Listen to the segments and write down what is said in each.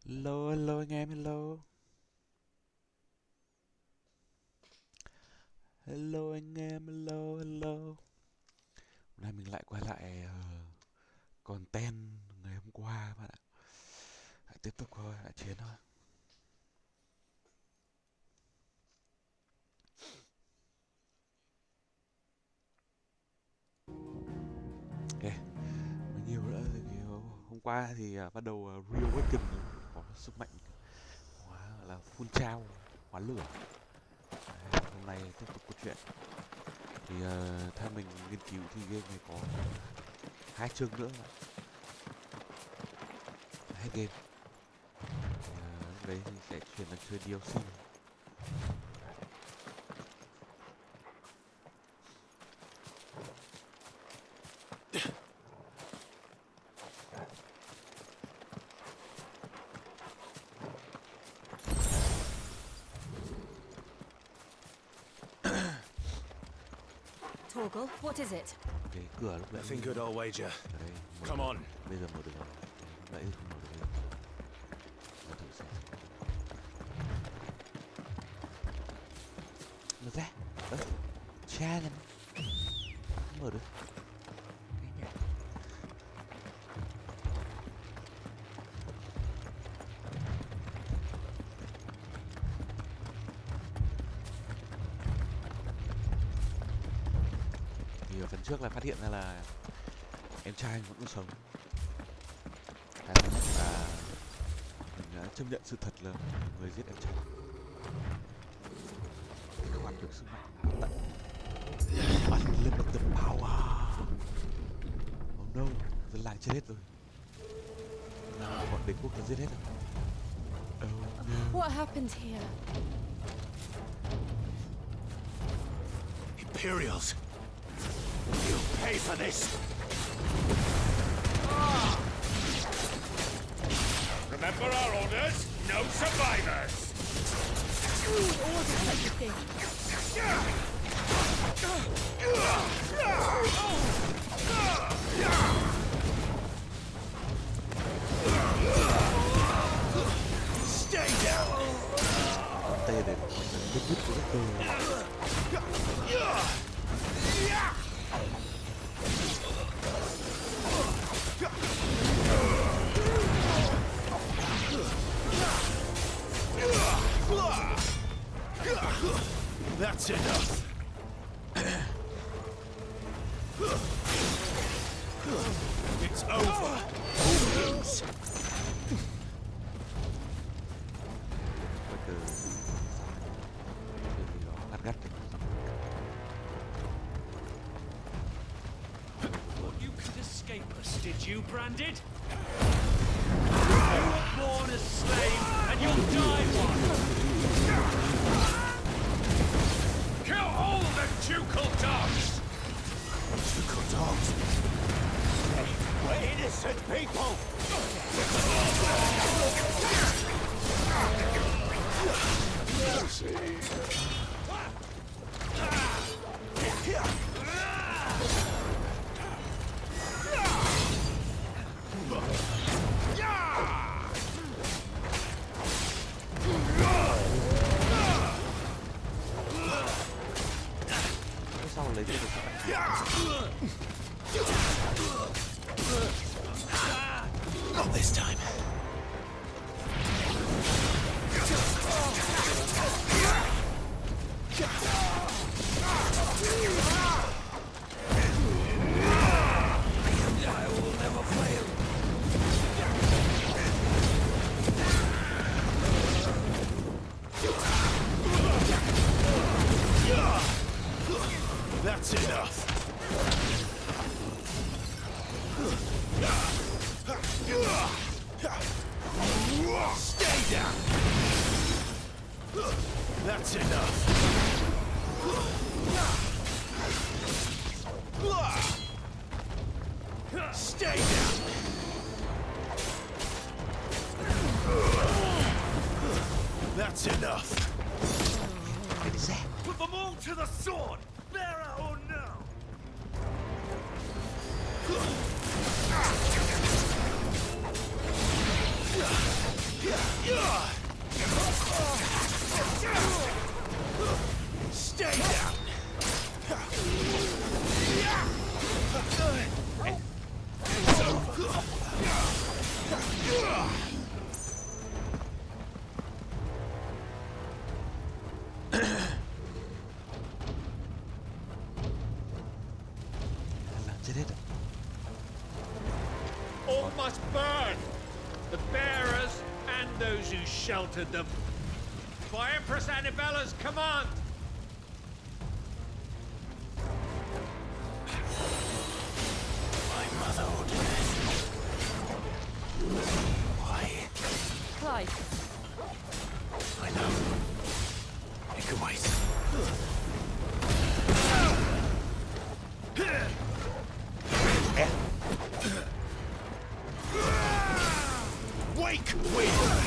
Hello, hello anh em, hello. Hello anh em, hello, hello. Hôm nay mình lại quay lại content ngày hôm qua các bạn ạ. Lại tiếp tục thôi, lại chiến thôi. Ok, mấy nhiều nữa thì hôm qua thì bắt đầu reawaken có sức mạnh gọi là phun trao, hóa lửa. Đấy, hôm nay tiếp tục câu chuyện. Thì theo mình nghiên cứu thì game này có 2 chương nữa các bạn. Hết game. Thì, lúc đấy thì sẽ chuyển sang chơi DLC. Torgal, what is it? Cái cửa lúc nãy Nothing good, I'll wager. ở đây mở Come được. on. Bây giờ mở được rồi. Lúc nãy thì không mở được. Mở thử xem. Mở ra. Cha lên. Không mở được. Cái nhỉ? Thì ở phần trước là phát hiện ra là em trai vẫn còn sống. Cái thứ nhất là mình đã chấp nhận sự thật là người giết em trai. Không ăn được sức mạnh tận. Unlimited power. Oh no, dân làng chết hết rồi. Bọn đế quốc đã giết hết rồi. Oh no. What happened here? Imperials. You'll pay for this. Remember our orders? No survivors! Who ordered such a thing? Stay down. Tê để biết biết của đất cơ. That's enough. It's over. Who lose? Bây giờ cái gì đó gắt gắt. Thought you could escape us, did you, Branded? You were born a slave, and you'll die one! Kill all the ducal dogs! Ducal dogs. We're innocent people. Cái sau lấy được sức mạnh. Not this time. I will never fail. That's enough. Stay down. That's enough. Stay down. That's enough. Put them all to the sword, bearer or no! Stay down. Làm chết hết. All must burn! The bearers and those who sheltered them. By Empress Annibella's command! My mother ordered it. Why? Clive, I know. It can wait. Wake wind!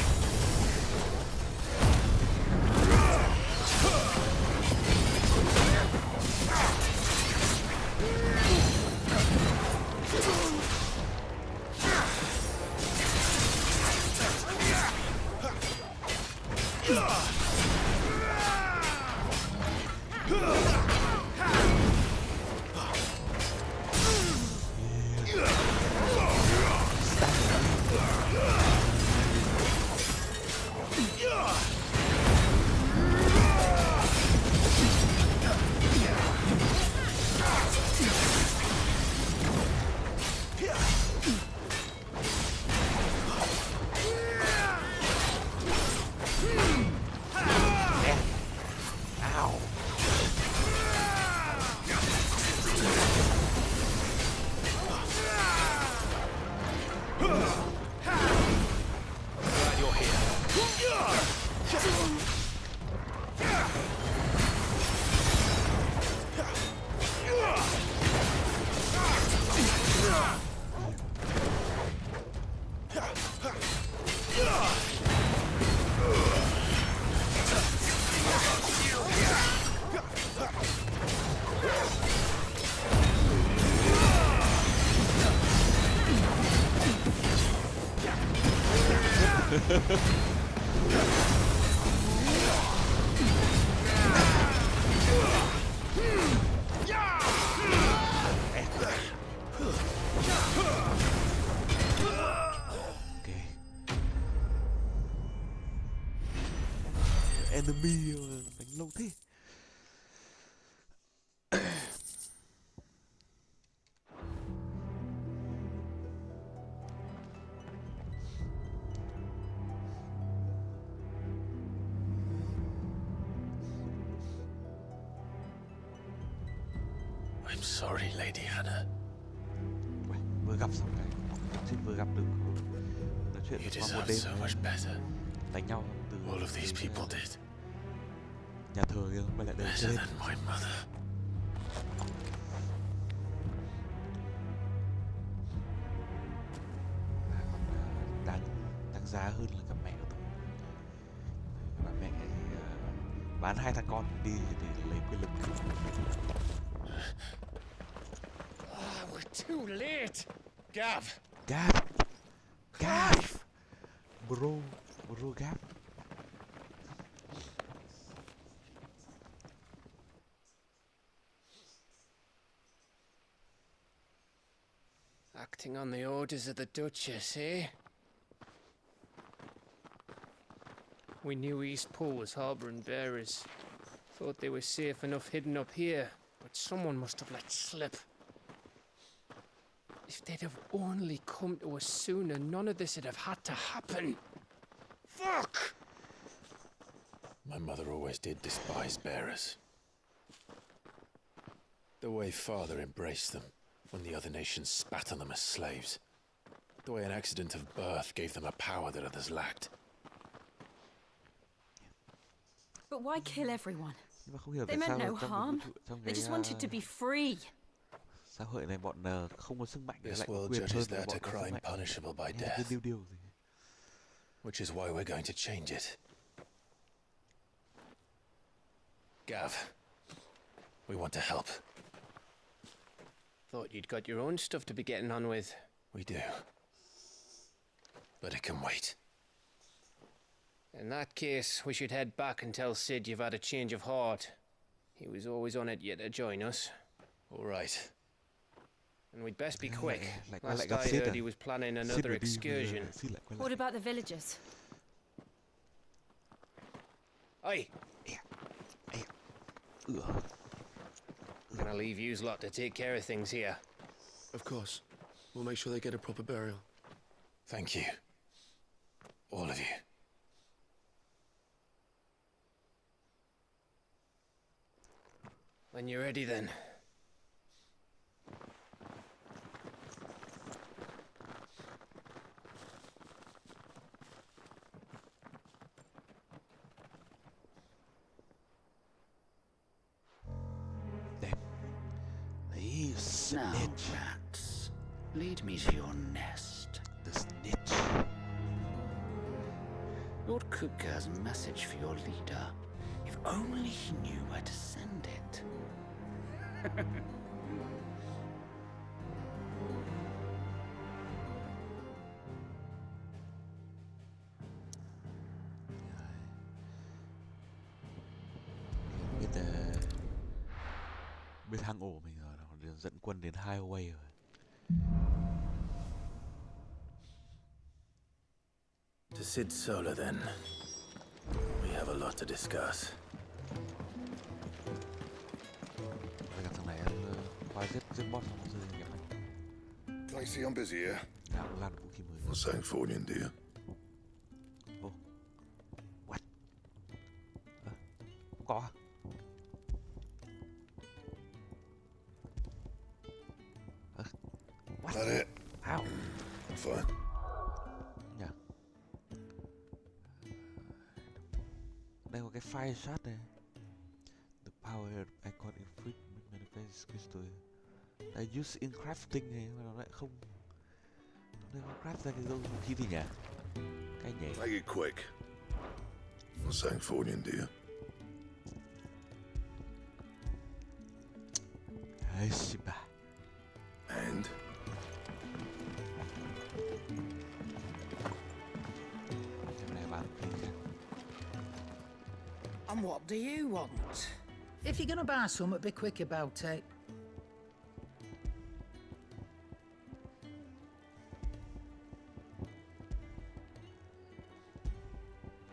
Glad you're here. Enemy đánh lâu thế. I'm sorry, Lady Hannah. Uầy, vừa gặp xong cái chứ vừa gặp được nói chuyện You qua một deserve đêm so much better. đánh nhau từ All of these từ, people did. nhà thờ kia quay lại đời Better trên. than my mother. Đáng đáng giá hơn là gặp mẹ của tôi. Và mẹ thì bán hai thằng con đi để lấy quyền lực. We're too late! Gav! Gap, Gap, bro Gap. Acting on the orders of the Duchess, eh? We knew East Pool was harbouring bearers. Thought they were safe enough hidden up here, but someone must have let slip. If they'd have only come to us sooner, none of this would have had to happen. Fuck! My mother always did despise bearers. The way Father embraced them when the other nations spat on them as slaves. The way an accident of birth gave them a power that others lacked. but why kill everyone? Nhưng mà không hiểu They tại sao meant là no trong harm. cái, trong They cái just wanted to be free. xã hội này bọn không có sức mạnh This lại có world quyền hơn judges là that bọn a có sức crime mạnh. punishable by Nghe là death, cái điều gì. which is why we're going to change it. Gav, we want to help. Thought you'd got your own stuff to be getting on with. We do. But it can wait. In that case, we should head back and tell Sid you've had a change of heart. He was always on it yet to join us. All right. And we'd best be Yeah, quick. like- Last like gặp I Sid heard à? he was planning Sid another mà đi, excursion. Sid lại quay What lại. about the villagers? Aye, Ừ. gonna leave yous lot to take care of things here. Of course. We'll make sure they get a proper burial. Thank you. All of you. When you're ready then. Đẹp. Đấy, Now, snitch. rats, lead me to your nest. The snitch. Lord Kupka has a message for your leader. If only he knew where to send it. Biết biết hang ổ mình rồi, nó dẫn quân đến highway rồi. To Sid Solar, then. We have a lot to discuss. Với cả thằng này qua giết boss xong rồi nhập anh. Lacey, I'm busy here. Nào cũng lan vũ khí mới. What's that for you, dear? Ô. What? Không có à? What? That it? Ow. Fine. Nhờ. Đây có cái fire shot này. The power icon inflict manifest crystal. Đây use in crafting này mà nó lại không. Đây có craft ra cái vũ khí gì nhỉ? Cái nhỉ? Make it quick. What's that for you, dear? Ai xì bà. And? Cái này bán khí khác. And what do you want? If you're gonna buy something, be quick about it.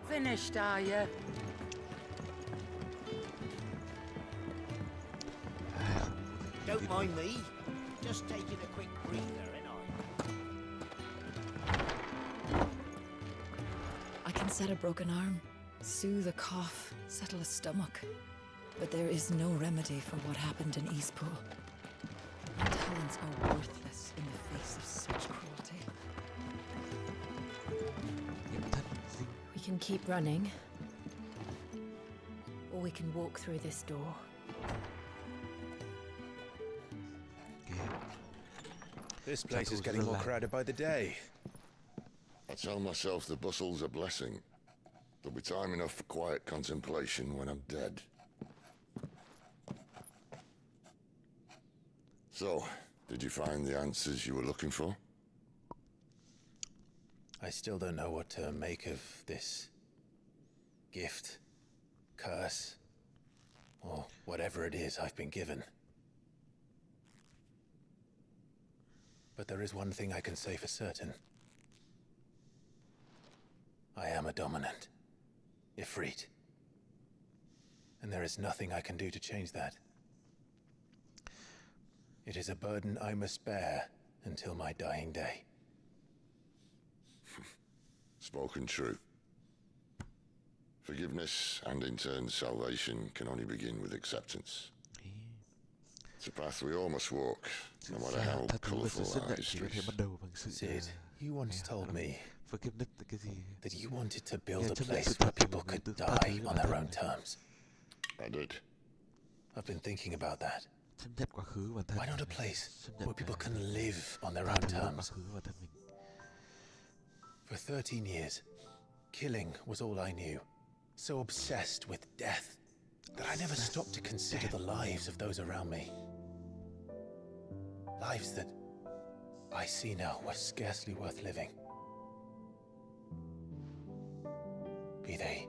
Finished, are you? Don't mind me. Just taking a quick breather, ain't I can set a broken arm, soothe a cough, settle a stomach. But there is no remedy for what happened in Eastpool. My talents are worthless in the face of such cruelty. We can keep running. Or we can walk through this door. This place is getting more crowded by the day. I tell myself the bustle's a blessing. There'll be time enough for quiet contemplation when I'm dead. So, did you find the answers you were looking for? I still don't know what to make of this gift, curse, or whatever it is I've been given. But there is one thing I can say for certain. I am a dominant, Ifrit. And there is nothing I can do to change that. It is a burden I must bear until my dying day. Spoken true. Forgiveness and in turn salvation can only begin with acceptance. It's a path we all must walk, no matter how colourful our histories. Sid, you once told me Forgiveness là cái gì? that you wanted to build a chấp nhận place sự where thật thì people mọi người could tự tha thứ die cho on bản their thân. own terms. I did. I've been thinking about that. Chấp nhận quá khứ bản thân. Why not a place Chấp nhận where people cái- can live on their tha own thứ quá terms? khứ bản thân mình. For 13 years, killing was all I knew. So obsessed with death that I never stopped to consider the lives of those around me. Lives that I see now were scarcely worth living. Be they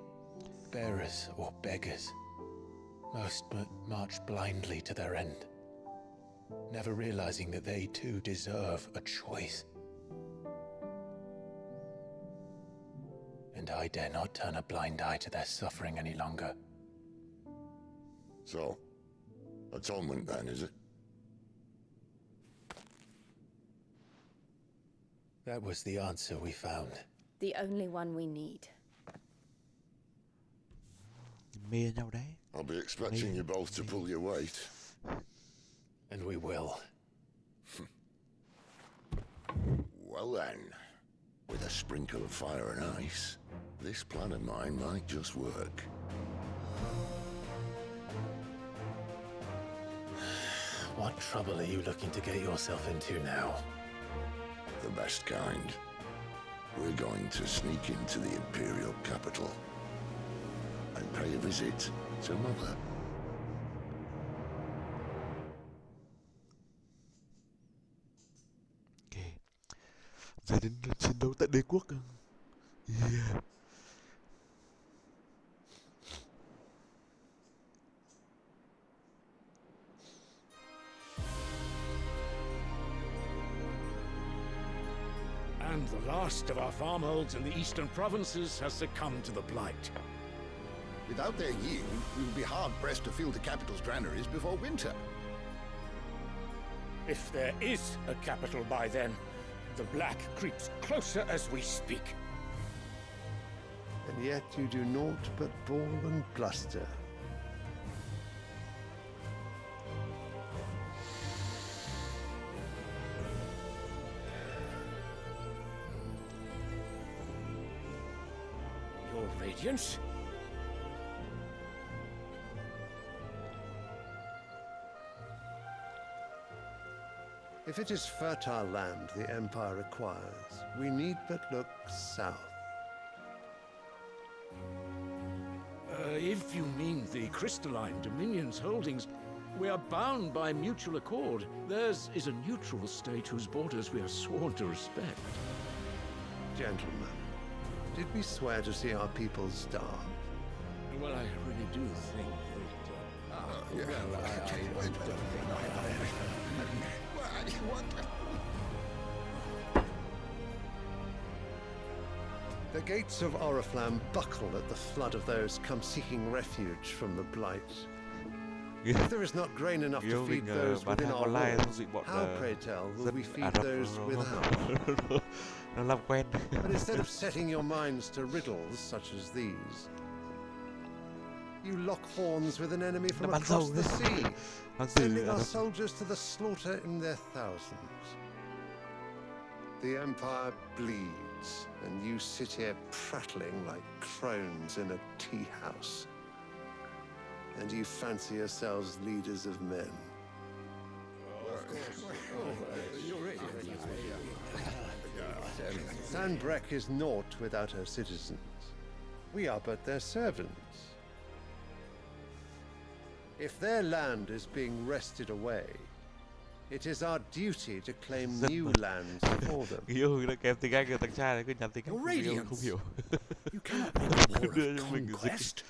bearers or beggars, most march blindly to their end, never realizing that they too deserve a choice. And I dare not turn a blind eye to their suffering any longer. So, atonement then, is it? That was the answer we found. The only one we need. Mê nhau đấy. I'll be expecting you both to pull your weight. And we will. Well then, with a sprinkle of fire and ice, this plan of mine might just work. What trouble are you looking to get yourself into now? The best kind. We're going to sneak into the Imperial capital and pay a visit to Mother. Okay. Ra đến chiến đấu tại đế quốc. Yeah. And the last of our farmholds in the eastern provinces has succumbed to the blight. Without their yield, we will be hard-pressed to fill the capital's granaries before winter. If there is a capital by then, the black creeps closer as we speak. And yet you do naught but bawl and bluster. Your Radiance? If it is fertile land the Empire requires, we need but look south. If you mean the crystalline Dominion's holdings, we are bound by mutual accord. Theirs is a neutral state whose borders we are sworn to respect. Gentlemen, did we swear to see our people starve? Well, I really do think The gates of Oriflamme buckle at the flood of those come seeking refuge from the blight. If there is not grain enough to feed those within our walls, how, pray tell, will we feed those without? But instead of setting your minds to riddles such as these, you lock horns with an enemy from across the sea, sending our soldiers to the slaughter in their thousands. The Empire bleeds, and you sit here prattling like crones in a tea house. And you fancy yourselves leaders of men. Sanbreque is naught without her citizens. We are but their servants. If their land is being wrested away, it is our duty to claim new lands for them. Yêu nó kém tiếng Anh rồi thằng trai đấy cứ nhắn tiếng Anh không hiểu. You cannot make war of conquest.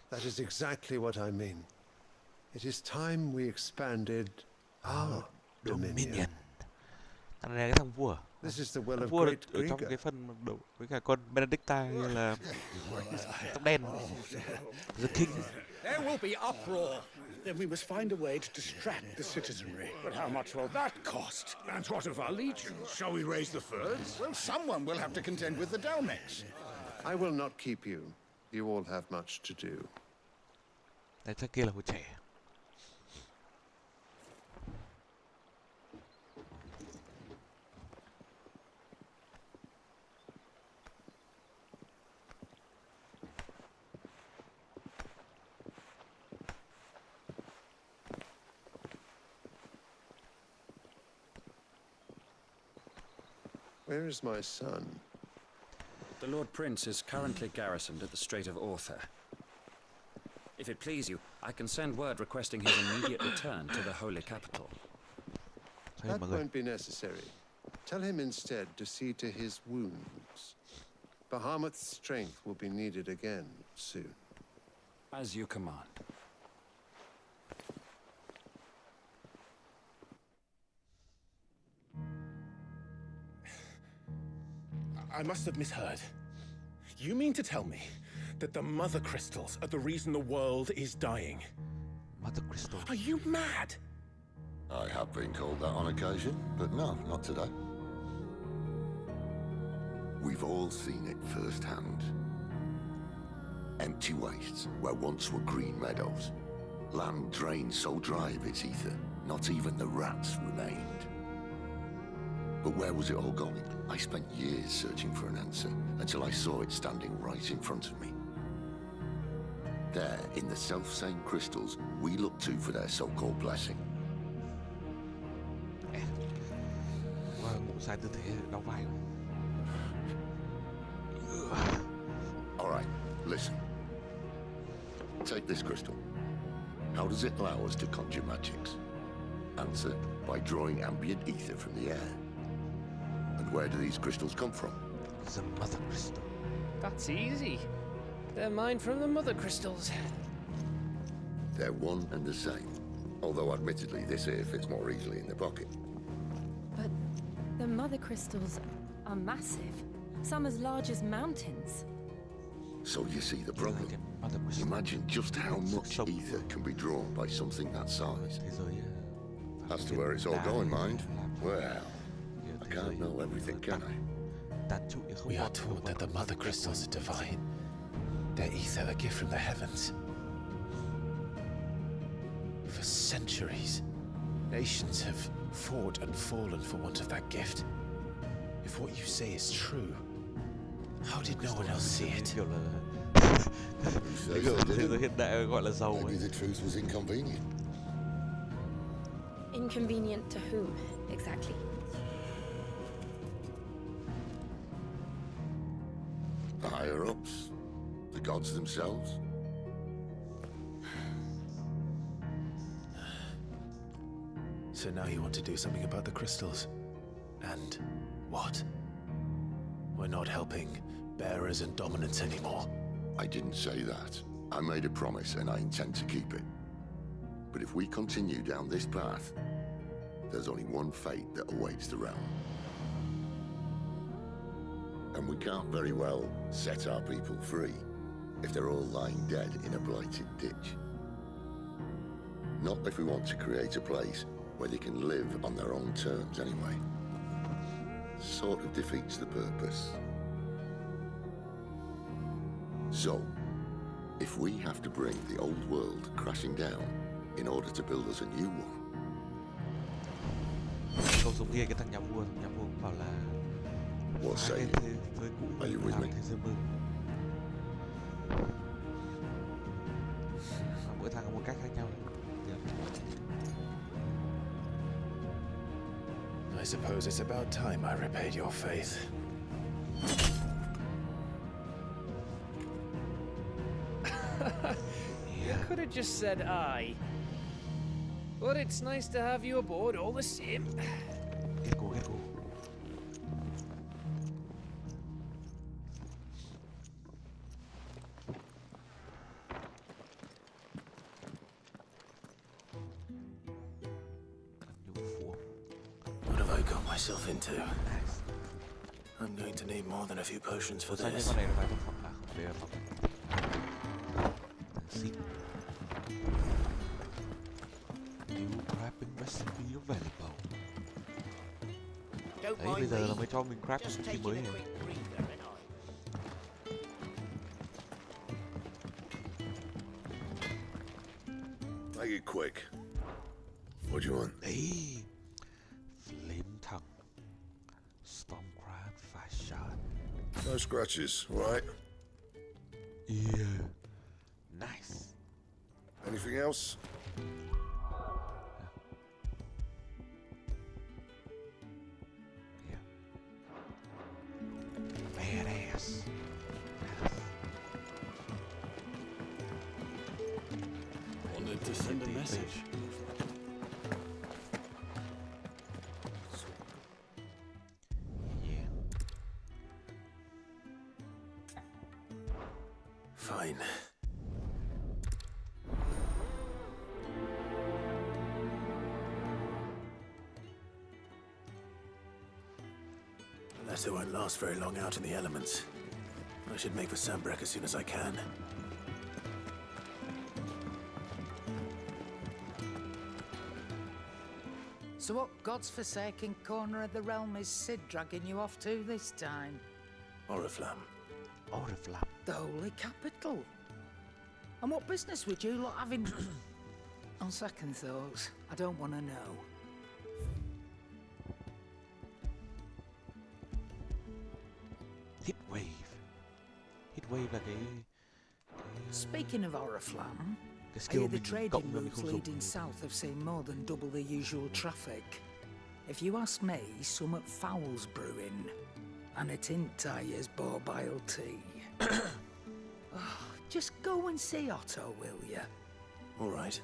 That is exactly what I mean. It is time we expanded our dominion. Thằng này cái thằng vua. This is the will of vua great ở trong cái phần đầu với cả con Benedicta như là tóc đen. The king. There will be uproar. Then we must find a way to distract the citizenry. But how much will that cost? And what of our legions? Shall we raise the furs? Well, someone will have to contend with the Dalmex. I will not keep you. You all have much to do. Đấy, chắc kia là hồi trẻ. Where is my son? The Lord Prince is currently garrisoned at the Strait of Arthur. If it please you, I can send word requesting his immediate return to the Holy Capital. That won't be necessary. Tell him instead to see to his wounds. Bahamut's strength will be needed again soon. As you command. I must have misheard. You mean to tell me that the Mother Crystals are the reason the world is dying? Mother Crystal. Are you mad? I have been called that on occasion, but no, not today. We've all seen it firsthand. Empty wastes where once were green meadows. Land drained so dry of its ether, not even the rats remained. But where was it all going? I spent years searching for an answer, until I saw it standing right in front of me. There, in the self-same crystals, we look to for their so-called blessing. Ngủ sai tư thế đau vai. All right, listen. Take this crystal. How does it allow us to conjure magics? Answer, by drawing ambient ether from the air. And where do these crystals come from? It's a mother crystal. That's easy. They're mined from the mother crystals. They're one and the same. Although admittedly this here fits more easily in the pocket. But the mother crystals are massive. Some as large as mountains. So you see the problem. Imagine just how much ether can be drawn by something that size. As to where it's all going, mind? Well, I can't know everything, can I? We are taught that the Mother Crystals are divine. Their ether a gift from the heavens. For centuries, nations have fought and fallen for want of that gift. If what you say is true, how did no one else see it? Maybe the truth was inconvenient. Inconvenient to whom, exactly? The higher-ups, the gods themselves. So now you want to do something about the crystals. And what? We're not helping bearers and dominants anymore. I didn't say that. I made a promise and I intend to keep it. But if we continue down this path, there's only one fate that awaits the realm. And we can't very well set our people free if they're all lying dead in a blighted ditch. Not if we want to create a place where they can live on their own terms anyway. Sort of defeats the purpose. So, if we have to bring the old world crashing down in order to build us a new one. Câu sống kia cái thằng nhà vua cũng bảo là What say you? Are you with me? Mỗi thằng có một cách khác nhau. I suppose it's about time I repaid your faith. You could have just said aye. But it's nice to have you aboard all the same. Get go. What have I got myself into? I'm going to need more than a few potions for this. New crapping recipe available. Don't Đấy, bây mind giờ là me. mới cho mình crap Just cái taking mới a này. quick breather, ain't I? Make it quick. What do you want? Đấy. Flame tongue. Storm crab fast shot. No scratches, right? Yeah. Nice. Anything else? Badass. Wanted to send a message. Yeah. Fine. The letter won't last very long out in the elements. I should make for Sambrek as soon as I can. So what God's forsaken corner of the realm is Sid dragging you off to this time? Oriflamme. Oriflamme. The holy capital. And what business would you lot have in... On second thoughts, I don't want to know. Hit wave là cái Speaking of Oriflamme, I skill hear the mình trading cộng mà mình routes không dùng. leading south have seen more than double the usual traffic. If you ask me, somewhat foul's brewing. And it ain't Tyre's borbile tea. Oh, just go and see Otto, will you? All right.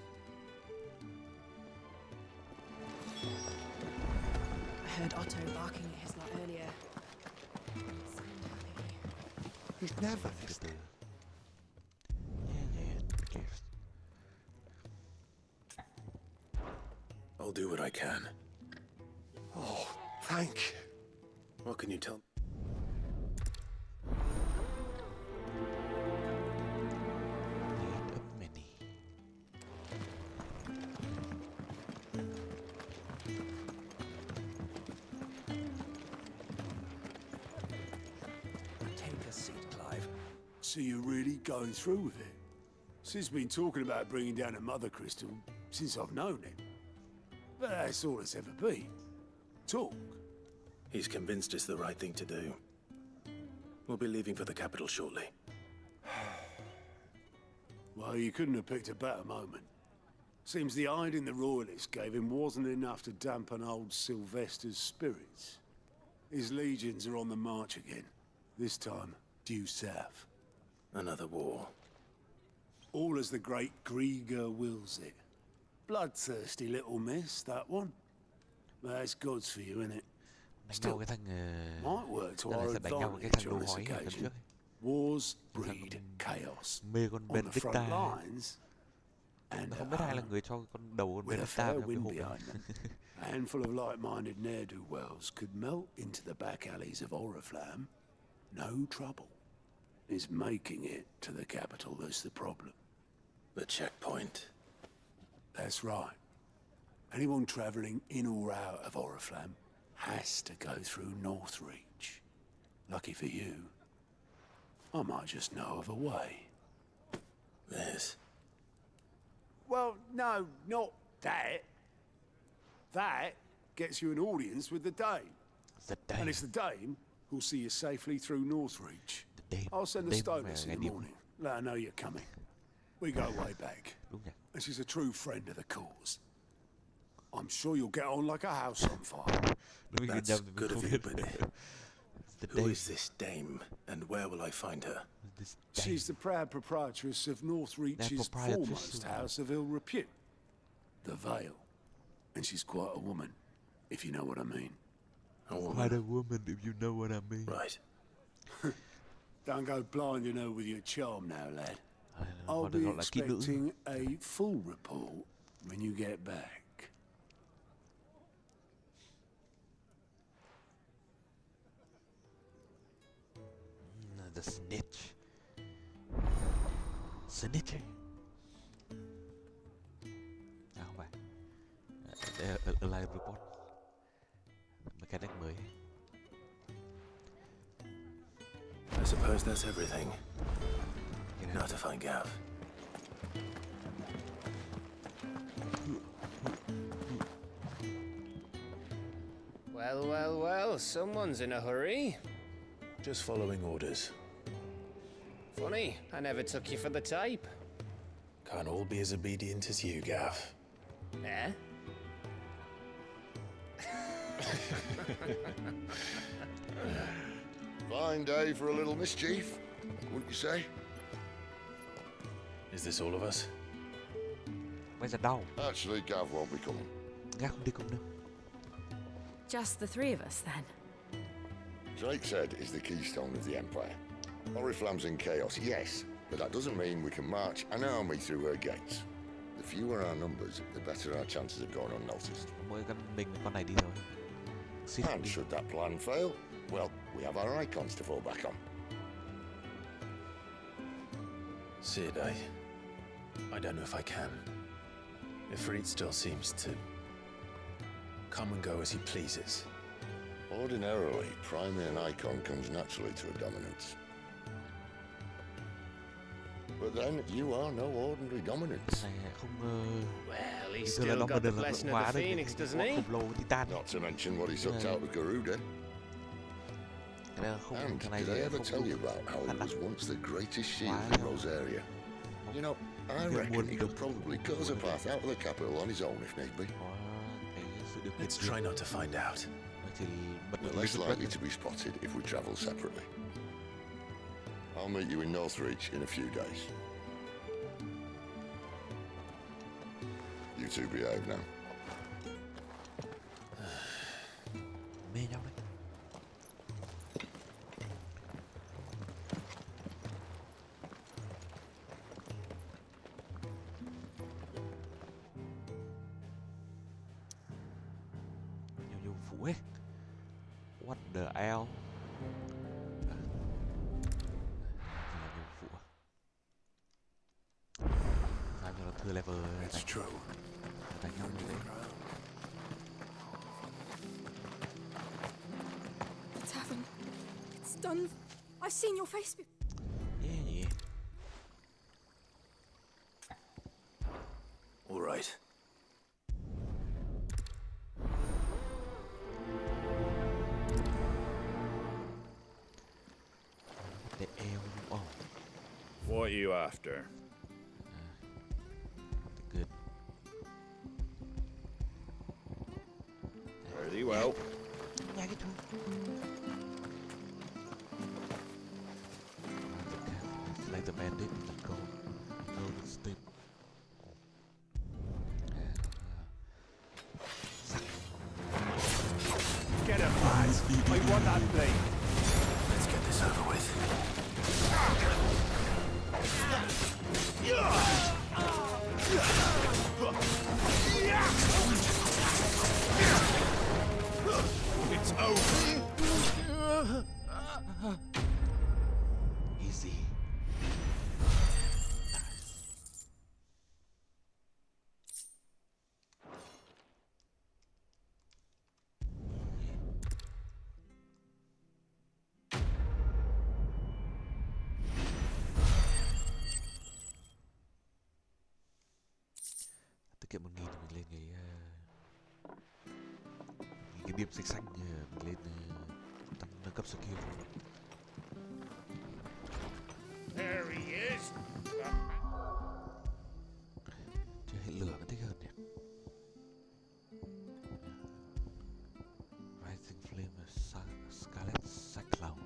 I heard Otto barking at his lot earlier. He's never listening. I'll do what I can. Oh, thank you. What can you tell? Take a seat, Clive. So you're really going through with it? Sid's been talking about bringing down a mother crystal since I've known him. But that's all it's ever been. Talk. He's convinced it's the right thing to do. We'll be leaving for the capital shortly. Well, you couldn't have picked a better moment. Seems the hiding the royalists gave him wasn't enough to dampen old Sylvester's spirits. His legions are on the march again. This time, due south. Another war. All as the great Grieger wills it. Bloodthirsty little miss, that one. That's God's for you, innit? Still, might work to our advantage on this occasion. Wars breed chaos. On the front lines, and with a fair wind behind them, a handful of like-minded ne'er-do-wells could melt into the back alleys of Oriflamme. No trouble. It's making it to the capital that's the problem. The checkpoint. That's right. Anyone travelling in or out of Oriflamme has to go through Northreach. Lucky for you, I might just know of a way. This? Well, no, not that. That gets you an audience with the Dame. And it's the Dame who'll see you safely through Northreach. I'll send the Stolus in the morning. Let her know you're coming. We go way back. And she's a true friend of the cause. I'm sure you'll get on like a house on fire. That's good of you, but who is this Dame, and where will I find her? She's the proud proprietress of Northreach's foremost house of ill repute, the Vale. And she's quite a woman, if you know what I mean. Quite a woman, if you know what I mean. Right. Don't go blinding her with your charm now, lad. I'll be expecting a full report when you get back. The snitch. Snitch. À không phải. Đây là live report. Mechanic mới. I suppose that's everything. Now to find Gav. Well, well, well, someone's in a hurry. Just following orders. Funny, I never took you for the type. Can't all be as obedient as you, Gav. Eh? Fine day for a little mischief, wouldn't you say? Is this all of us? Where's the dog? Actually, Gav won't be coming. Gav không đi cùng đâu. Just the three of us, then? Drake said is the keystone of the Empire. Oriflamme's in chaos, yes, But that doesn't mean we can march an army through her gates. The fewer our numbers, the better our chances of going unnoticed. Mỗi con này đi thôi. And should that plan fail, well, we have our icons to fall back on. Sid, I don't know if I can. Ifrit still seems to come and go as he pleases. Ordinarily, priming an icon comes naturally to a dominance. But then you are no ordinary dominance. Well, he's still got the blessing of the Phoenix, doesn't he? Not to mention what he sucked out of Garuda. And did I ever tell you about how he was once the greatest shield in Rosaria? You know, I reckon he could probably cause a path out of the capital on his own if need be. Let's try not to find out. We're less likely to be spotted if we travel separately. I'll meet you in Northreach in a few days. You two behave now. Mê nhau đấy. Nhiều dụng phụ ấy. What the hell? Level It's true. Đánh nhau như thế. It's happened. It's done. I've seen your face. Yeah. All right. The ale. Oh. What are you after? Good. Very well. Yeah, get to it. Like the bandit, let's go. Go to sleep. Get him, lads. I want that blade. Let's get this over with. It's over. Easy. Tiết kiệm 1000 thì mình lên cái điểm xanh xanh mình lên tăng nâng cấp skill thôi. There he is. Chứ hệ lửa vẫn thích hơn nhỉ. Rising Flame Scarlet Cyclone.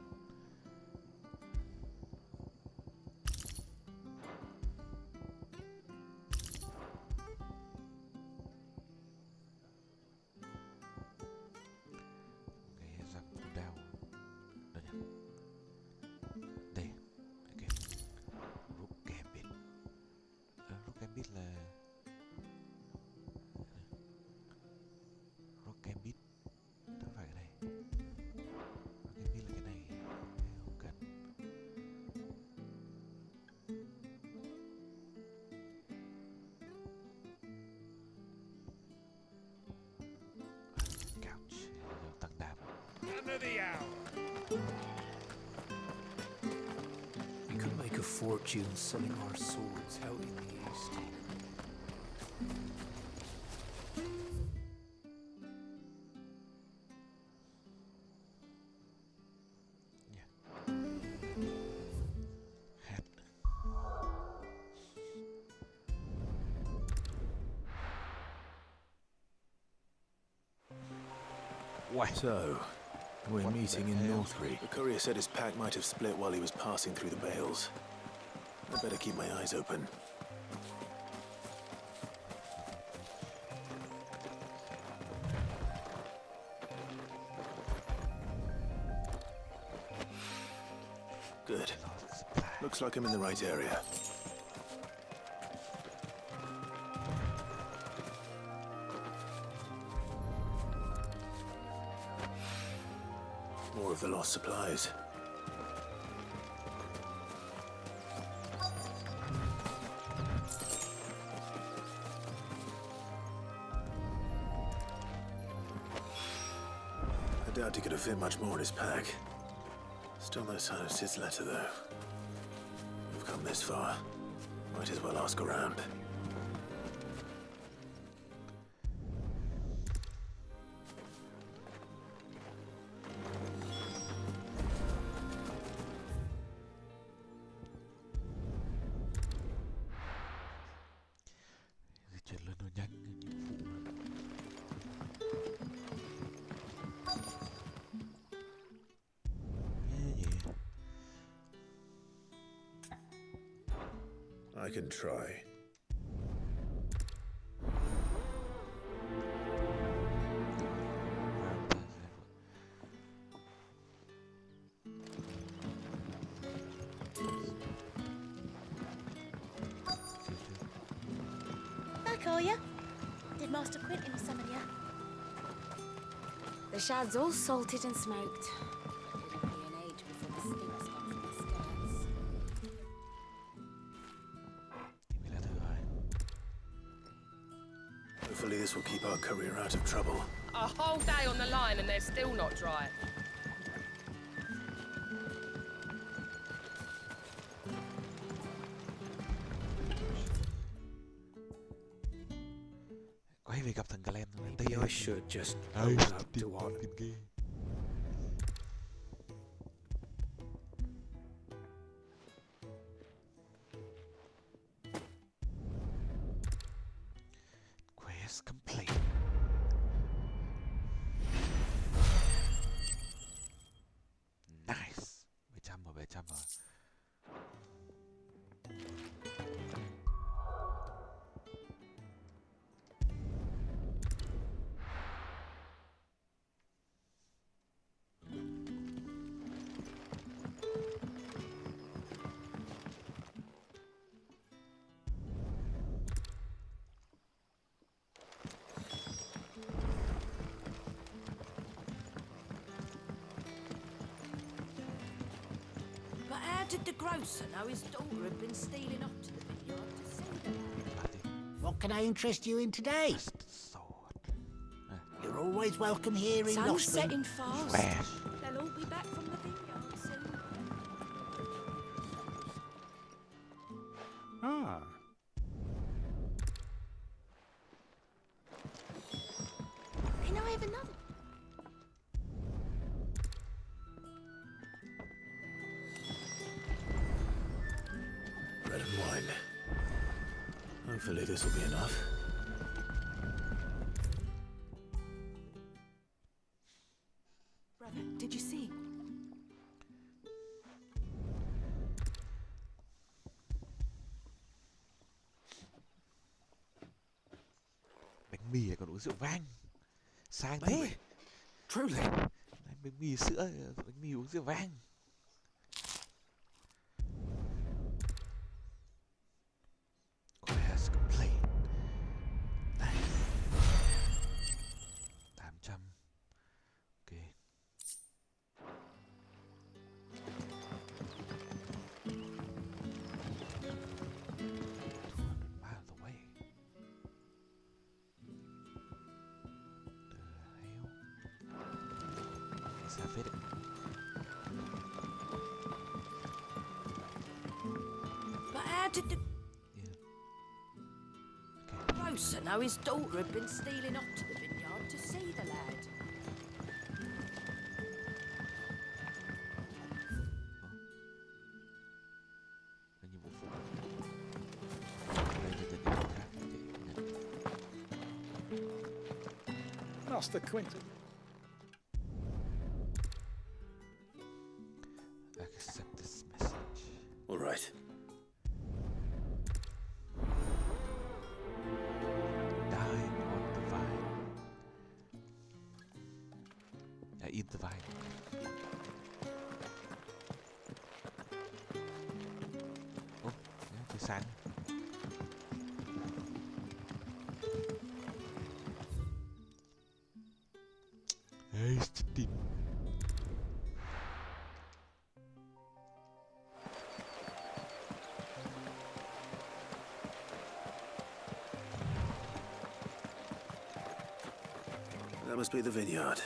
Cái răng cooldown. Đâu nhỉ? Đây. Ok. Rook Gambit. Rook Gambit là Rock Gambit không phải cái này. Rock Gambit là cái này, không cần. Couch rồi tăng đạp. Under the hour. We could make a fortune selling our swords out in the east. Hat. So, we're What meeting the in hell? Northreach. The courier said his pack might have split while he was passing through the bales. I better keep my eyes open. Good. Looks like I'm in the right area. More of the lost supplies. I doubt he could have fit much more in his pack. Still no sign of Sid's letter, though. We've come this far. Might as well ask around. Di chuyển lên nó nhanh như nhiệm vụ mà. I can try. Back, are ya? Did Master Quentin summon ya? The shad's all salted and smoked. It'll be an age before the skin's gone from the skirts. Hopefully this will keep our courier out of trouble. A whole day on the line and they're still not dry. Quay về gặp thằng Glenn rồi. Maybe I should just Ai, own up to tìm what tìm ghê. Quest complete. Nice. 700 rồi, 700 rồi. But how did the grocer know his daughter had been stealing off to the vineyard to sell them? What can I interest you in today? You're always welcome here in Sun's Lost. setting fast. Smash. They'll all be back from the vineyard soon. Ah. Can I have another? Bread and wine. Hopefully this will be enough. Brother, did you see? Bánh mì lại còn uống rượu vang. Sang thế. Truly. Bánh mì sữa, bánh mì uống rượu vang. Quest complete. Nice. 800. Ok. Miles away. The hell? Is that fit? But how did the grocer know his daughter had been stealing off to the vineyard to see the lad? Cái nhiệm vụ phụ. Đây là nhiệm vụ khác. Master Quentin. Accept this message. All right. Dine on the vine. Eat the vine. sáng. Ê, chết đi. That must be the vineyard.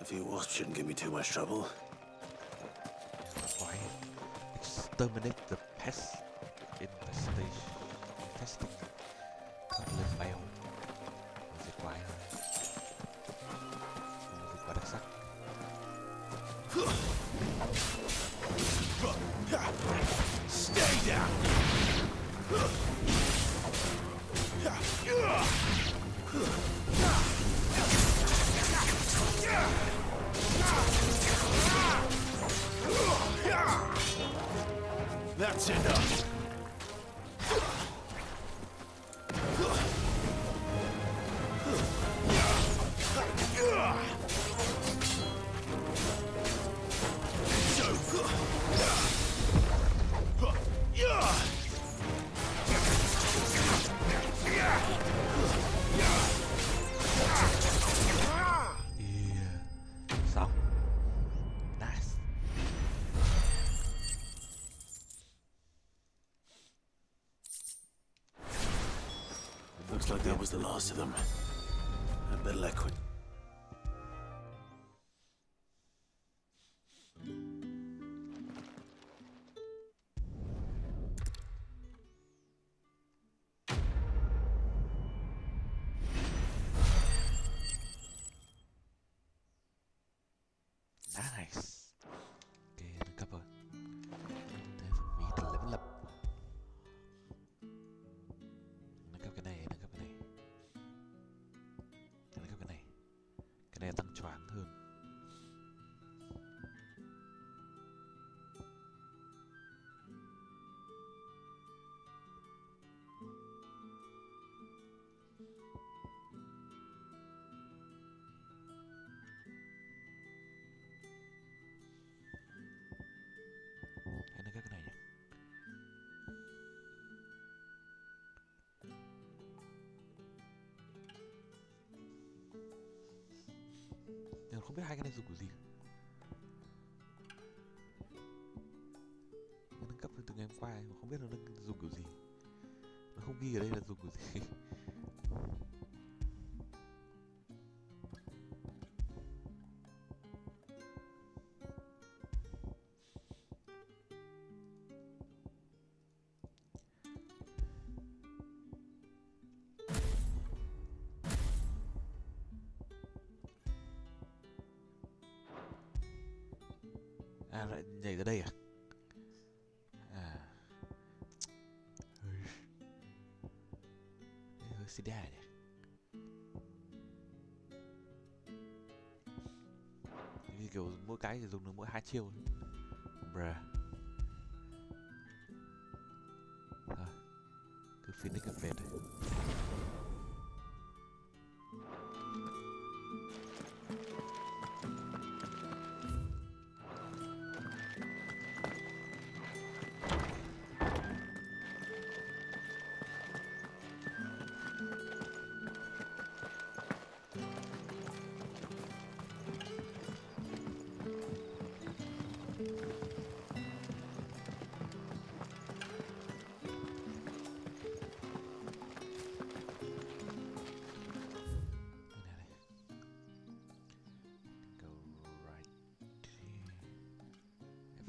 A few wasps shouldn't give me too much trouble. Quái. Exterminate the pests. Infesting. Con lên bèo. Diệt quái thôi. Diệt quái đặc sắc. Stay down. That's enough. Xong. Nice. Looks like that was the last of them. I'd better let quit. Nice. Ok, nâng cấp rồi. Đây phần mỹ tần lẫn lập. Nâng cấp cái này, nâng cấp cái này. Nâng cấp cái này. Cái này tăng choáng hơn. Hãy nâng cấp cái này nhé. Nhưng không biết hai cái này dùng của gì. Nâng cấp từ ngày hôm qua mà không biết nó nâng dùng kiểu gì. Nó không ghi ở đây là dùng kiểu gì. À lại nhảy ra đây à? À. Hơi xì đà nhỉ. Như kiểu mỗi cái thì dùng được mỗi 2 chiêu. Bruh. Thôi. Cứ finish cái phết này.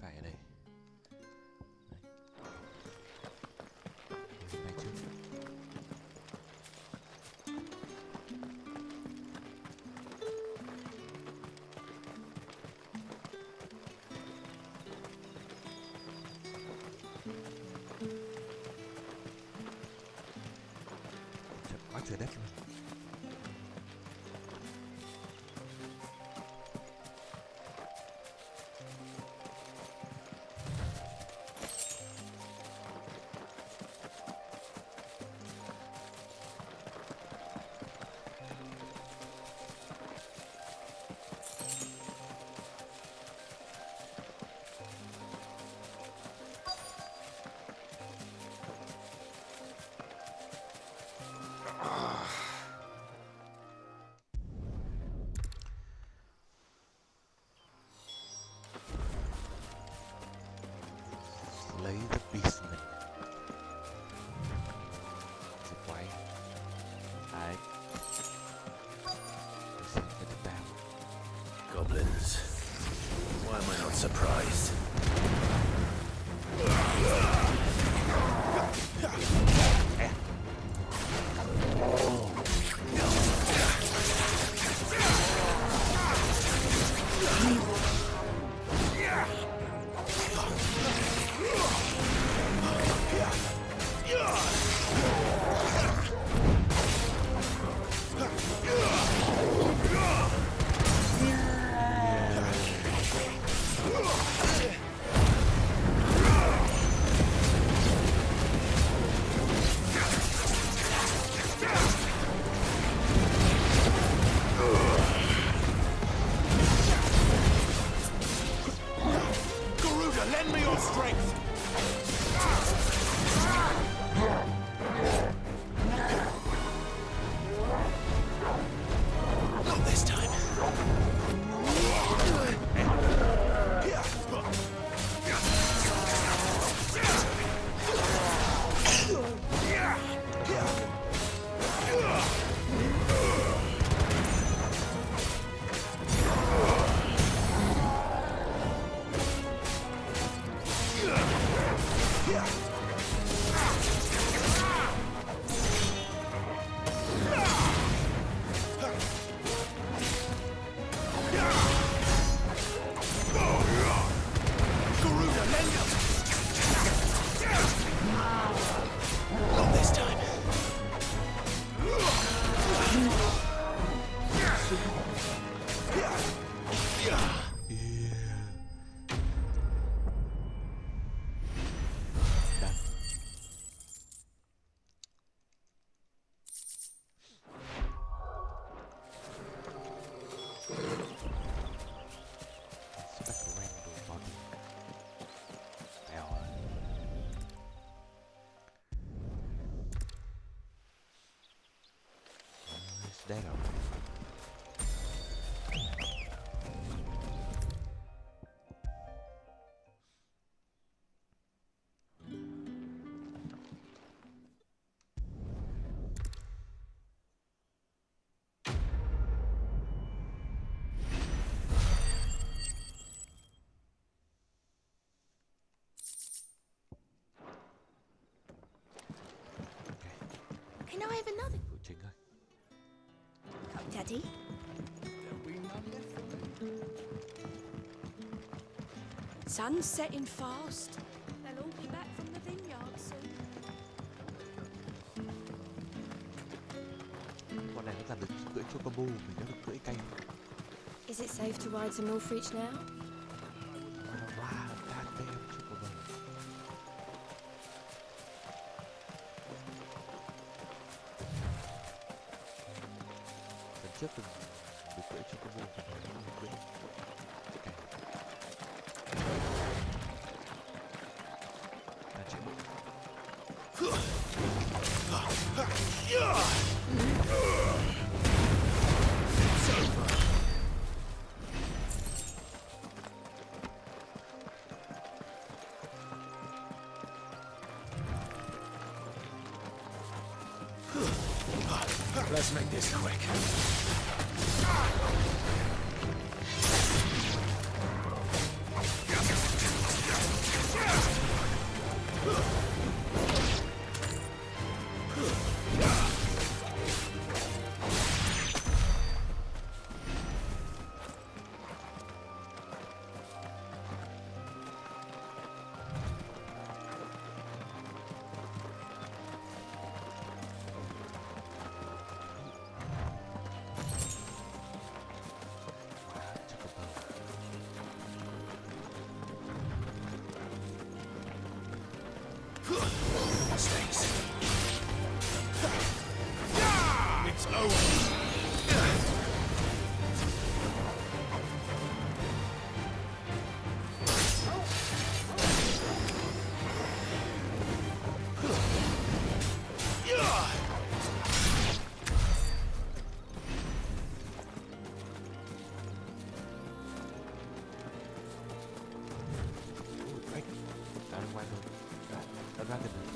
Phải ở đây. Này chứ. Chật quá trời đất luôn. surprised. Dead out. Can I have another? Chính ơi. Cup, Daddy? Sun's setting fast. They'll all be back from the vineyard soon. Con này nó ra được cưỡi chocobo, mình đã được cưỡi canh. Is it safe to ride to Northreach now? Wow, goddamn chocobo. Lần trước mình được cưỡi chocobo, mình được cưỡi canh. Let's make this quick. Mistakes. It's over. Ra ngoài rồi. Ra gần rồi.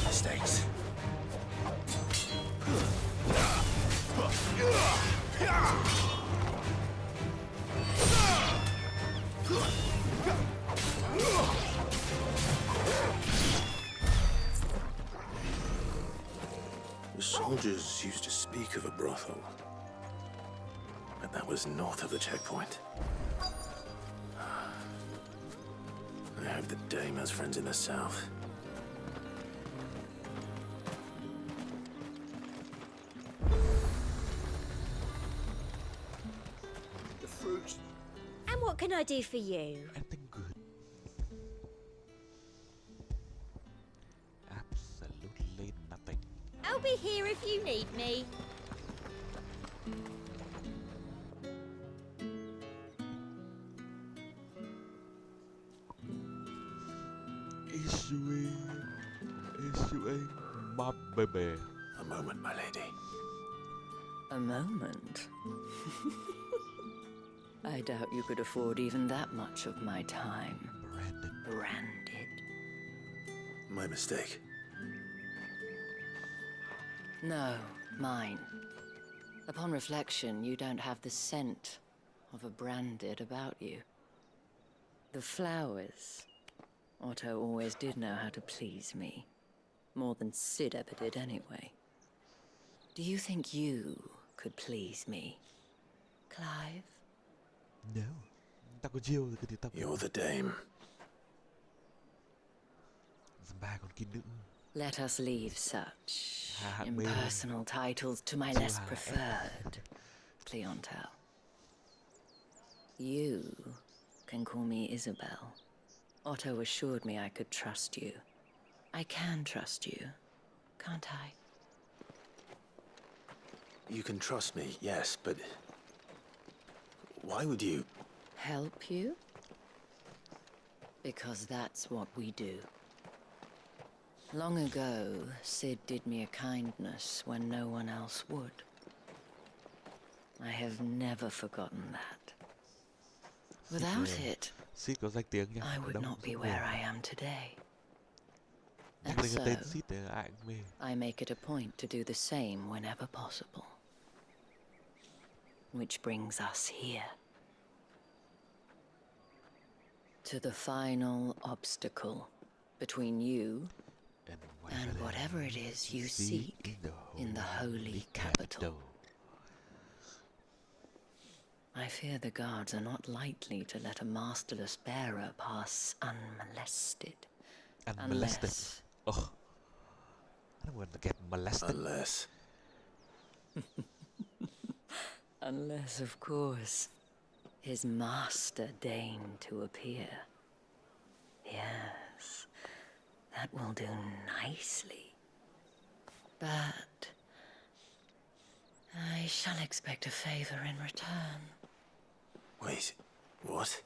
Mistakes. The soldiers used to speak of a brothel, but that was north of the checkpoint. I hope the dame has friends in the south. The fruits. And what can I do for you? Anything good? Absolutely nothing. I'll be here if you need me. Issuing my baby. A moment, my lady. A moment? I doubt you could afford even that much of my time. Branded. My mistake. No, mine. Upon reflection, you don't have the scent of a branded about you. The flowers. Otto always did know how to please me. More than Sid ever did anyway. Do you think you could please me, Clive? No. Ta có chiêu rồi thì ta You're the dame. Ba con kia nữ. Let us leave such impersonal titles to my less preferred clientele. You can call me Isabel. Otto assured me I could trust you. I can trust you, can't I? You can trust me, yes, but why would you? Help you? Because that's what we do. Long ago, Sid did me a kindness when no one else would. I have never forgotten that. Without it, Sid có danh tiếng nha. I would not be where I am today. Nhắc And đến so, cái tên Sid thì ai cũng mê. I make it a point to do the same whenever possible. Which brings us here. To the final obstacle between you and whatever it is you seek in the holy capital. I fear the guards are not likely to let a masterless bearer pass unmolested. Unmolested. Oh. I don't want to get molested. Unless. Unless, of course, his master deigned to appear. Yes, that will do nicely. But I shall expect a favor in return. Wait, what?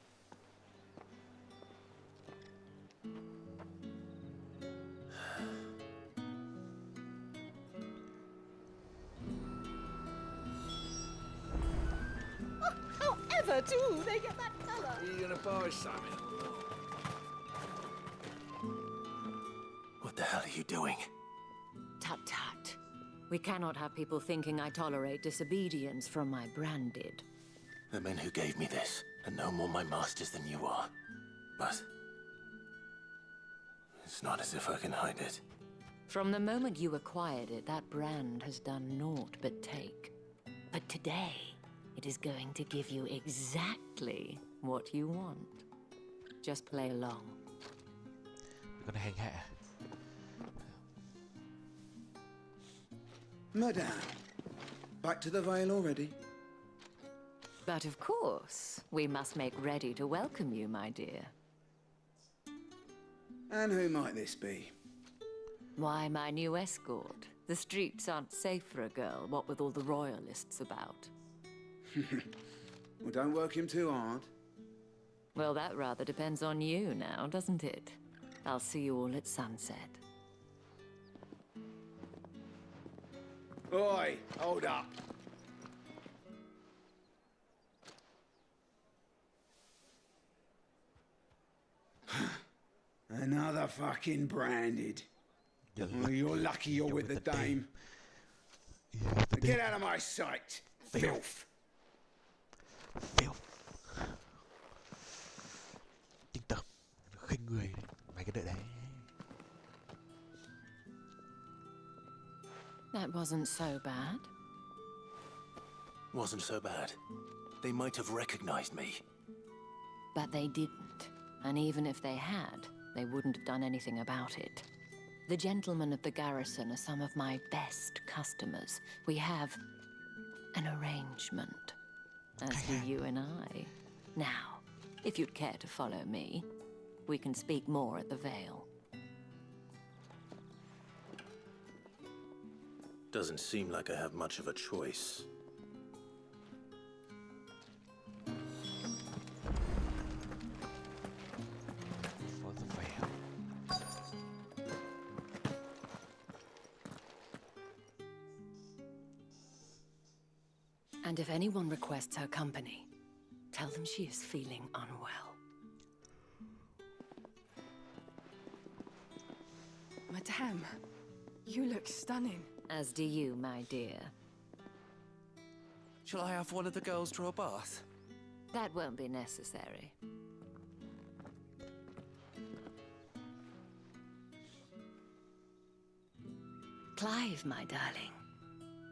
However, do they get that colour? Are you gonna buy something? What the hell are you doing? Tut tut. We cannot have people thinking I tolerate disobedience from my branded. The men who gave me this are no more my masters than you are. But it's not as if I can hide it. From the moment you acquired it, that brand has done naught but take. But today, it is going to give you exactly what you want. Just play along. We're gonna hang out. Madame, back to the Vale already? But of course, we must make ready to welcome you, my dear. And who might this be? Why, my new escort, The streets aren't safe for a girl, what with all the royalists about. Well, don't work him too hard. Well, that rather depends on you now, doesn't it? I'll see you all at sunset. Oi, hold up. Another fucking branded. Well, you're lucky you're with the dame. Get out of my sight, filth. Tinh tởm, khinh người, mày cái đợi đấy. That wasn't so bad. Wasn't so bad. They might have recognized me. But they didn't. And even if they had, they wouldn't have done anything about it. The gentlemen of the garrison are some of my best customers. We have an arrangement, as do you and I. Now, if you'd care to follow me, we can speak more at the Vale. Doesn't seem like I have much of a choice. For the Vale. And if anyone requests her company, tell them she is feeling unwell. Madame, you look stunning. As do you, my dear. Shall I have one of the girls draw a bath? That won't be necessary. Clive, my darling.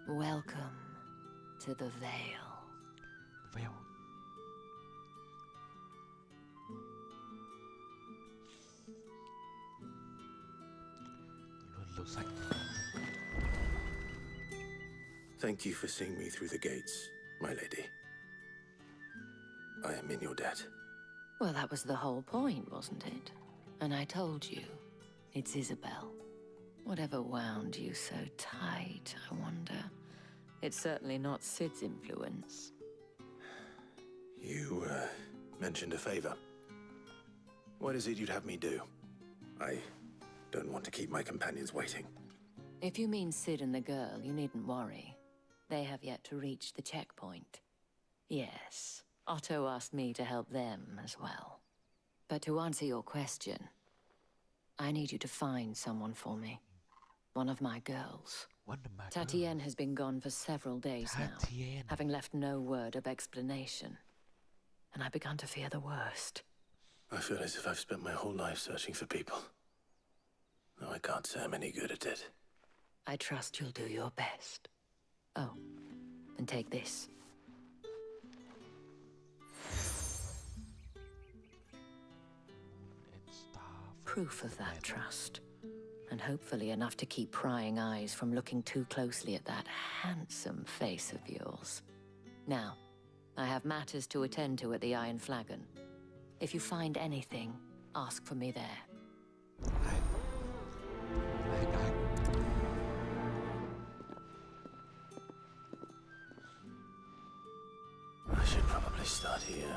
Welcome to the Vale. Vale. Luôn lâu xanh. Thank you for seeing me through the gates, my lady. I am in your debt. Well, that was the whole point, wasn't it? And I told you, it's Isabel. Whatever wound you so tight, I wonder. It's certainly not Sid's influence. You, mentioned a favor. What is it you'd have me do? I don't want to keep my companions waiting. If you mean Sid and the girl, you needn't worry. They have yet to reach the checkpoint. Yes, Otto asked me to help them as well. But to answer your question, I need you to find someone for me. One of my girls. Tatienne has been gone for several days now, having left no word of explanation. And I began to fear the worst. I feel as if I've spent my whole life searching for people. Though I can't say I'm any good at it. I trust you'll do your best. Oh, and take this. Proof of that trust. And hopefully enough to keep prying eyes from looking too closely at that handsome face of yours. Now, I have matters to attend to at the Iron Flagon. If you find anything, ask for me there. I should probably start here.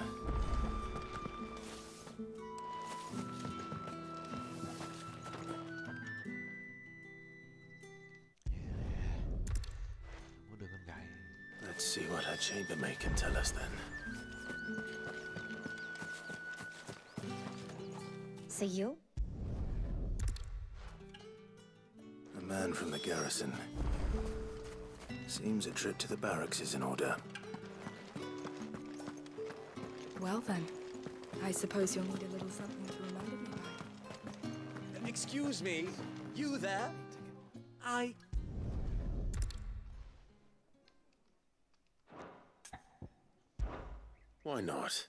Let's see what our chambermaid can tell us then. See you? A man from the garrison. Seems a trip to the barracks is in order. Well then, I suppose you'll need a little something to remember me by. Excuse me, you there? Why not?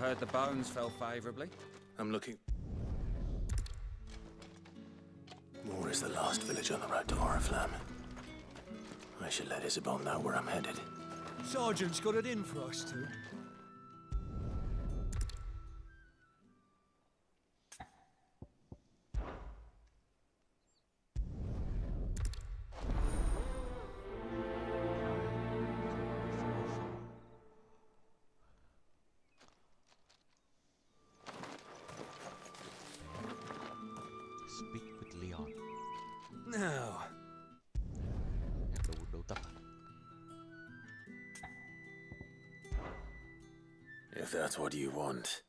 heard the bones fell favorably. I'm looking... Moor is the last village on the road to Oriflamme. I should let Isabel know where I'm headed. Sergeant's got it in for us two. Speak with Leon. Now, Đấu tập à? If that's what you want.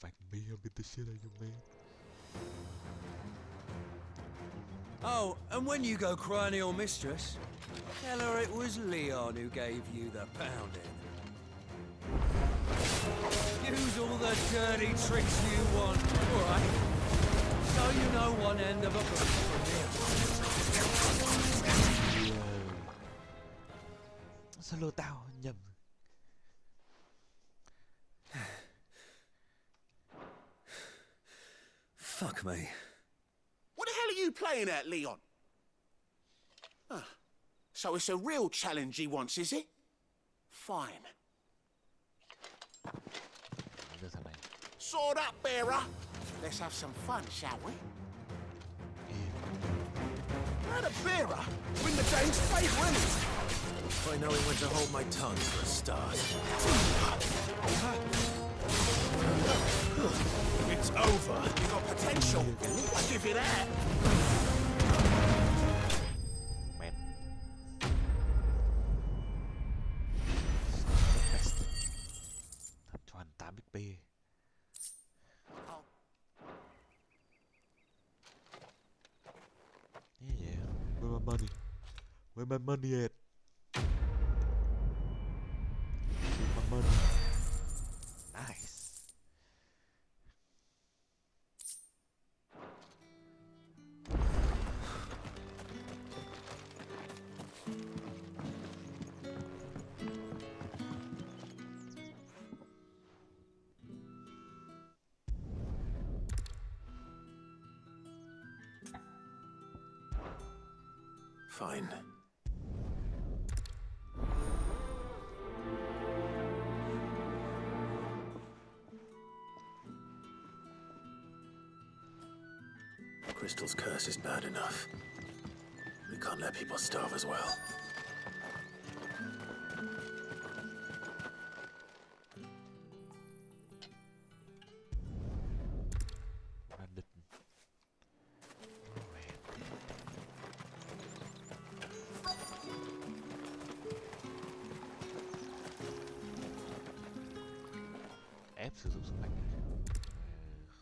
Fight me, I'll beat the shit out of you, man. oh, and when you go crying to your mistress, tell her it was Leon who gave you the pounding. Use all the dirty tricks you want, all right? So you know one end of a book from here. Solo tao nhầm. Fuck me. What the hell are you playing at, Leon? Ah, so it's a real challenge he wants, is it? Fine. Sword up, bearer. Let's have some fun, shall we? Not a bearer. Win the game's favour, isn't it? I know he went to hold my tongue for a start. It's over. You got potential. I give you that. Man. Thật cho anh 8 XP. Yeah. Where my money? Where my money at? Where my money? Nice. Fine. Crystal's curse is bad enough. We can't let people starve as well. Ép sử dụng sức mạnh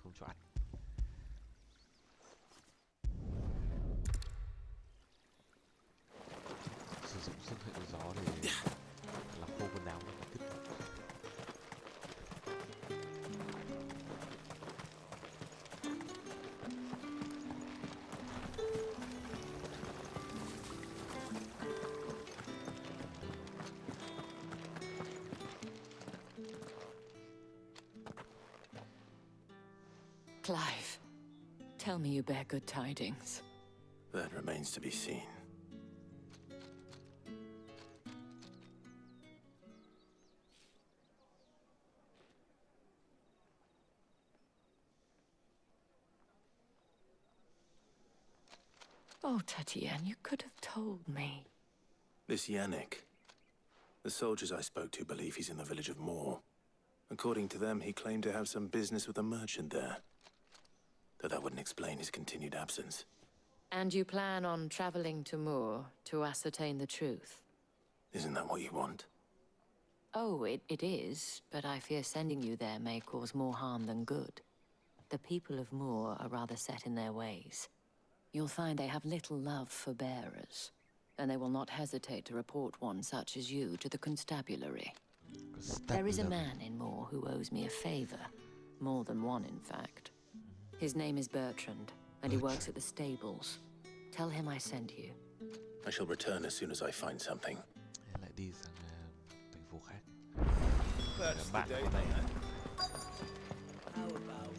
không cho ăn. Sử dụng sức mạnh gió để làm khô quần áo và tiếp tục. Clive, tell me you bear good tidings. That remains to be seen. Oh, Tatienne, you could have told me. This Yannick. The soldiers I spoke to believe he's in the village of Moor. According to them, he claimed to have some business with a merchant there. Though that wouldn't explain his continued absence. And you plan on traveling to Moor to ascertain the truth? Isn't that what you want? Oh, it is, but I fear sending you there may cause more harm than good. The people of Moor are rather set in their ways. You'll find they have little love for bearers, and they will not hesitate to report one such as you to the constabulary. There is a man in Moor who owes me a favor. More than one, in fact. His name is Bertrand, and he works at the stables. Tell him I sent you. I shall return as soon as I find something. Lại đi sang That's the bạn day của này. How about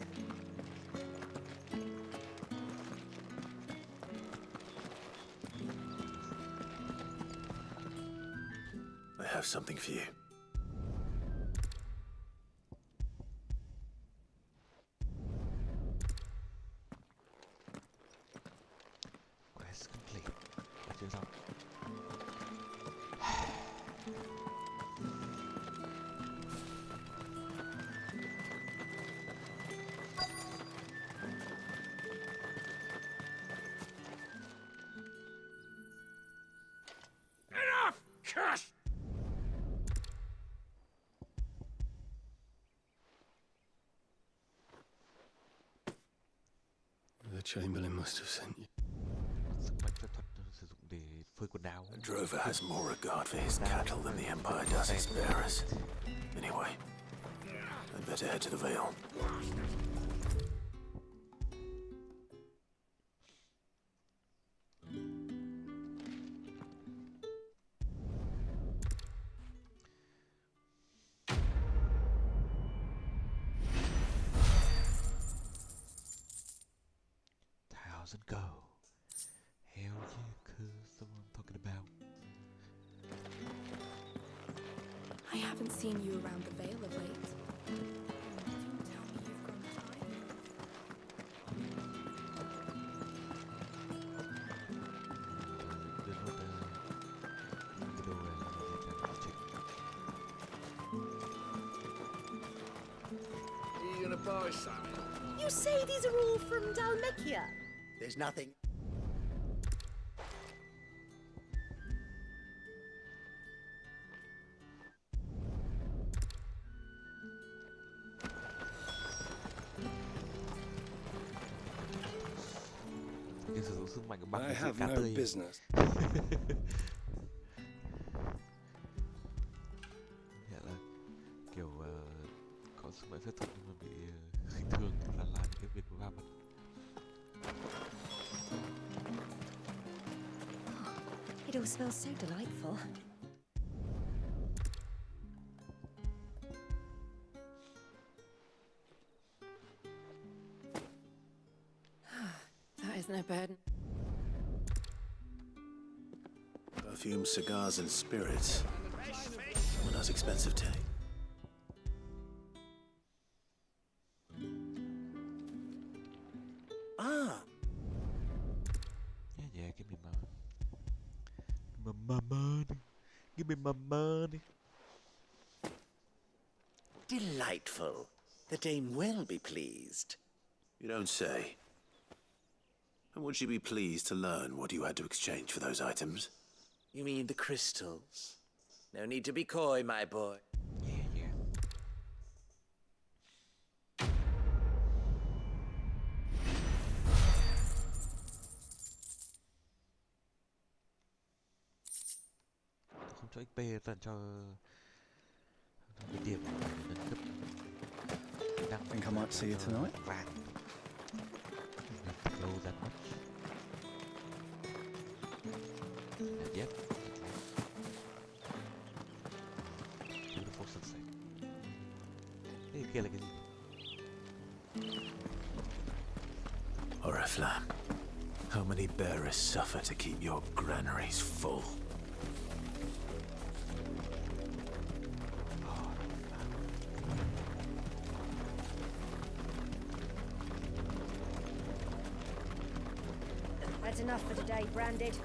I have something for you. Quest complete. Chưa xong. Enough! Curse! The Chamberlain must have sent you. Sức mạnh phép thuật sử dụng để phơi quần áo. A drover has more regard for his cattle than the Empire does its bearers. Anyway, I'd better head to the Vale. Thousand go. Hell yeah, cuz that's what I'm talking about. I haven't seen you around the Vale of late. Don't tell me you've gone shy. Đến lúc cái đồ này là gì cả chỉnh. Are you gonna buy something? You say these are all from Dalmekia? There's nothing. Cái sử dụng sức mạnh của băng I là sự have cá no tươi. business. Nghĩa là kiểu có sức mạnh phép thuật nhưng mà bị khinh thường và làm những cái việc va vặt. It all smells so delightful. That is no burden. Perfume, cigars, and spirits. What else expensive take? Ah, Yeah, give me my money. Give me my money. delightful. The dame will be pleased. You don't say. And would she be pleased to learn what you had to exchange for those items? You mean the crystals? No need to be coy, my boy. Yeah. Không cho XP toàn cho cái điểm nâng cấp kỹ năng. Think I might see you tonight? Vàng. Not low that much. Yep. Beautiful sunset. Cái kia là cái gì? Oriflamme, how many bearers suffer to keep your granaries full? That's enough for today, Branded.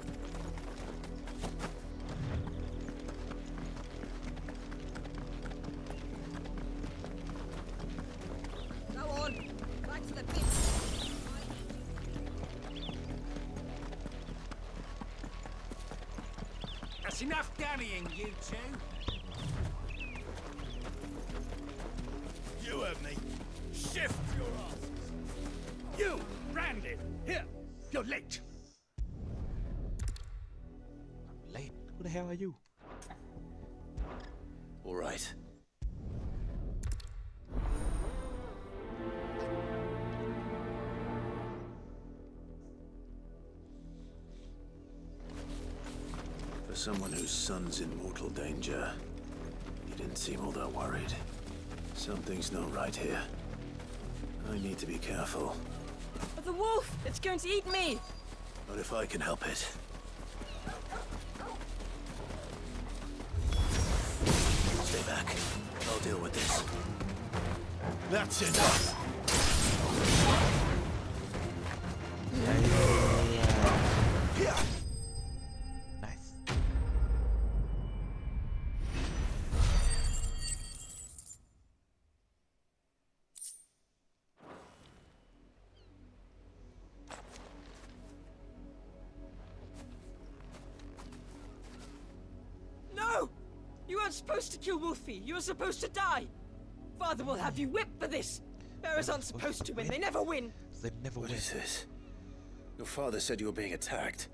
Go on, back to the pit. That's enough dallying, you two. You have me. Shift your asses. You, Branded, here. You're late. Late? Who the hell are you? All right. For someone whose son's in mortal danger, you You didn't seem all that worried. Something's not right here. I need to be careful. The wolf! It's going to eat me! Not if I can help it. Stay back. I'll deal with this. That's enough! Nice. No! You weren't supposed to kill Wolfie. You were supposed to die. Father will have you whipped for this. Bearers aren't supposed to win. They never win. They never win. What is this? Your father said you were being attacked.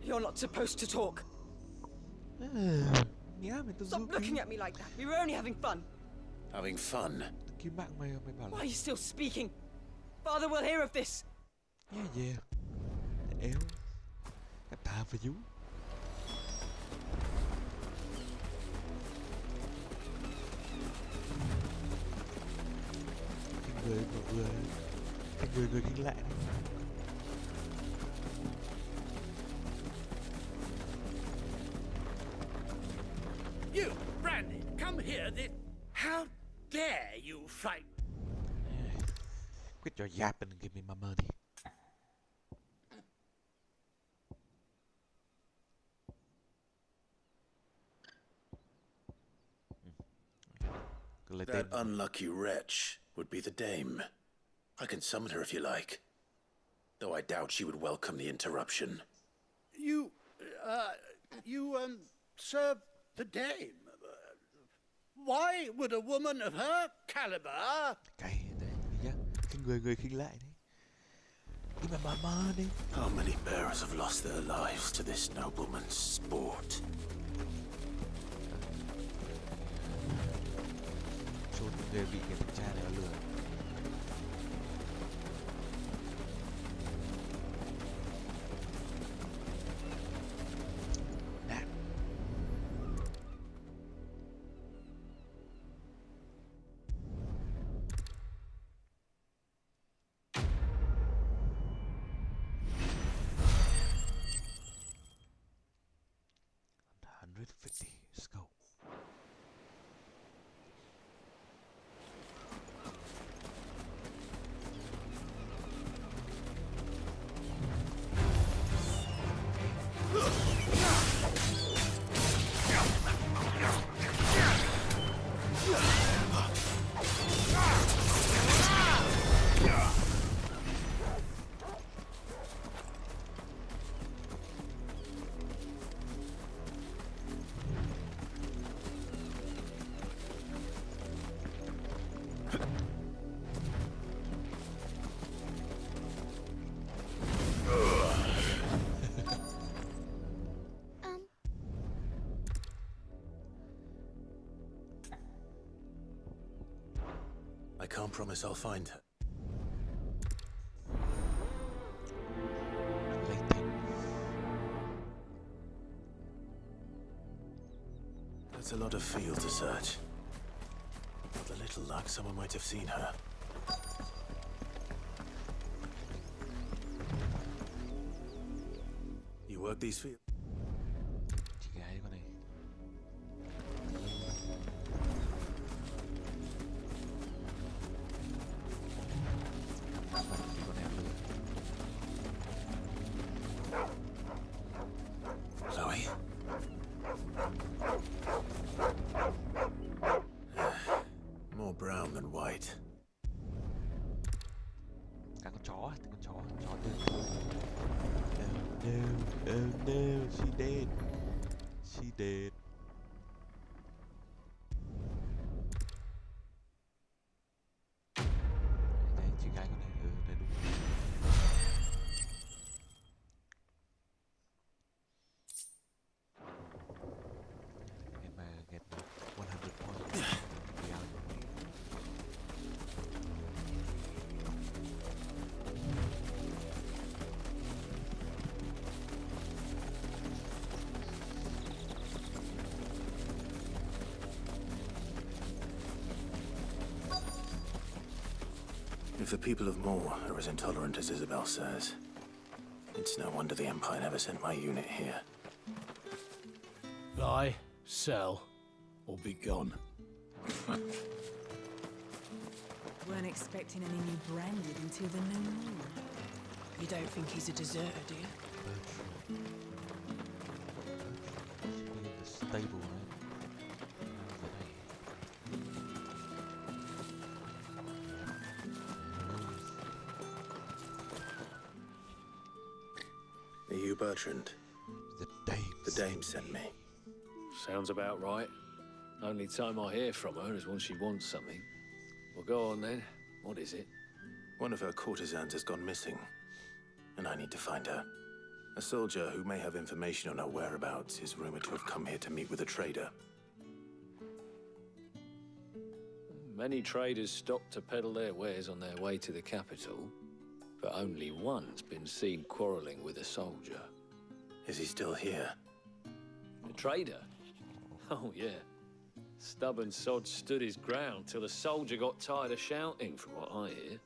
You're not supposed to talk. Stop looking at me like that. We were only having fun. Having fun? Why are you still speaking? Father will hear of this. Yeah. The elves got time for you. Người kinh lại. You, Brandy, come here. How dare you fight? Quit your yapping and give me my money. That unlucky wretch would be the dame. I can summon her if you like. Though I doubt she would welcome the interruption. You serve the dame. Why would a woman of her caliber... Cái người khinh lại đấy. Give me my money. How many bearers have lost their lives to this nobleman's sport? Chôn người bị cái thằng cha này lừa. Let's go. I can't promise I'll find her. That's a lot of field to search. With a little luck, someone might have seen her. You work these fields? Chloe? More brown than white. Con chó tư. Oh no, she dead. She dead. Đấy, chị gái con này, đây đúng. Em mà get 100 points. Yeah. If the people of Moor are as intolerant as Isabel says, it's no wonder the Empire never sent my unit here. Buy, sell, or be gone. Weren't expecting any new branded until the new moon. You don't think he's a deserter, do you? The stable, Are you Bertrand? The Dame. The Dame sent me. Sounds about right. Only time I hear from her is when she wants something. Well, go on then. What is it? One of her courtesans has gone missing, and I need to find her. A soldier who may have information on her whereabouts is rumored to have come here to meet with a trader. Many traders stop to peddle their wares on their way to the capital, but only one's been seen quarreling with a soldier. Is he still here? The trader? Oh, yeah. Stubborn sod stood his ground till the soldier got tired of shouting, from what I hear.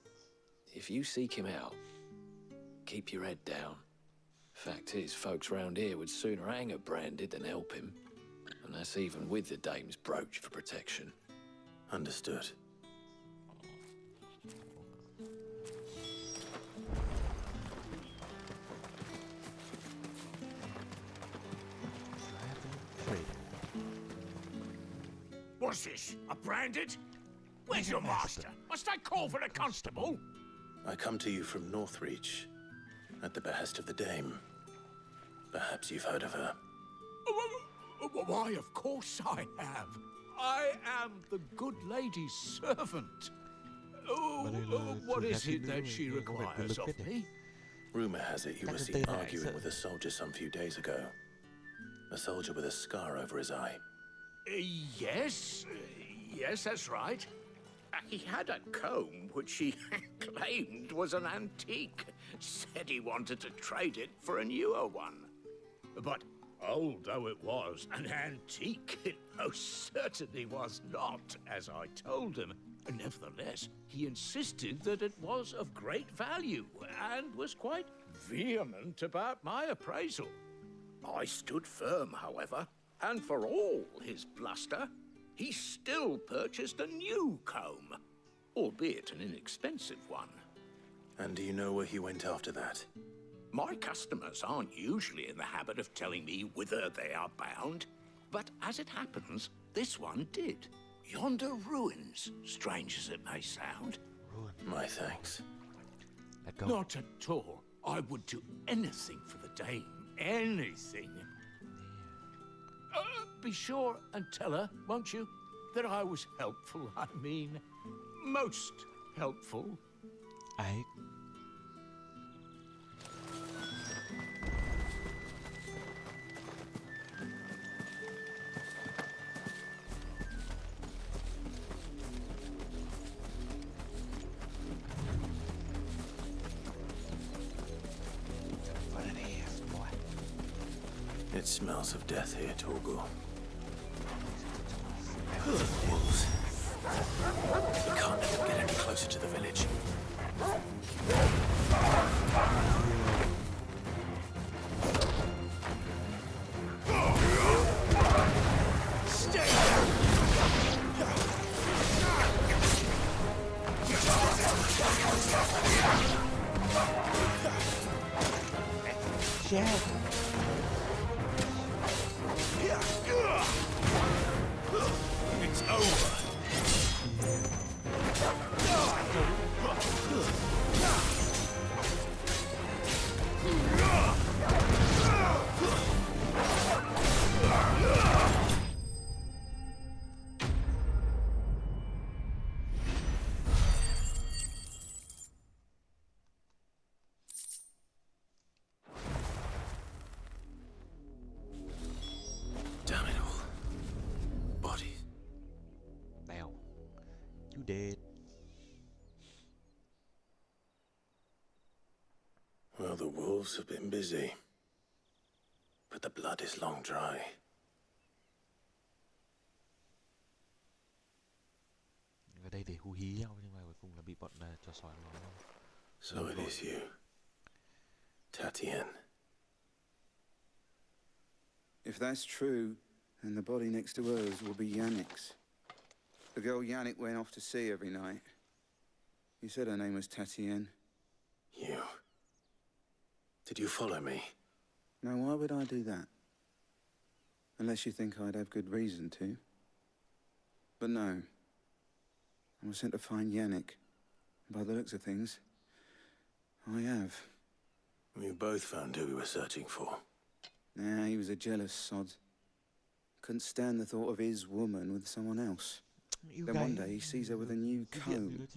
If you seek him out, keep your head down. Fact is, folks round here would sooner hang a branded than help him. And that's even with the Dame's brooch for protection. Understood. What's this? A branded? Where's your master? Must I call for a constable? I come to you from Northreach, at the behest of the Dame. Perhaps you've heard of her. Why, of course I have. I am the good lady's servant. What is it that she requires of me? Rumor has it you were seen arguing with a soldier some few days ago. A soldier with a scar over his eye. Yes, that's right. He had a comb which he claimed was an antique. Said he wanted to trade it for a newer one. But old though it was, an antique it most certainly was not, as I told him. Nevertheless, he insisted that it was of great value and was quite vehement about my appraisal. I stood firm, however, and for all his bluster, he still purchased a new comb, albeit an inexpensive one. And do you know where he went after that? My customers aren't usually in the habit of telling me whither they are bound, but as it happens, this one did. Yonder ruins, strange as it may sound. My thanks. Not at all. I would do anything for the Dame. Anything. Be sure and tell her, won't you, that I was helpful. I mean, most helpful. Aye. It smells of death here, Torgal. Wolves. We can't let them get any closer to the village. Stay Shit. It's over. Damn it all. Bodies. Now, you dead. Well, the wolves have been busy. But the blood is long dry. Ở đây để hú hí nhau nhưng mà cùng là bị bọn trò sói nó. So it is you, Tatienne. If that's true, then the body next to hers will be Yannick's. The girl Yannick went off to see every night. You said her name was Tatienne. You. Did you follow me? Now, why would I do that? Unless you think I'd have good reason to. But no. I was sent to find Yannick. By the looks of things, I have. We both found who we were searching for. Nah, he was a jealous sod. Couldn't stand the thought of his woman with someone else. Then one day he sees her with a new comb.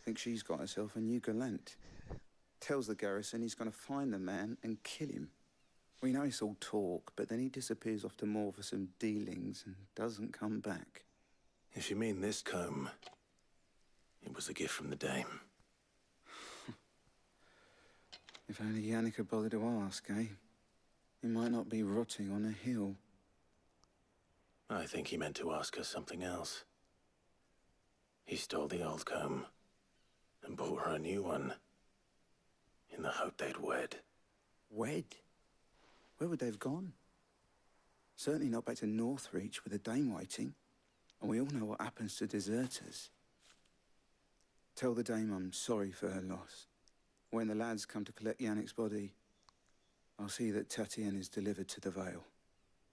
Thinks she's got herself a new gallant. Tells the garrison he's going to find the man and kill him. We know it's all talk, but then he disappears off to Moor for some dealings and doesn't come back. If you mean this comb, it was a gift from the dame. If only Yannick had bothered to ask, eh? He might not be rotting on a hill. I think he meant to ask us something else. He stole the old comb and bought her a new one in the hope they'd wed. Wed? Where would they have gone? Certainly not back to Northreach with a dame waiting. And we all know what happens to deserters. Tell the dame I'm sorry for her loss. When the lads come to collect Yannick's body, I'll see that Tatienne is delivered to the Vale.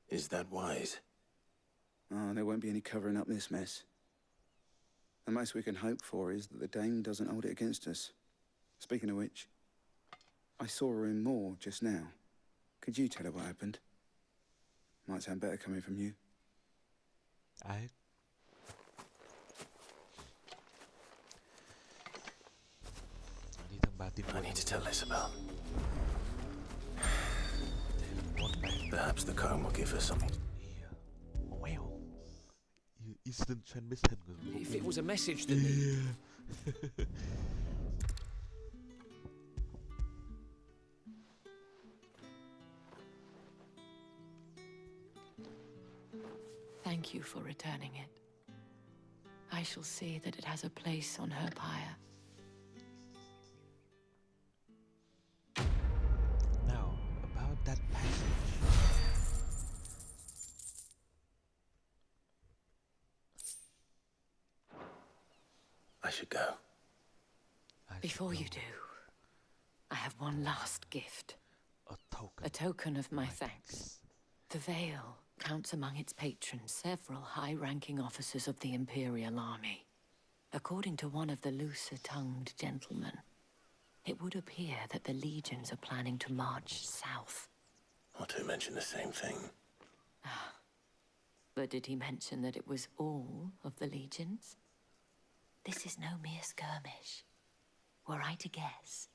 Is that wise? Oh, there won't be any covering up this mess. The most we can hope for is that the dame doesn't hold it against us. Speaking of which, I saw her in Moor just now. Could you tell her what happened? Might sound better coming from you. I need to tell Isabel. Perhaps the comb will give us something. Wow. Instant transmission. If it was a message that Thank you for returning it. I shall see that it has a place on her pyre. Now, about that passage. I should go. Before you do, I have one last gift. A token of my thanks. The Vale counts among its patrons several high-ranking officers of the Imperial Army. According to one of the looser-tongued gentlemen, it would appear that the legions are planning to march south. Otto mentioned the same thing. But did he mention that it was all of the legions? This is no mere skirmish. Were I to guess,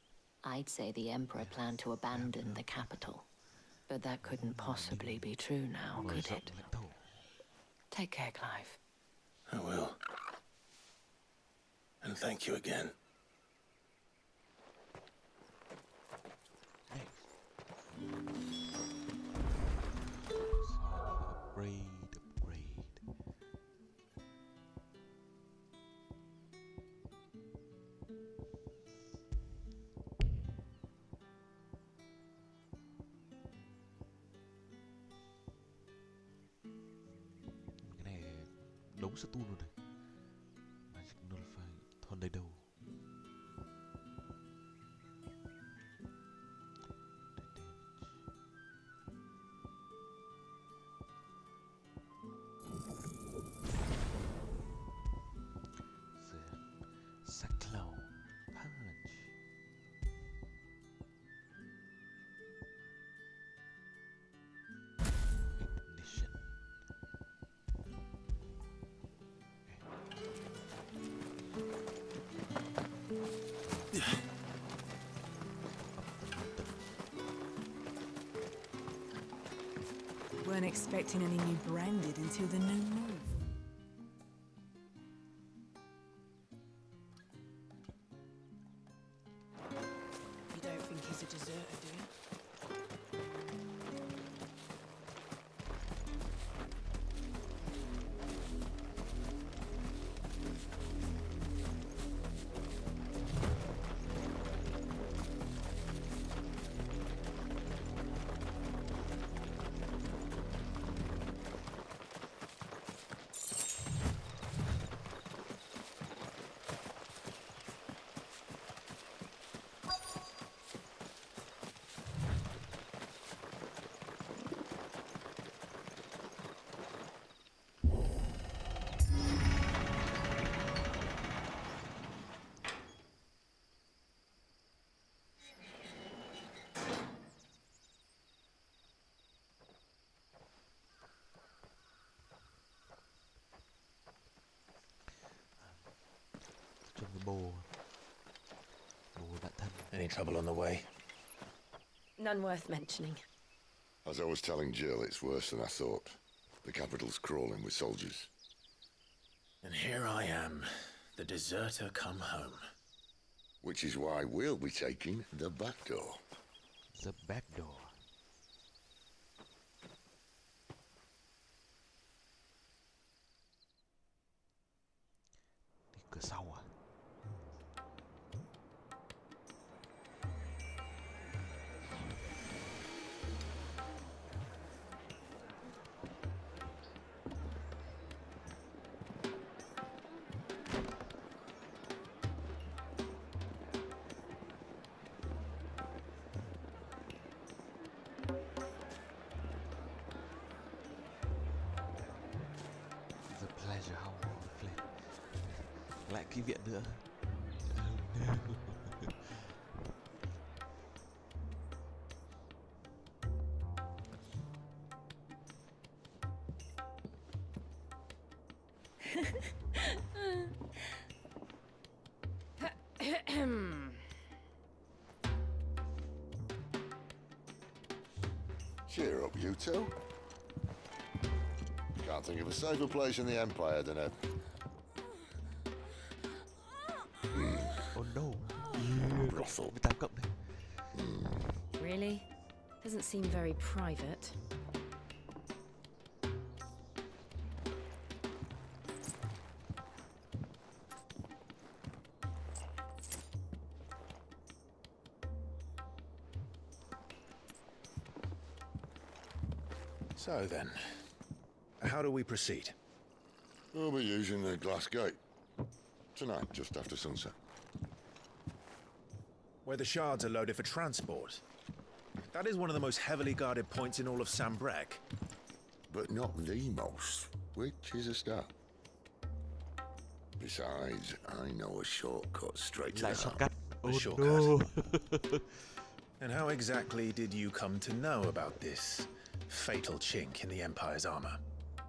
I'd say the Emperor planned to abandon the capital. But that couldn't possibly be true now, could it? Take care, Clive. I will. And thank you again. Upgrade. Cái này đống stun luôn này. Magic Nullify thon đầy đầu. Sackclaw Punch. Ignition. Weren't expecting any new branded until the new moon. You don't think he's a deserter, do you? Any trouble on the way? None worth mentioning. As I was telling Jill, it's worse than I thought. The capital's crawling with soldiers. And here I am, the deserter come home. Which is why we'll be taking the back door. The back door. Đi cửa sau à? The pleasure how lại cái viện nữa. Cheer up, you two. Can't think of a safer place in the Empire than a... Oh no. Brothel. 18 cộng này. Really? Doesn't seem very private. So then, how do we proceed? We'll be using the glass gate. Tonight, just after sunset. Where the shards are loaded for transport. That is one of the most heavily guarded points in all of Sambrek. But not the most, which is a start. Besides, I know a shortcut straight to the heart. Oh shortcut. no. And how exactly did you come to know about this fatal chink in the Empire's armor?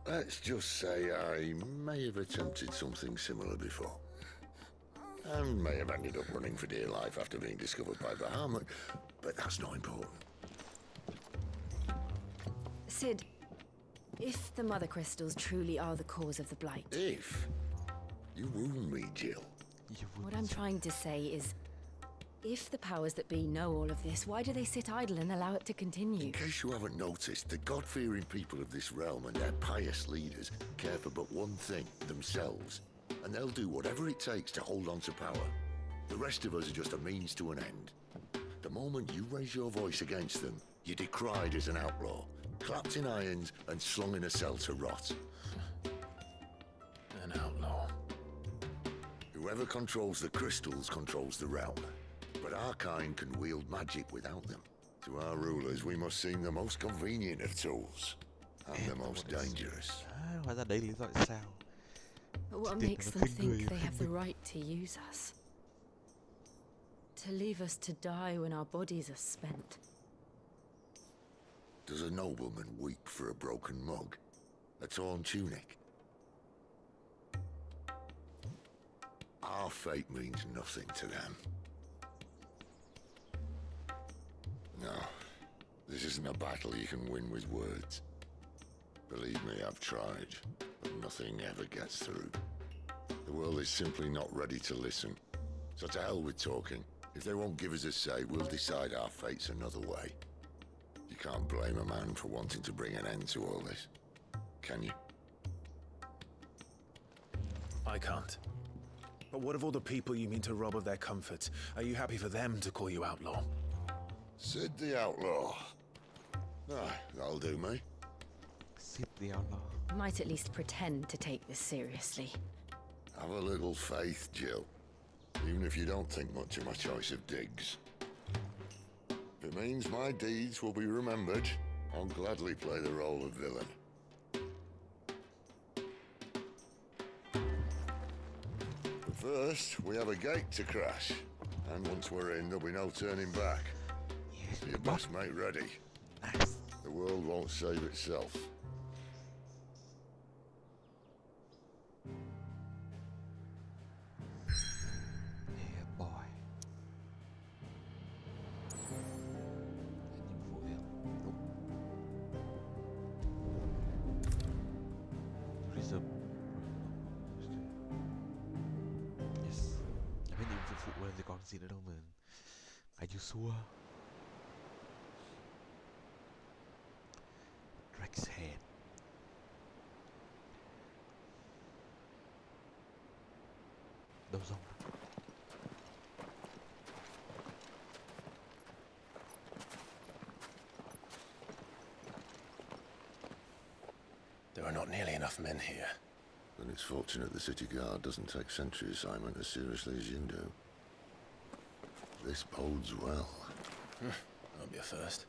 Let's just say I may have attempted something similar before. And may have ended up running for dear life after being discovered by Bahamut, but that's not important. Sid, if the Mother Crystals truly are the cause of the Blight... If? You wound me, Jill. What I'm trying to say is, if the powers that be know all of this, why do they sit idle and allow it to continue? In case you haven't noticed, the God-fearing people of this realm and their pious leaders care for but one thing, themselves. And they'll do whatever it takes to hold on to power. The rest of us are just a means to an end. The moment you raise your voice against them, you're decried as an outlaw, clapped in irons and slung in a cell to rot. An outlaw. Whoever controls the crystals controls the realm. But our kind can wield magic without them. To our rulers, we must seem the most convenient of tools. And the most dangerous. Hóa ra đấy lý do tại sao. But what makes them think they have the right to use us? To leave us to die when our bodies are spent? Does a nobleman weep for a broken mug? A torn tunic? Our fate means nothing to them. No, this isn't a battle you can win with words. Believe me, I've tried, but nothing ever gets through. The world is simply not ready to listen. So to hell with talking. If they won't give us a say, we'll decide our fates another way. You can't blame a man for wanting to bring an end to all this, can you? I can't. But what of all the people you mean to rob of their comforts? Are you happy for them to call you outlaw? Sid the Outlaw. Ah, that'll do me. Sid the Outlaw. Might at least pretend to take this seriously. Have a little faith, Jill. Even if you don't think much of my choice of digs. If it means my deeds will be remembered, I'll gladly play the role of villain. But first, we have a gate to crash. And once we're in, there'll be no turning back. So you best make ready. Nice. The world won't save itself. Yeah, boy. gì nữa đâu mà cái như xua. Drake's Head. Đâu rồng. There are not nearly enough men here. Then it's fortunate the city guard doesn't take sentry assignment as seriously as you do. This bodes well. That'll be a first.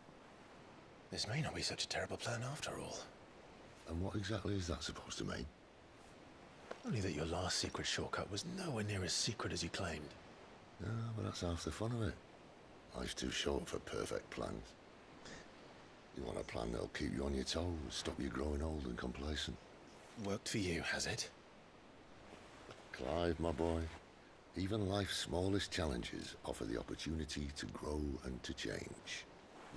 This may not be such a terrible plan after all. And what exactly is that supposed to mean? Only that your last secret shortcut was nowhere near as secret as you claimed. Yeah, but that's half the fun of it. Life's too short for perfect plans. You want a plan that'll keep you on your toes, stop you growing old and complacent. Worked for you, has it? Clive, my boy, even life's smallest challenges offer the opportunity to grow and to change.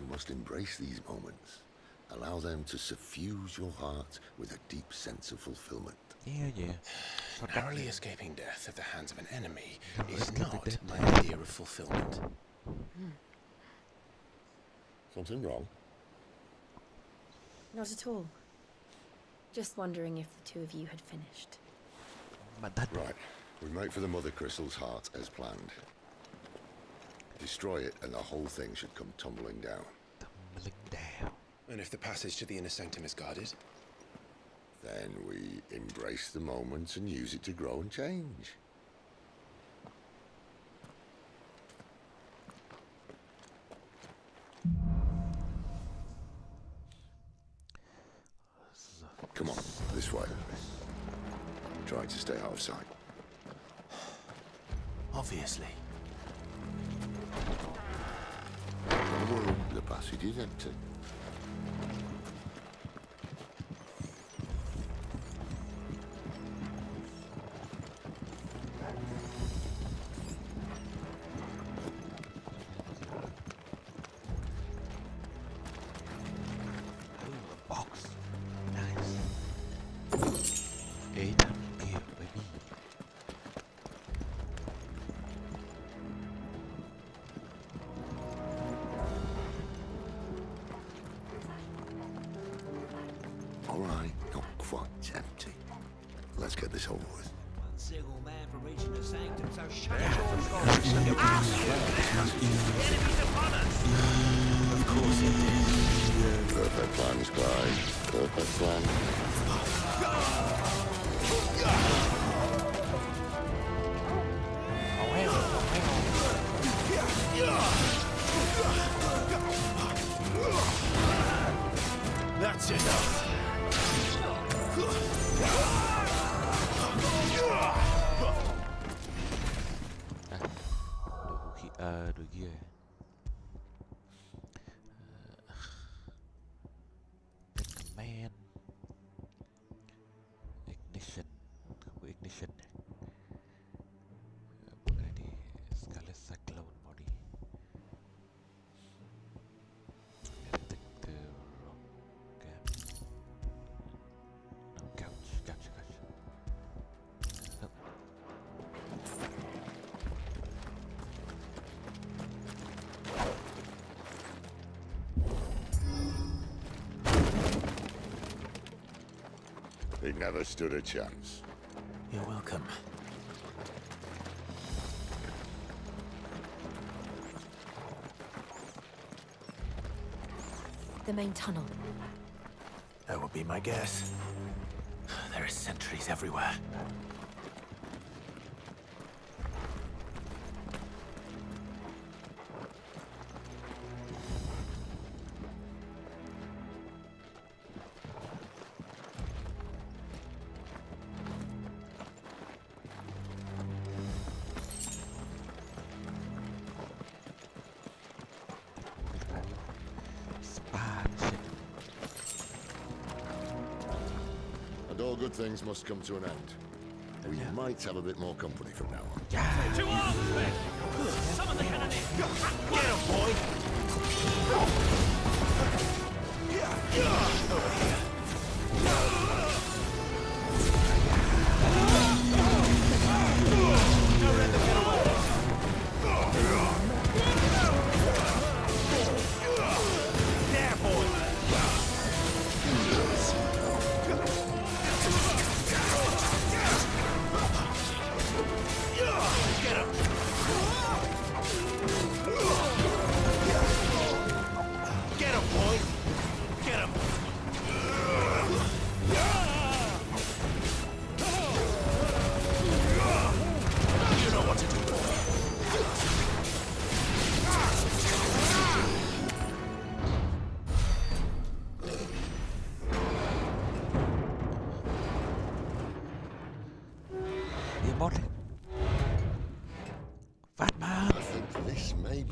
You must embrace these moments. Allow them to suffuse your heart with a deep sense of fulfillment. Yeah. Narrowly escaping death at the hands of an enemy is not my idea of fulfillment. Something wrong? Not at all. Just wondering if the two of you had finished. Right. We make for the Mother Crystal's heart as planned. Destroy it and the whole thing should come tumbling down. And if the passage to the inner sanctum is guarded? Then we embrace the moment and use it to grow and change. Come on, this way. Try to stay out of sight. Obviously. The passage is empty. Box. Nice. 8 here, baby. All right, not quite empty. Let's get this over with. One single man for reaching the sanctum, so shut your mouth. Enemies upon us! Of course it did. Perfect plans, Clive. Perfect plan. That's enough. Đôi kia. Man. Ignition. Không có ignition này. Bộ này thì Scarlet Cyclone body. Detector rocket. No, couch. He never stood a chance. You're welcome. The main tunnel. That would be my guess. There are sentries everywhere. And all good things must come to an end. We might have a bit more company from now on. To arms, men! Summon the cannoneer! Get him, boy! Don't let them get away!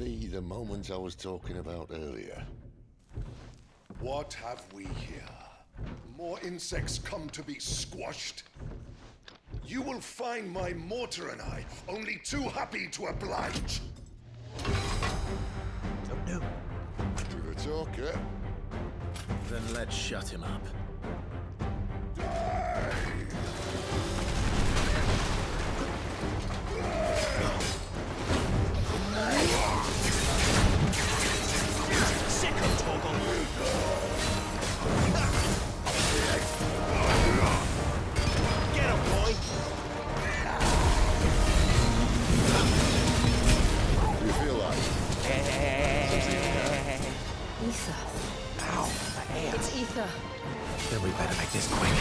be the moment I was talking about earlier? What have we here? More insects come to be squashed? You will find my mortar and I only too happy to oblige. Oh no. You're a talker. Then let's shut him up. Sicko Toggle! Get him, boy! You feel like? Ether. Ow, my ass. It's Ether. Then we better make this quick.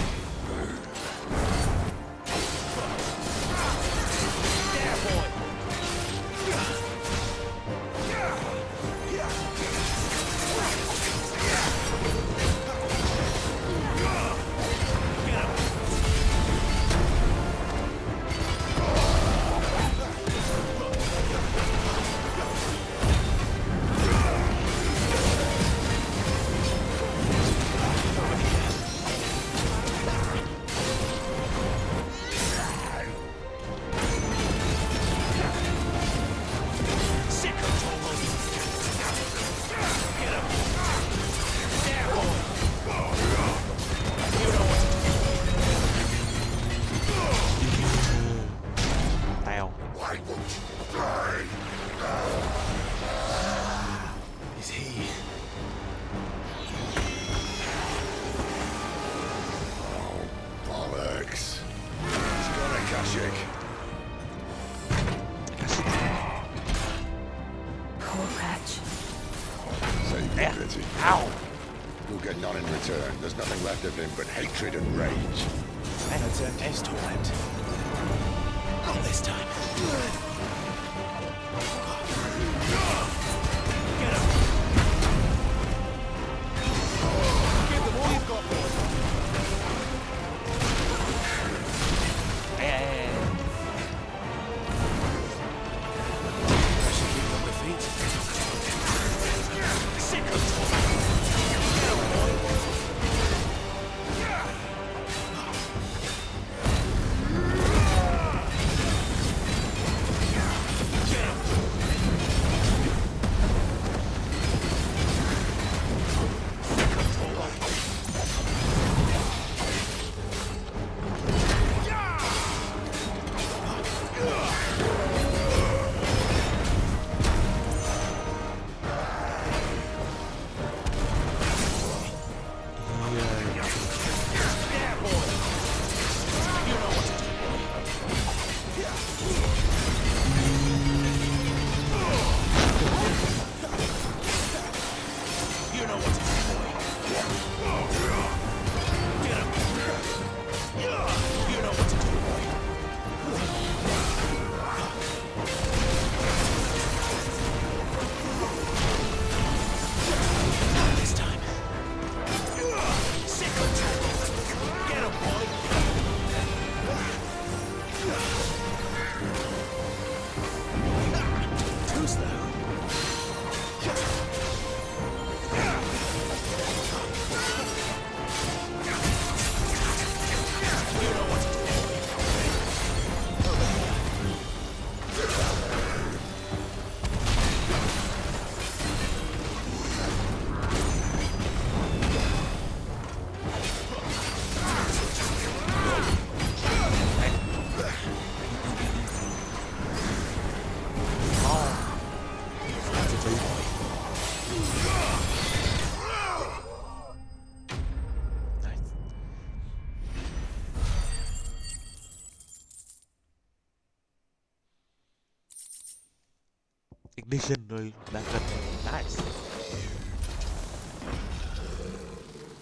There, boy! Is he? Oh, bollocks. He's got a Kashik. Poor wretch. Save your pity. Ow! You'll get none in return. There's nothing left of him but hatred and rage. Let's end his torment. Not this time. Give them all you've got, boy! I should keep on the feet. Sicko Toggle! Get him, boy! Ignition rồi đang cần. Nice.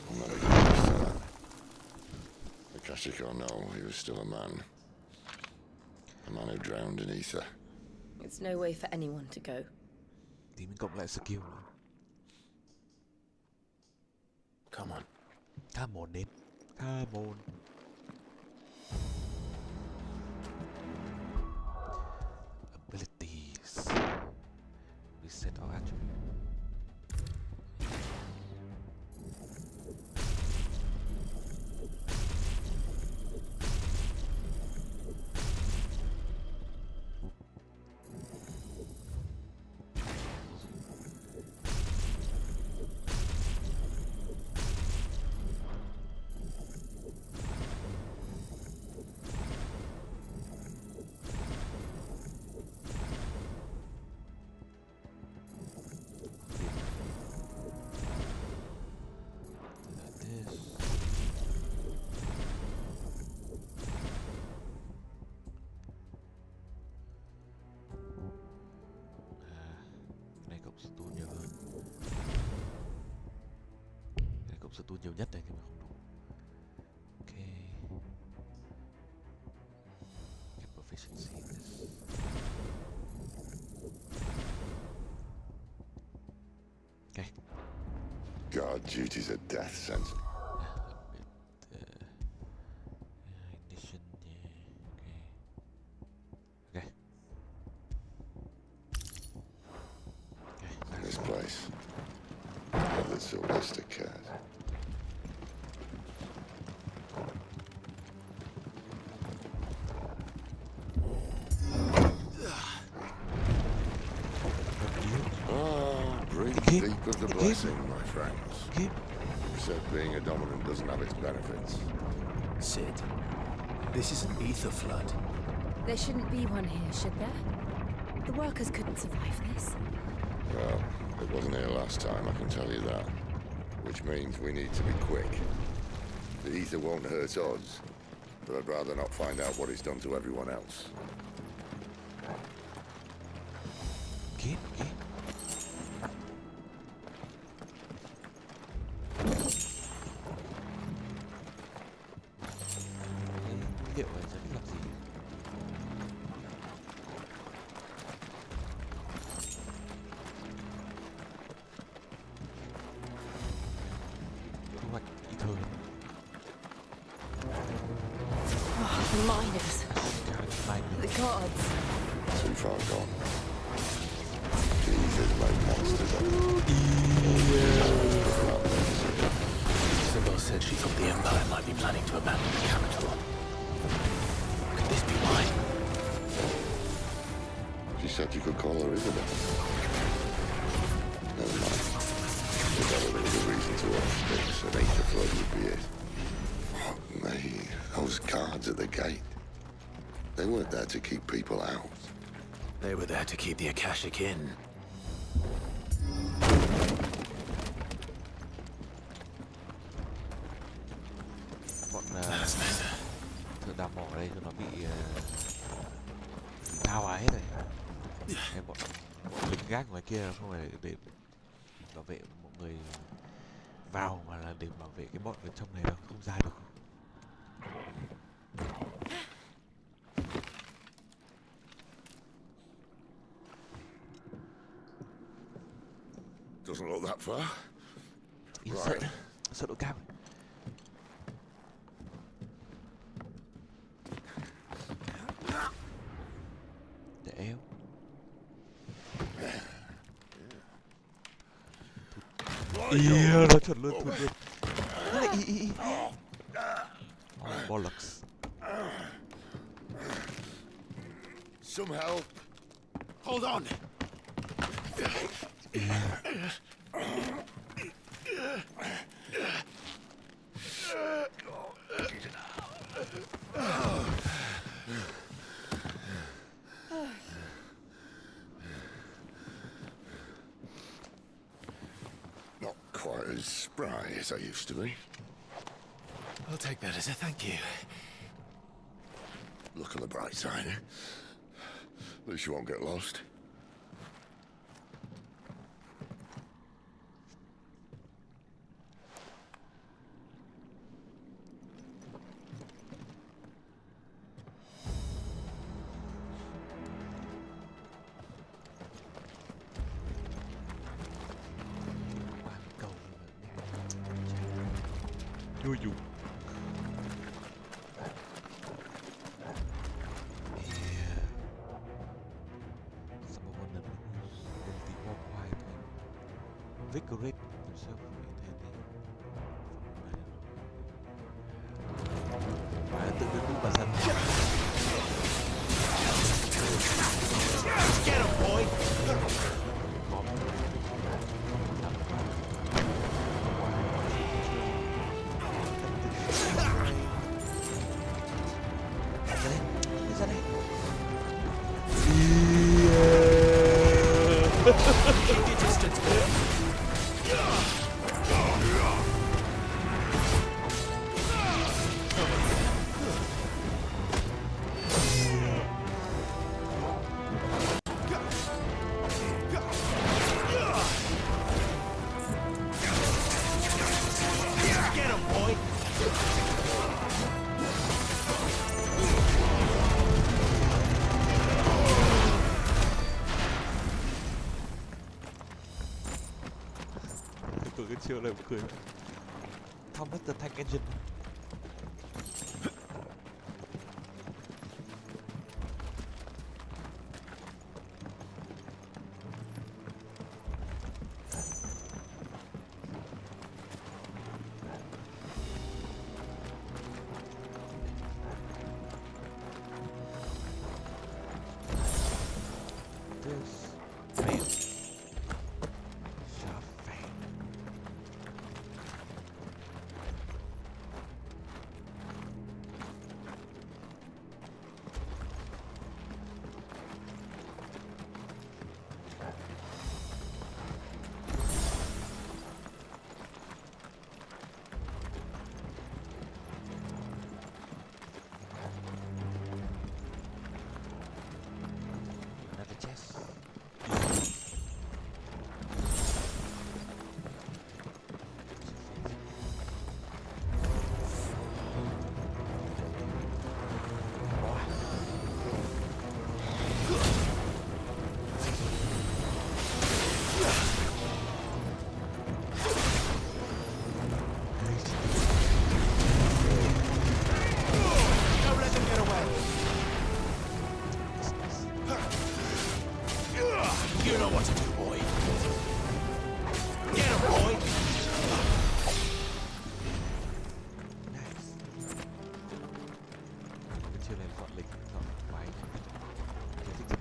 I'm not used to that. Akashic or no, he was still a man. A man who drowned in ether. It's no way for anyone to go. Thì mình cộng lại skill nữa. Come on. Come on đến. Come on. Abilities. Reset our attribute. Sự tu nhiều nhất này nhưng mà không đủ. Ok. Get proficiency in this. Okay. Guard duty's a death sentence. Ignition, yeah. Okay. Okay. This place. Not that Sylvester cares. Deep of the blessing, my friends. Who said being a dominant doesn't have its benefits? Sid, this is an ether flood. There shouldn't be one here, should there? The workers couldn't survive this. Well, it wasn't here last time, I can tell you that. Which means we need to be quick. The ether won't hurt odds, but I'd rather not find out what it's done to everyone else. Okay. Liệu là dẫn làm gì? Thu hoạch ý thường. The miners. The gods. Too far gone. Jesus, like monsters of Isabel said she thought the Empire might be planning to abandon the capital. Could this be why? She said you could call her Isabel. Never mind. If ever there was a reason to watch this, an ether flood would be it. Fuck me. Those guards at the gate. They weren't there to keep people out. They were there to keep the Akashic in. Bọn thợ đào mỏ ở đây cho nó bị thao hóa hết rồi. Em bọn lính gác ngoài kia không phải để bảo vệ mọi người vào mà là để bảo vệ cái bọn ở trong này đâu, không ra được. Doesn't look that far. Right. Sợ độ cao. Để eo. Yeah, nó chuẩn luôn, thụt luôn. Oh, bollocks. Some help. Hold on. Not quite as spry as I used to be. I'll take that as a thank you. Look on the bright side. At least you won't get lost. You. Invigorate yourself. Phải tự nhiên cũng bản thân. Get him, boy! Ra đây. Keep your distance, boy. Get him, boy. Tôi cái chiêu này cười. Thomas the Tank Engine. This man. Shot fang. Another chest. Don't let them get away. You know what to do, boy. Get him, boy. Nice. Cái chiêu này gọn lịch, gọn máy. Tôi thích.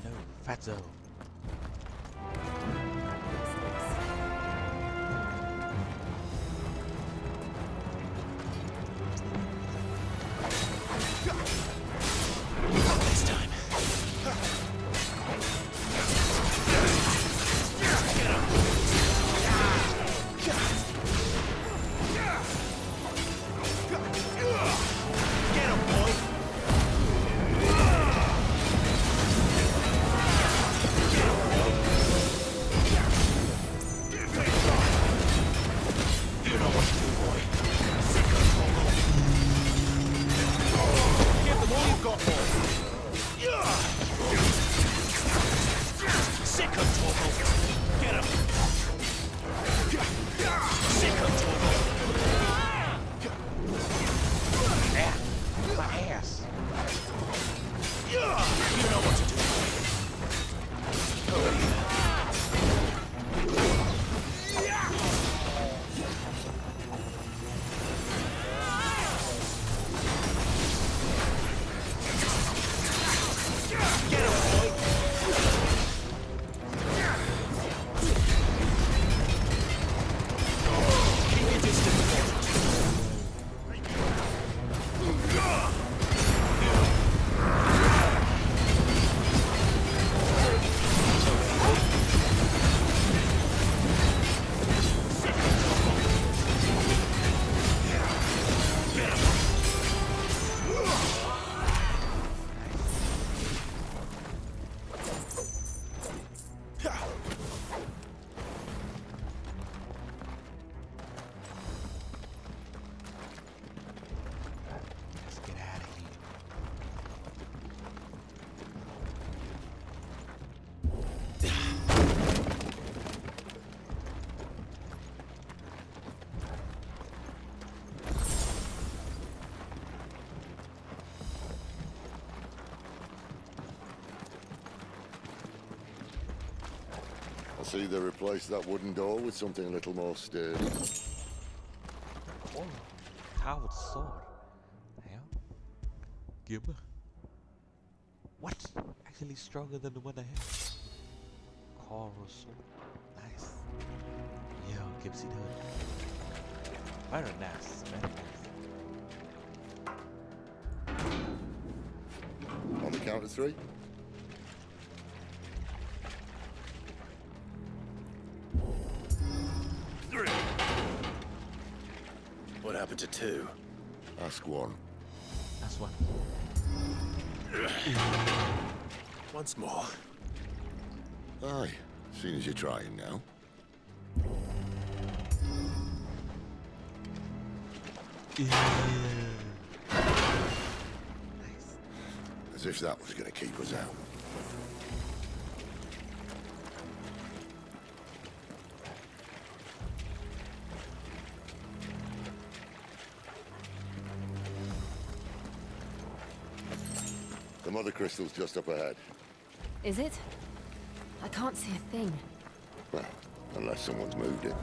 No, fat zone. This time. Get him. Get him, boy. You know what to do, boy. Give them all you've got, boy. Sick of Torgal. Get him. Sick of Torgal. Yeah, my ass. You know what to do, boy. Over here. Get him, boy. Let's either replace that wooden door with something a little more sturdy. Oh, carved sword. Hell, kiếm à? What? Actually stronger than the one I have. Coral sword. Nice. Yo, kiếm xịn hơn. Very nice. Very nice. On the count of 3. What happened to 2? Ask 1. That's one. Once more. Aye, seeing as you're trying now. Nice. As if that was going to keep us out. The mother crystal's just up ahead. Is it? I can't see a thing. Well, unless someone's moved it.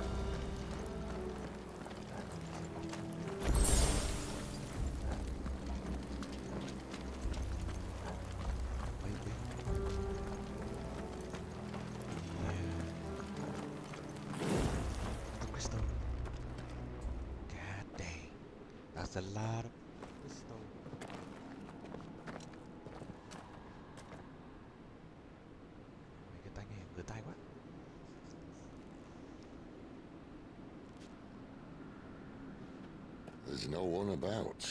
The crystal. God dang. That's a lot of crystal. Mấy cái tay này ngứa tay quá. There's no one about.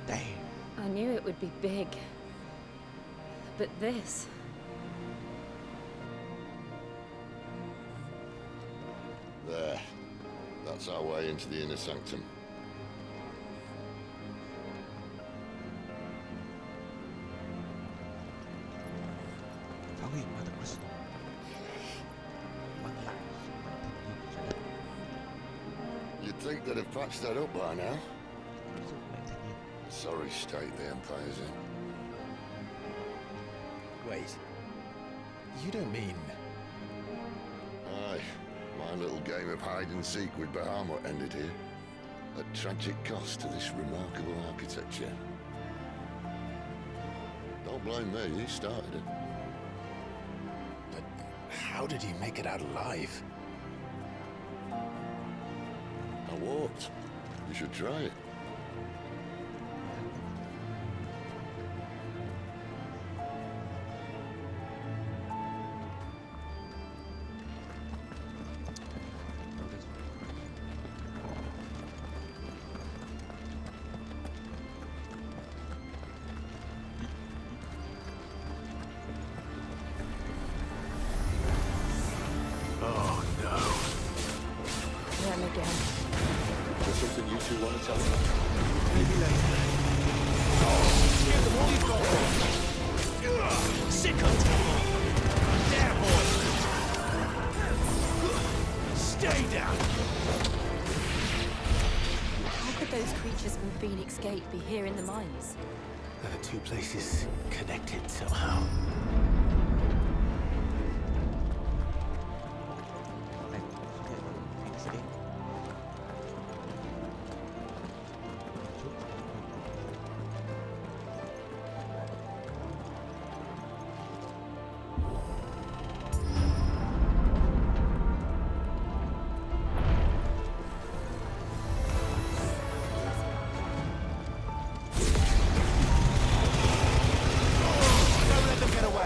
Damn. I knew it would be big. But this... There. That's our way into the inner sanctum. Phá hủy Mother Crystal. Mang lại sức mạnh thiên nhiên cho đất. You'd think they'd have patched that up by now. Sức mạnh thiên nhiên. Sorry state the Empire's in. Wait. You don't mean... Aye. My little game of hide and seek with Bahamut ended here. At tragic cost to this remarkable architecture. Don't blame me, he started it. But how did he make it out alive? I walked. You should try it. Oh, no. Them again. There's something you two want to tell me? Maybe later. Give them all you've got. Sick of trouble. There, boy. Stay down. How could those creatures from Phoenix Gate be here in the mines? Are the two places connected somehow? Don't let them get away.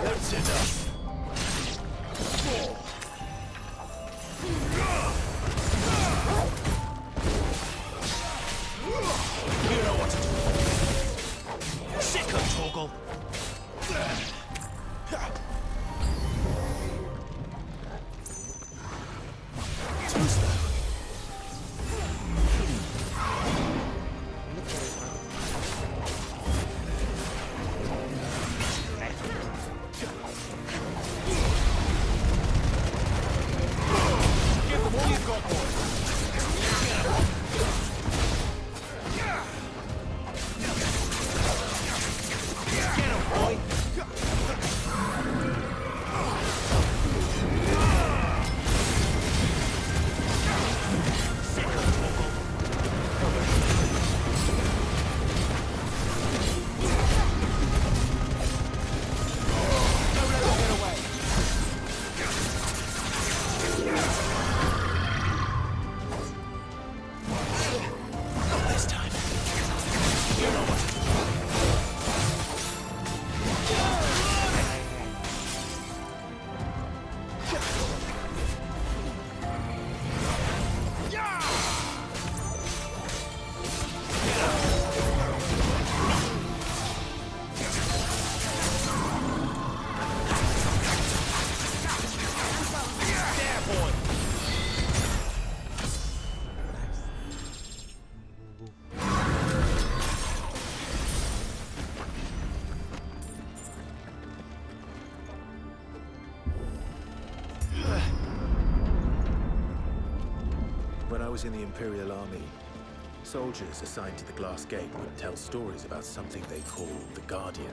I was in the Imperial Army, soldiers assigned to the Glass Gate would tell stories about something they called the Guardian.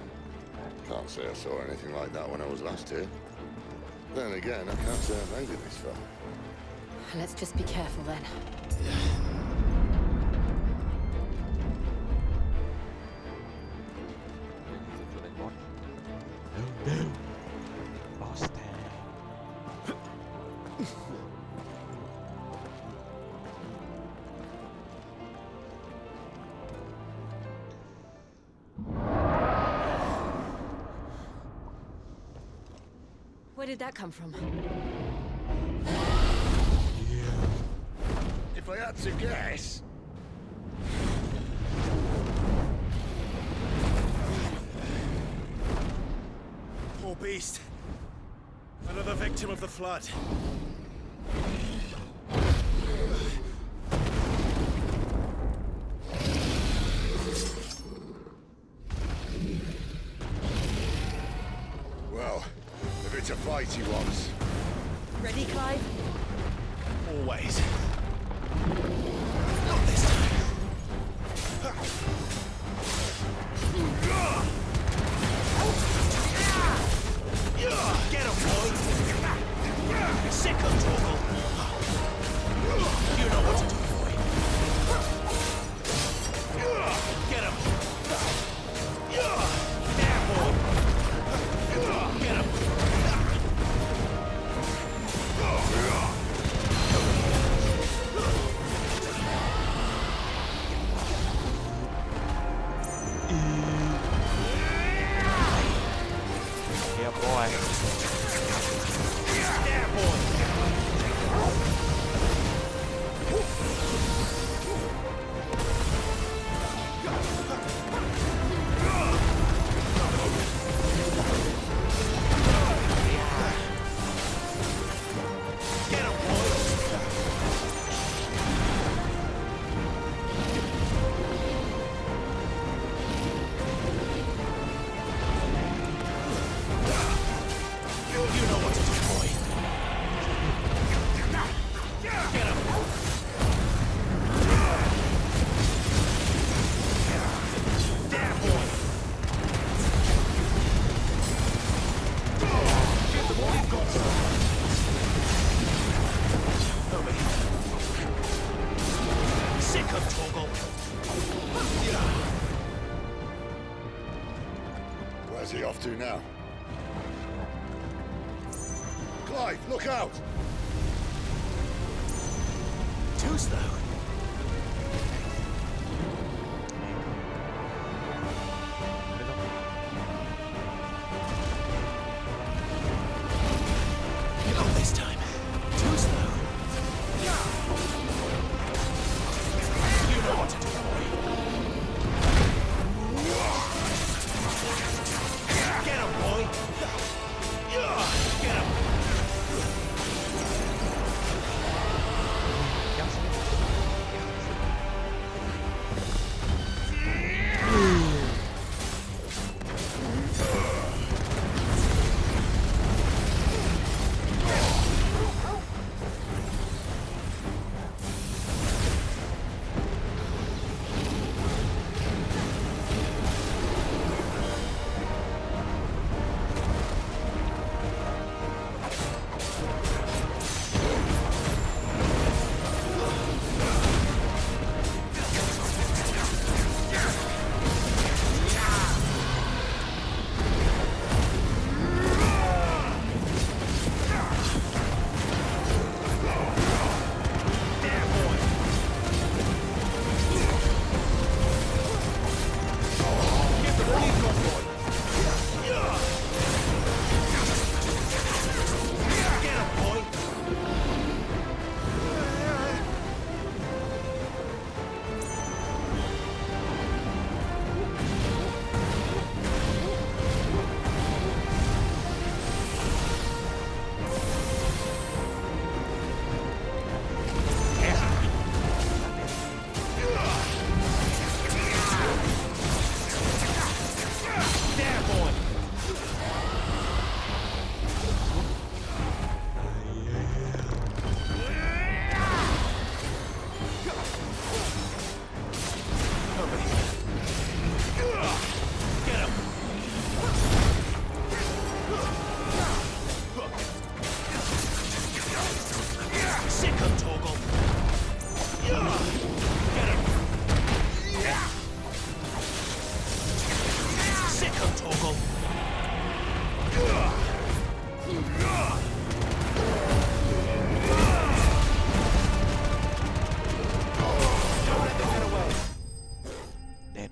Can't say I saw anything like that when I was last here. Then again, I can't say I've made it this far. Let's just be careful then. No. Boss time. Where did that come from? If I had to guess... Poor beast. Another victim of the flood. Well, if it's a fight he wants. Ready, Clive? Always. Not this time. Get him, boy! Sick of Torgal! You know what to do, boy! Get him! There, boy! Get him! Yeah, boy. There, boy! Get him, boy! You know what to do, boy. Get him! There, boy! Give them all you've got. Over here. Sick of Torgal. Where's he off to now? Clive, look out! Too slow. Not this time. Too slow. You know what to do, boy. Get him, boy! Get him! Sick of Torgal. Get him. Sick of Torgal. Dead.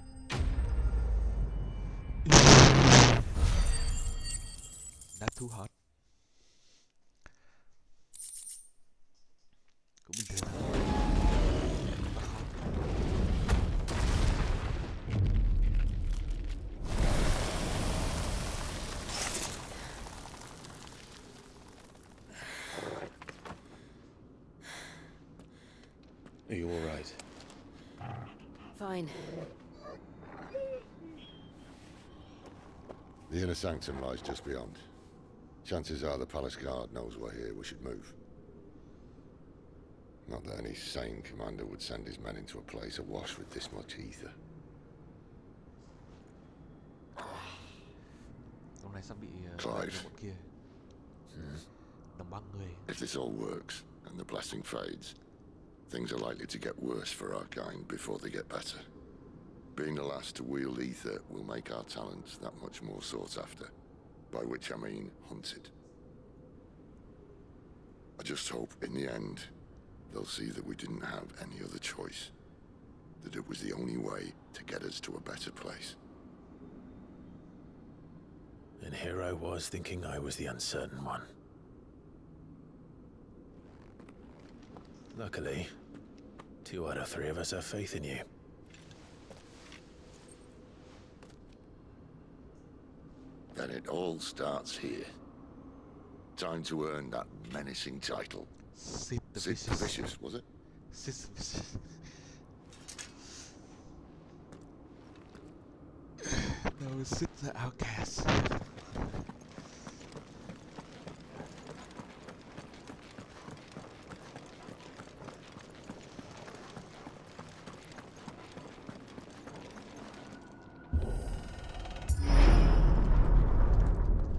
Not too hot. Cũng bình thường. Are you all right? Fine. The inner sanctum lies just beyond. Chances are the palace guard knows we're here. We should move. Not that any sane commander would send his men into a place awash with this much ether. Lúc này sắp bị Clive. một kia. Đồng băng người. If this all works and the blessing fades, things are likely to get worse for our kind before they get better. Being the last to wield ether will make our talents that much more sought after, by which I mean hunted. I just hope in the end they'll see that we didn't have any other choice, that it was the only way to get us to a better place. And here I was thinking I was the uncertain one. Luckily, 2 out of 3 of us have faith in you. Then it all starts here. Time to earn that menacing title. Sid the Vicious, was it? Sid the Vicious. No, Sid the Outcast.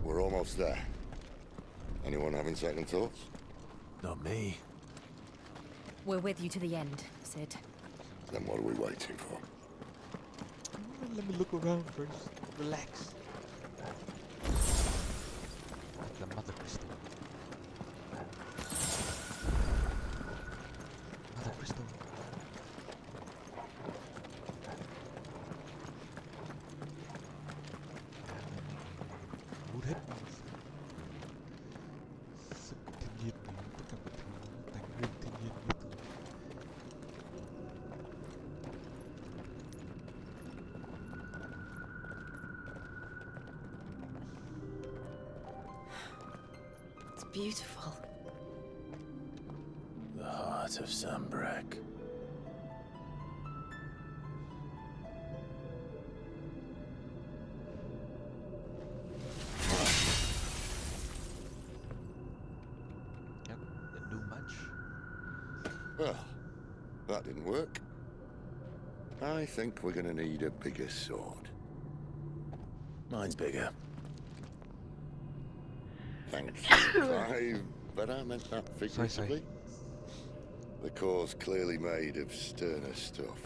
We're almost there. Anyone having second thoughts? Not me. We're with you to the end, Sid. Then what are we waiting for? Let me look around first. Relax. The mother crystal. Mother crystal. Hút hết sức thiên nhiên, tất cả mọi thứ tài nguyên thiên nhiên như từ. It's beautiful. The heart of Sambrek. Yep, didn't do much. Well, that didn't work. I think we're gonna need a bigger sword. Mine's bigger. Thanks, Clive, but I meant that figuratively. The core's clearly made of sterner stuff.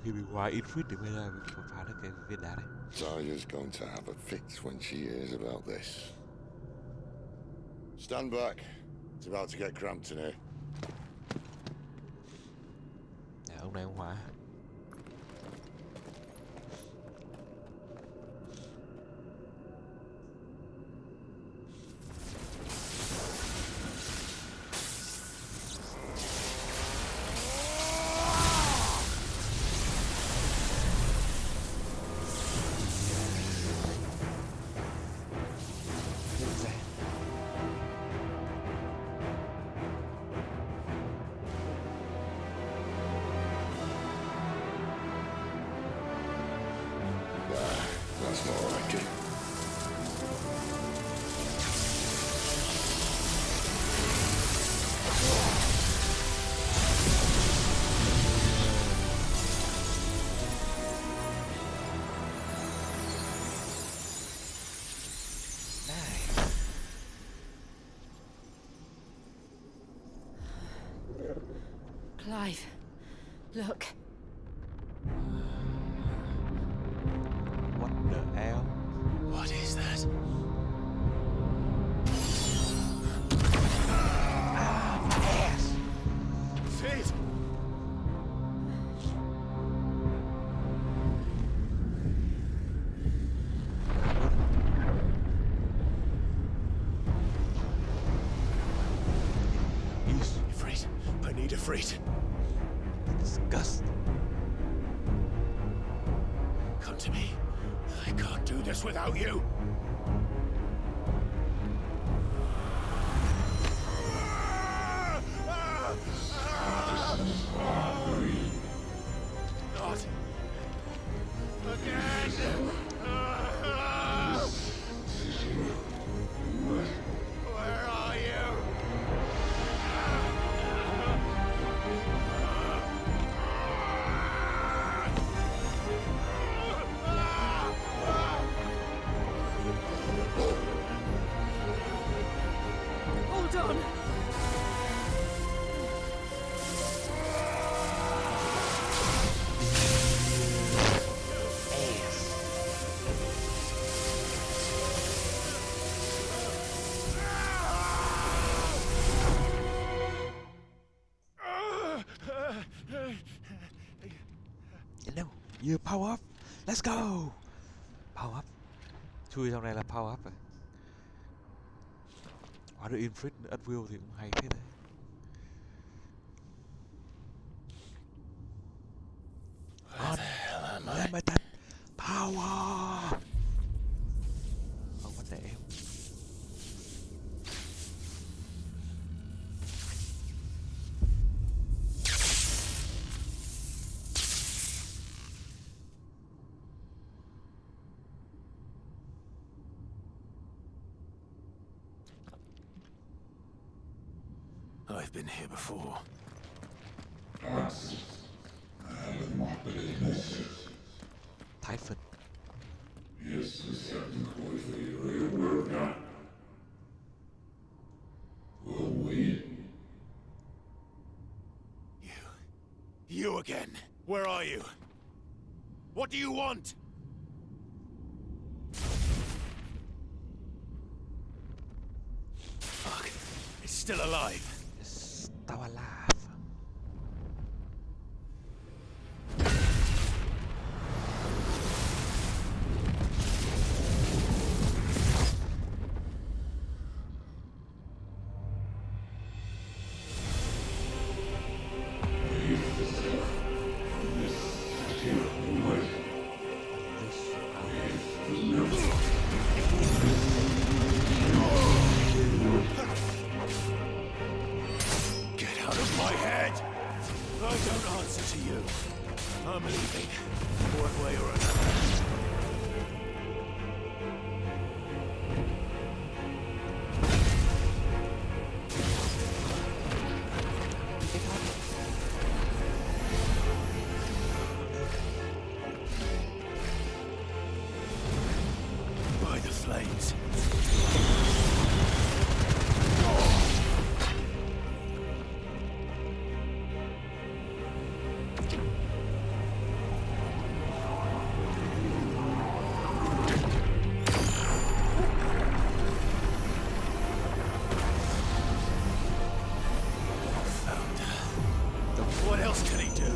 Khi bị hóa ít fit thì bây giờ mình phá được cái viên đá đấy. Zaya's going to have a fit when she hears about this. Stand back. It's about to get cramped in here. Ông này ông hóa. alive. Look. What the hell? What is that? Ass! Sid! Ifrit. I need Ifrit. Disgust. Come to me. I can't do this without you. Not again. Where are you? Hold on. No, you power up. Let's go. Power up. Chui trong này là power up rồi. Hóa được Infrit at will thì cũng hay thế đấy. Where the hell am I? Lên bài tắt. Power. Không vấn đề em. I've been here before. Typhon. You again. Where are you? What do you want? Fuck. It's still alive. Estaba alive. Get out of my head! I don't answer to you. I'm leaving. One way or another. By the flames. What else can he do?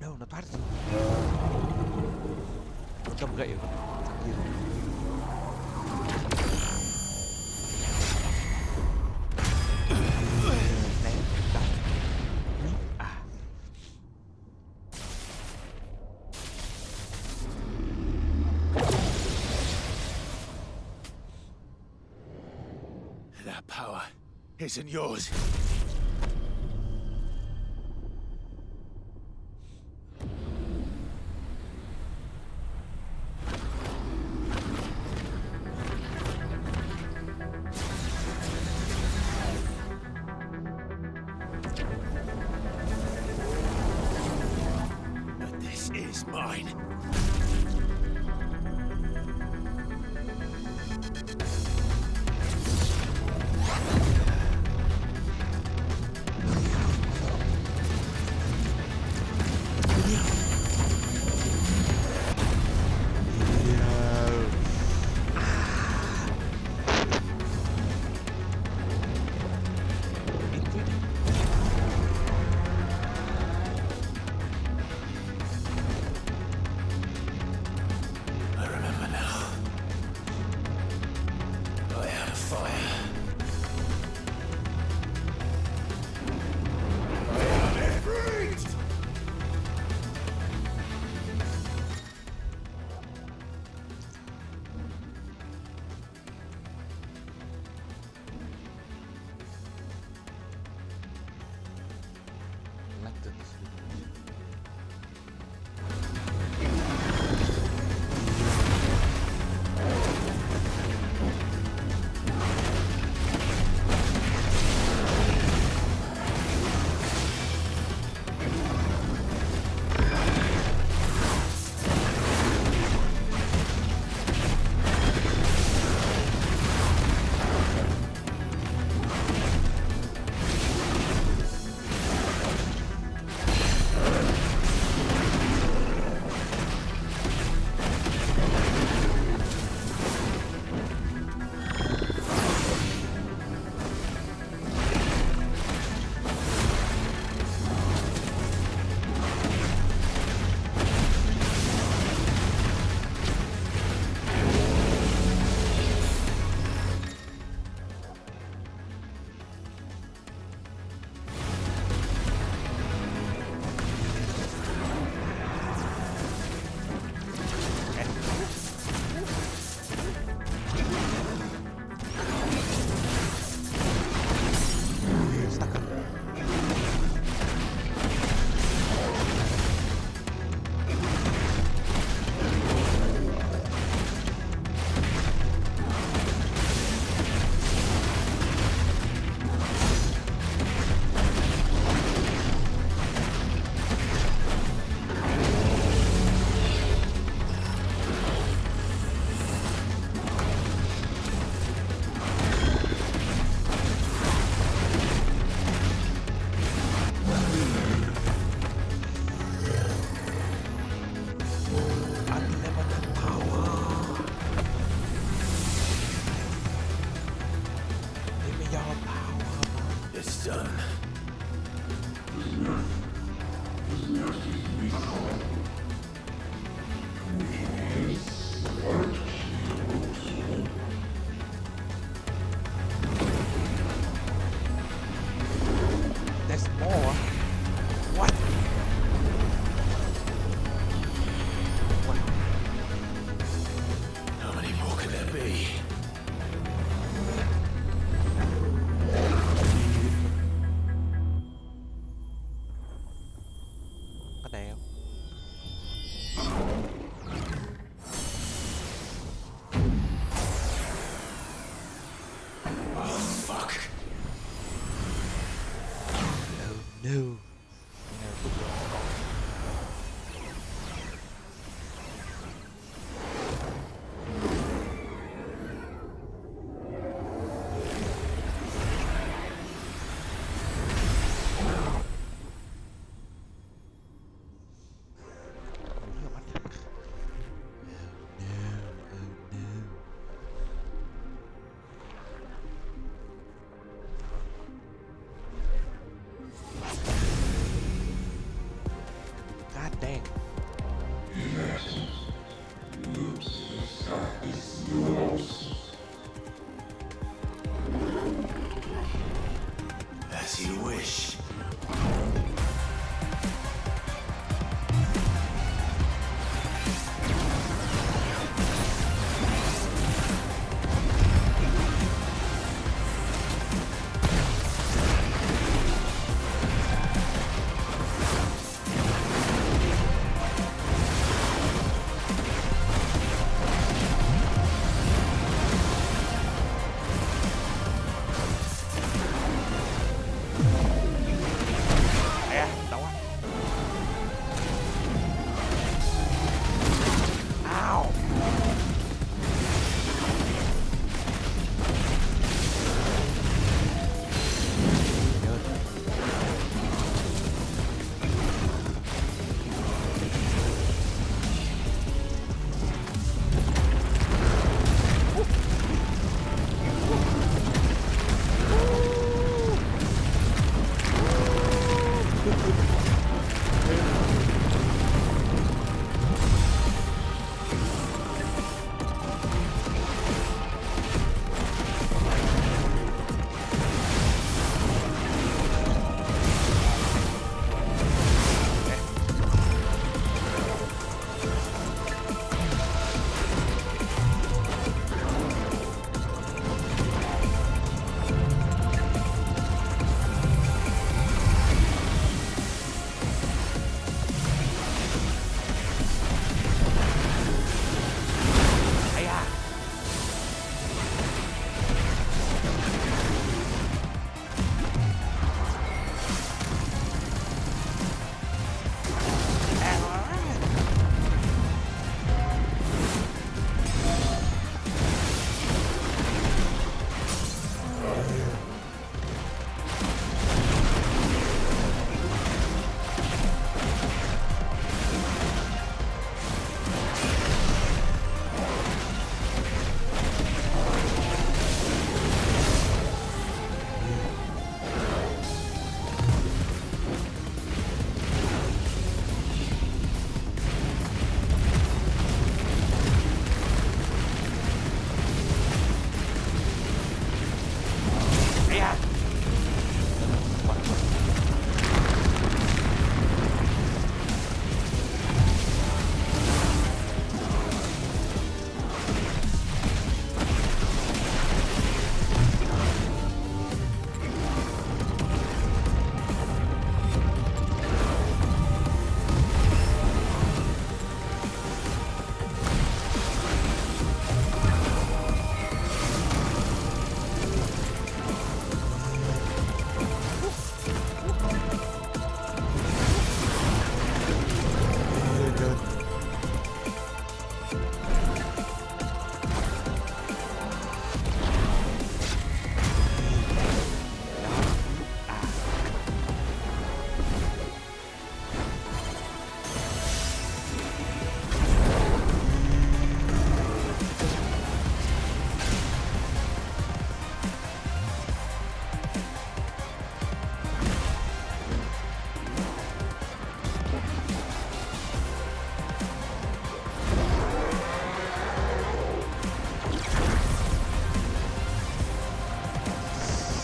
No, nó thoát. Nó cầm gậy của thằng kia. isn't yours. But this is mine.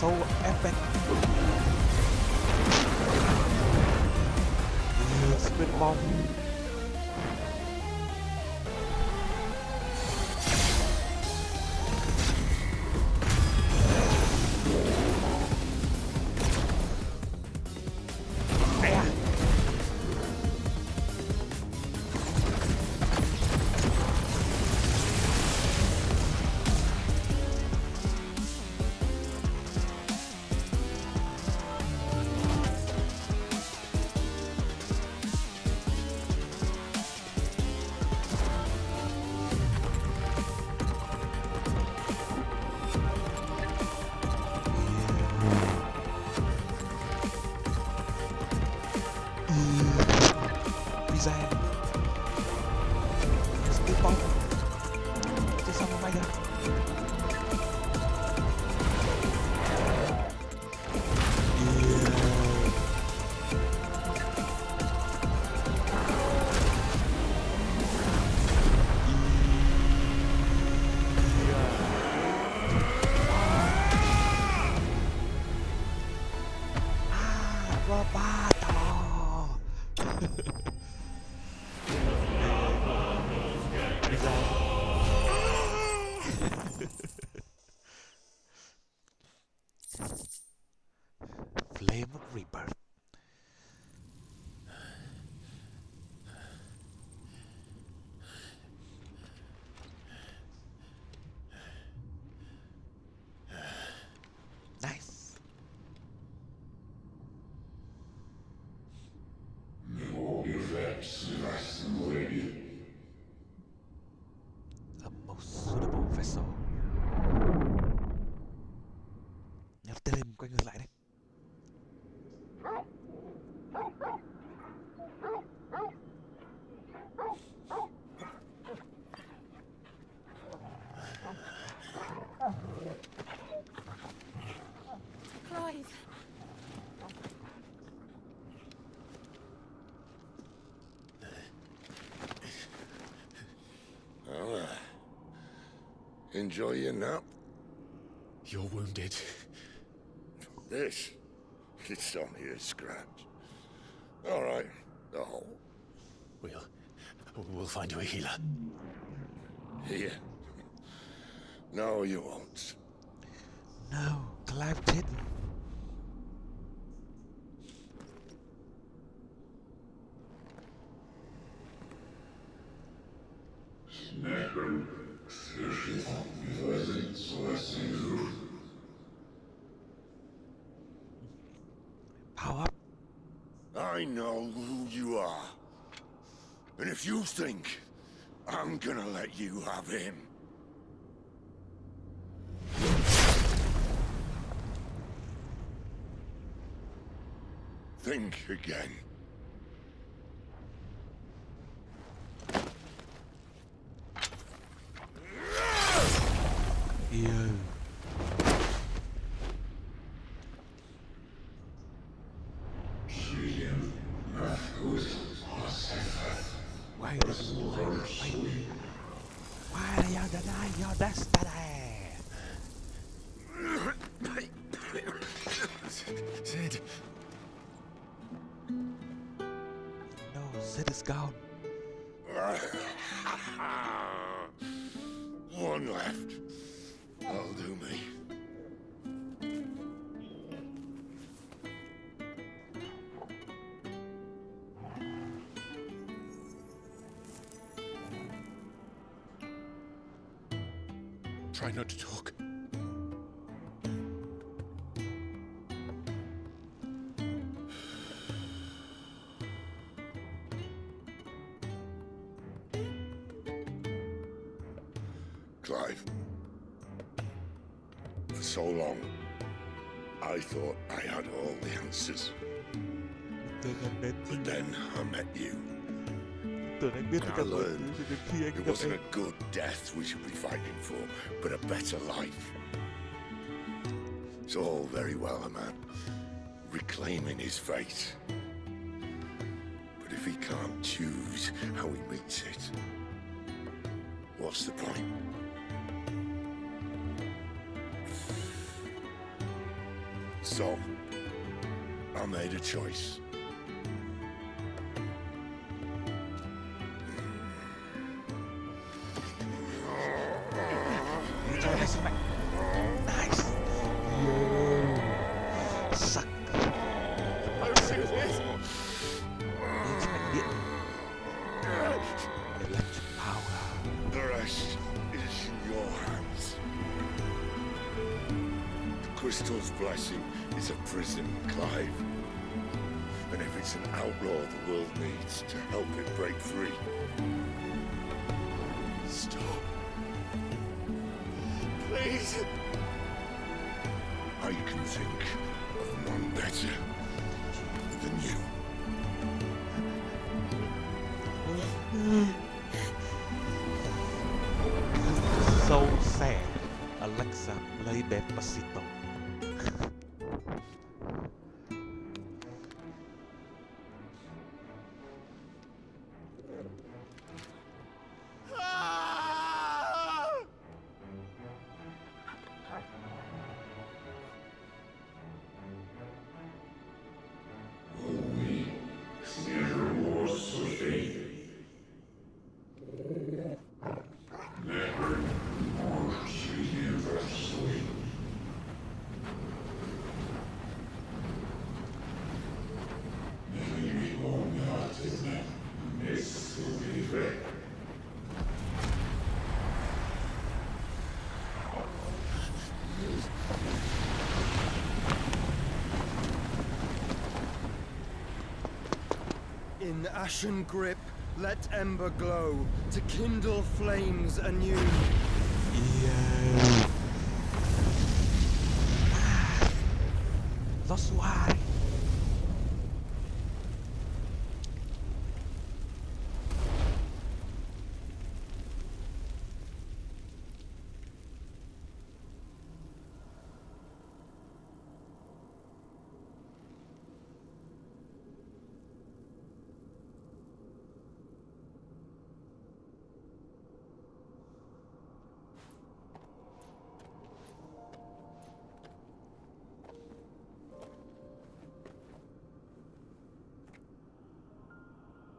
so epic. Spin bomb. Pizza. Spin bomb. Chứ sao mà bay ra. Flame of Rebirth. Nice. A most suitable vessel. Nhớ tên quay ngược lại đấy. Clive. Oh, enjoy your nap? You're wounded. This? It's only a scratch. All right, the hole. We'll find you a healer. Here? No, you won't. No, Clive did. Power up. I know who you are. And if you think I'm gonna let you have him, think again. Ew. Wait. Why do you deny your destiny? Sid. No, Sid is gone. One left. That'll do me. Try not to talk. Clive. For so long, I thought I had all the answers. But then I met you. And I learned it wasn't a good death we should be fighting for, but a better life. It's all very well, a man reclaiming his fate. But if he can't choose how he meets it, what's the point? So, I made a choice. Cho này sức mạnh. Nice. Sắc. Electric power. The rest is in your hands. The crystal's blessing is a prison, Clive. And if it's an outlaw the world needs to help it break free, stop. Please. I can think of none better than you. So sad. Alexa, play Despacito. In ashen grip, let ember glow, to kindle flames anew. Yeah. That's why.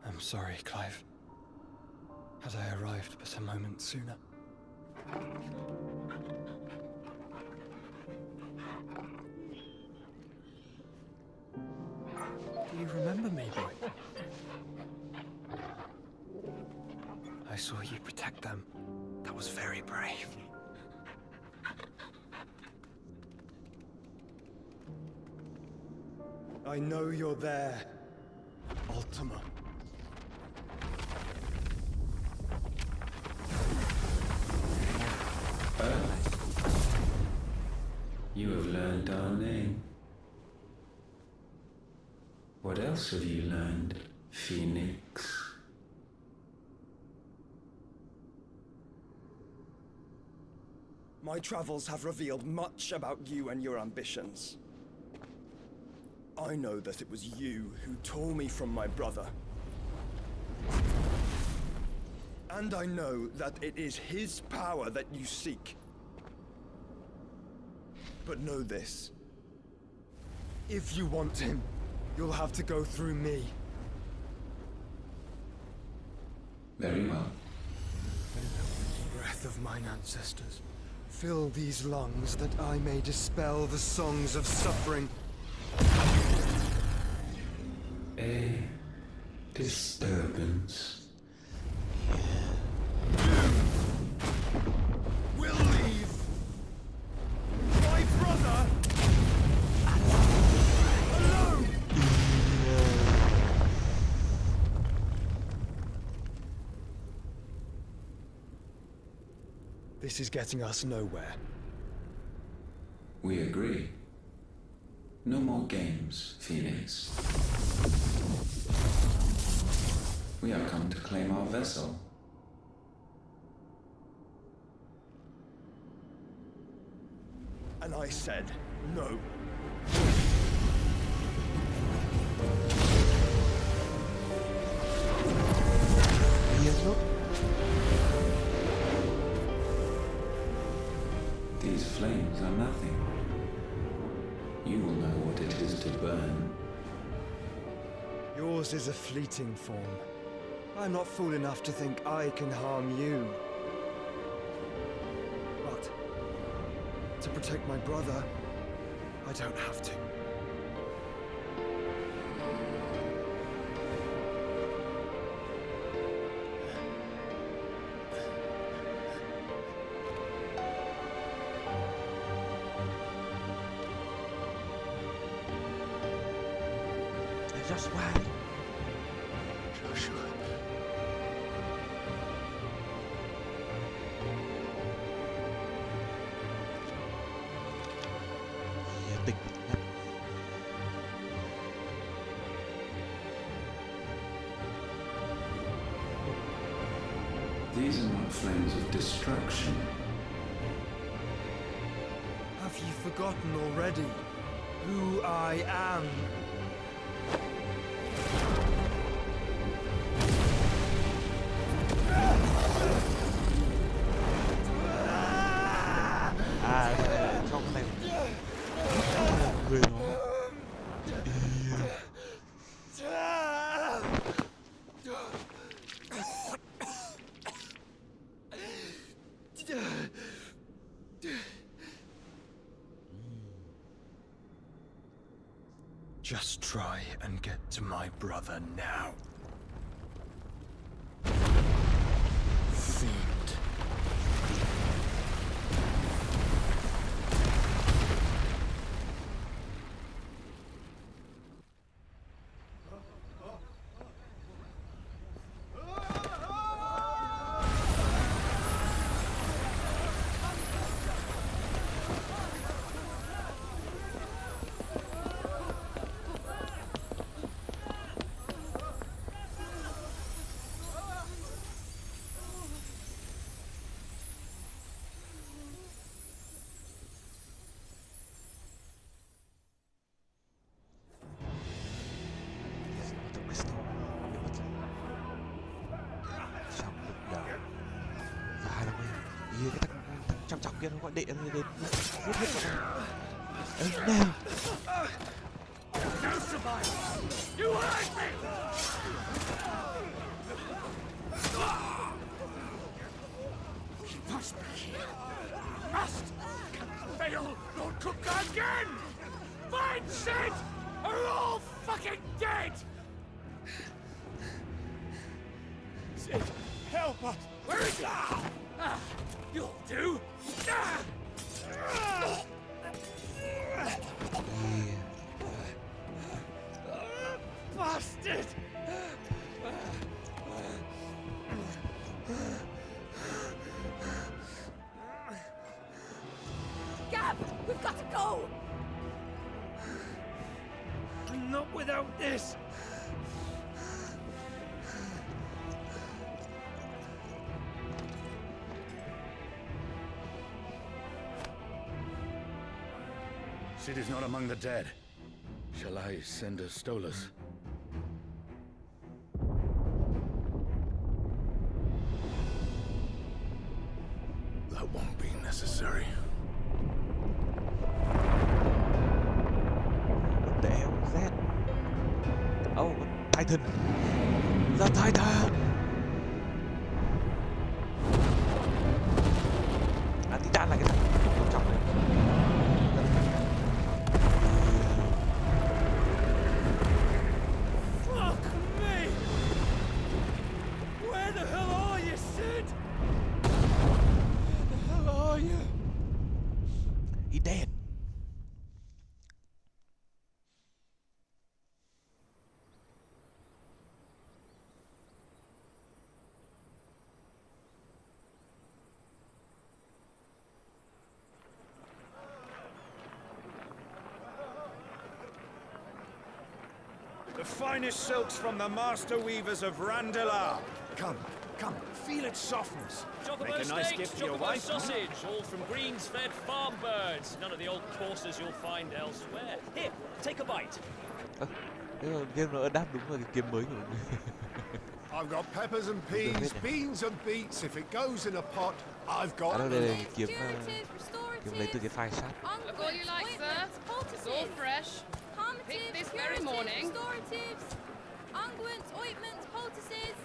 I'm sorry, Clive. Had I arrived but a moment sooner. Do you remember me, boy? I saw you protect them. That was very brave. I know you're there, Ultima. You have learned our name. What else have you learned, Phoenix? My travels have revealed much about you and your ambitions. I know that it was you who tore me from my brother. And I know that it is his power that you seek. But know this. If you want him, you'll have to go through me. Very well. Breath of mine ancestors, fill these lungs that I may dispel the songs of suffering. A disturbance. We'll leave. My brother alone. This is getting us nowhere. We agree. No more games, Phoenix. We have come to claim our vessel. And I said no. These flames are nothing. You will know what it is to burn. Yours is a fleeting form. I'm not fool enough to think I can harm you. But to protect my brother, I don't have to. Joshua. Joshua. Tỉnh nhất. These are not flames of destruction. Have you forgotten already who I am? Trong cái này người nó Just try and get to my brother now. Fiend. cái thằng kia nó gọi đệ nó đến giết hết bọn này. Nào. You hurt me! He must be here. Must! Fail! Don't cook again! Find Sid! Or you're all fucking dead! Sid, help us! Where is he? You'll do! Bastard! Gab! We've got to go! Not without this! Sid is not among the dead. Shall I send a Stolas? That won't be necessary. What the hell is that? Oh, Titan! The Titan! À, Titan là cái thằng quan trọng này. Fuck me! Where the hell are you, Sid? Where the hell are you? He dead. The finest silks from the master weavers of Randalar. Come, come, feel its softness. Chocobo Make a nice steaks, gift for your chocobo wife. sausage, all from greens-fed farm birds. None of the old courses you'll find elsewhere. Here, take a bite. Game nó đáp đúng là cái kiếm mới của mình. I've got peppers and peas, beans and beets. If it goes in a pot, I've got Đây là kiếm Kiếm lấy từ cái file chat. Look all you like, sir. It's all fresh. Picked this very morning. Restoratives, unguents, ointments, poultices,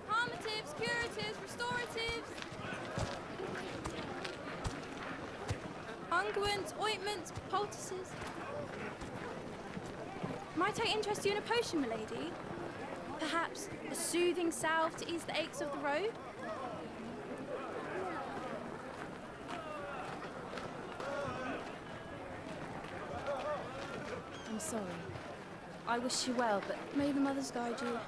palmatives, curatives, restoratives. Unguents, ointments, poultices. Might I interest you in a potion, milady? Perhaps a soothing salve to ease the aches of the road? I'm sorry. I wish you well, but may the mothers guide you.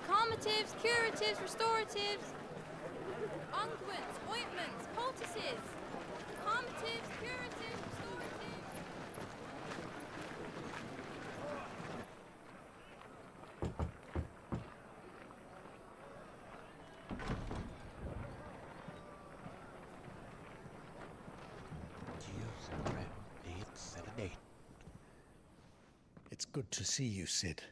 Calmatives, curatives, restoratives. Unguents, ointments, poultices. Calmatives, curatives, restoratives. It's good to see you, Sid.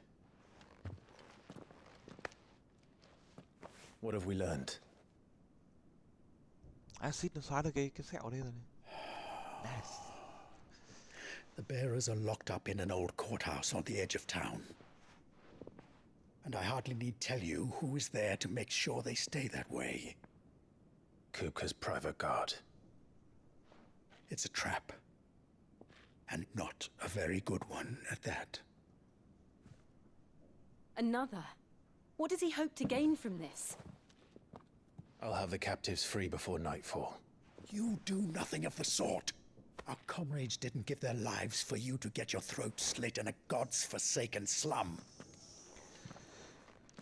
What have we learned? Acid nó xóa được cái sẹo đây rồi này. Nice. The bearers are locked up in an old courthouse on the edge of town. And I hardly need tell you who is there to make sure they stay that way. Kupka's private guard. It's a trap. And not a very good one at that. Another? What does he hope to gain from this? I'll have the captives free before nightfall. You do nothing of the sort. Our comrades didn't give their lives for you to get your throat slit in a god's forsaken slum.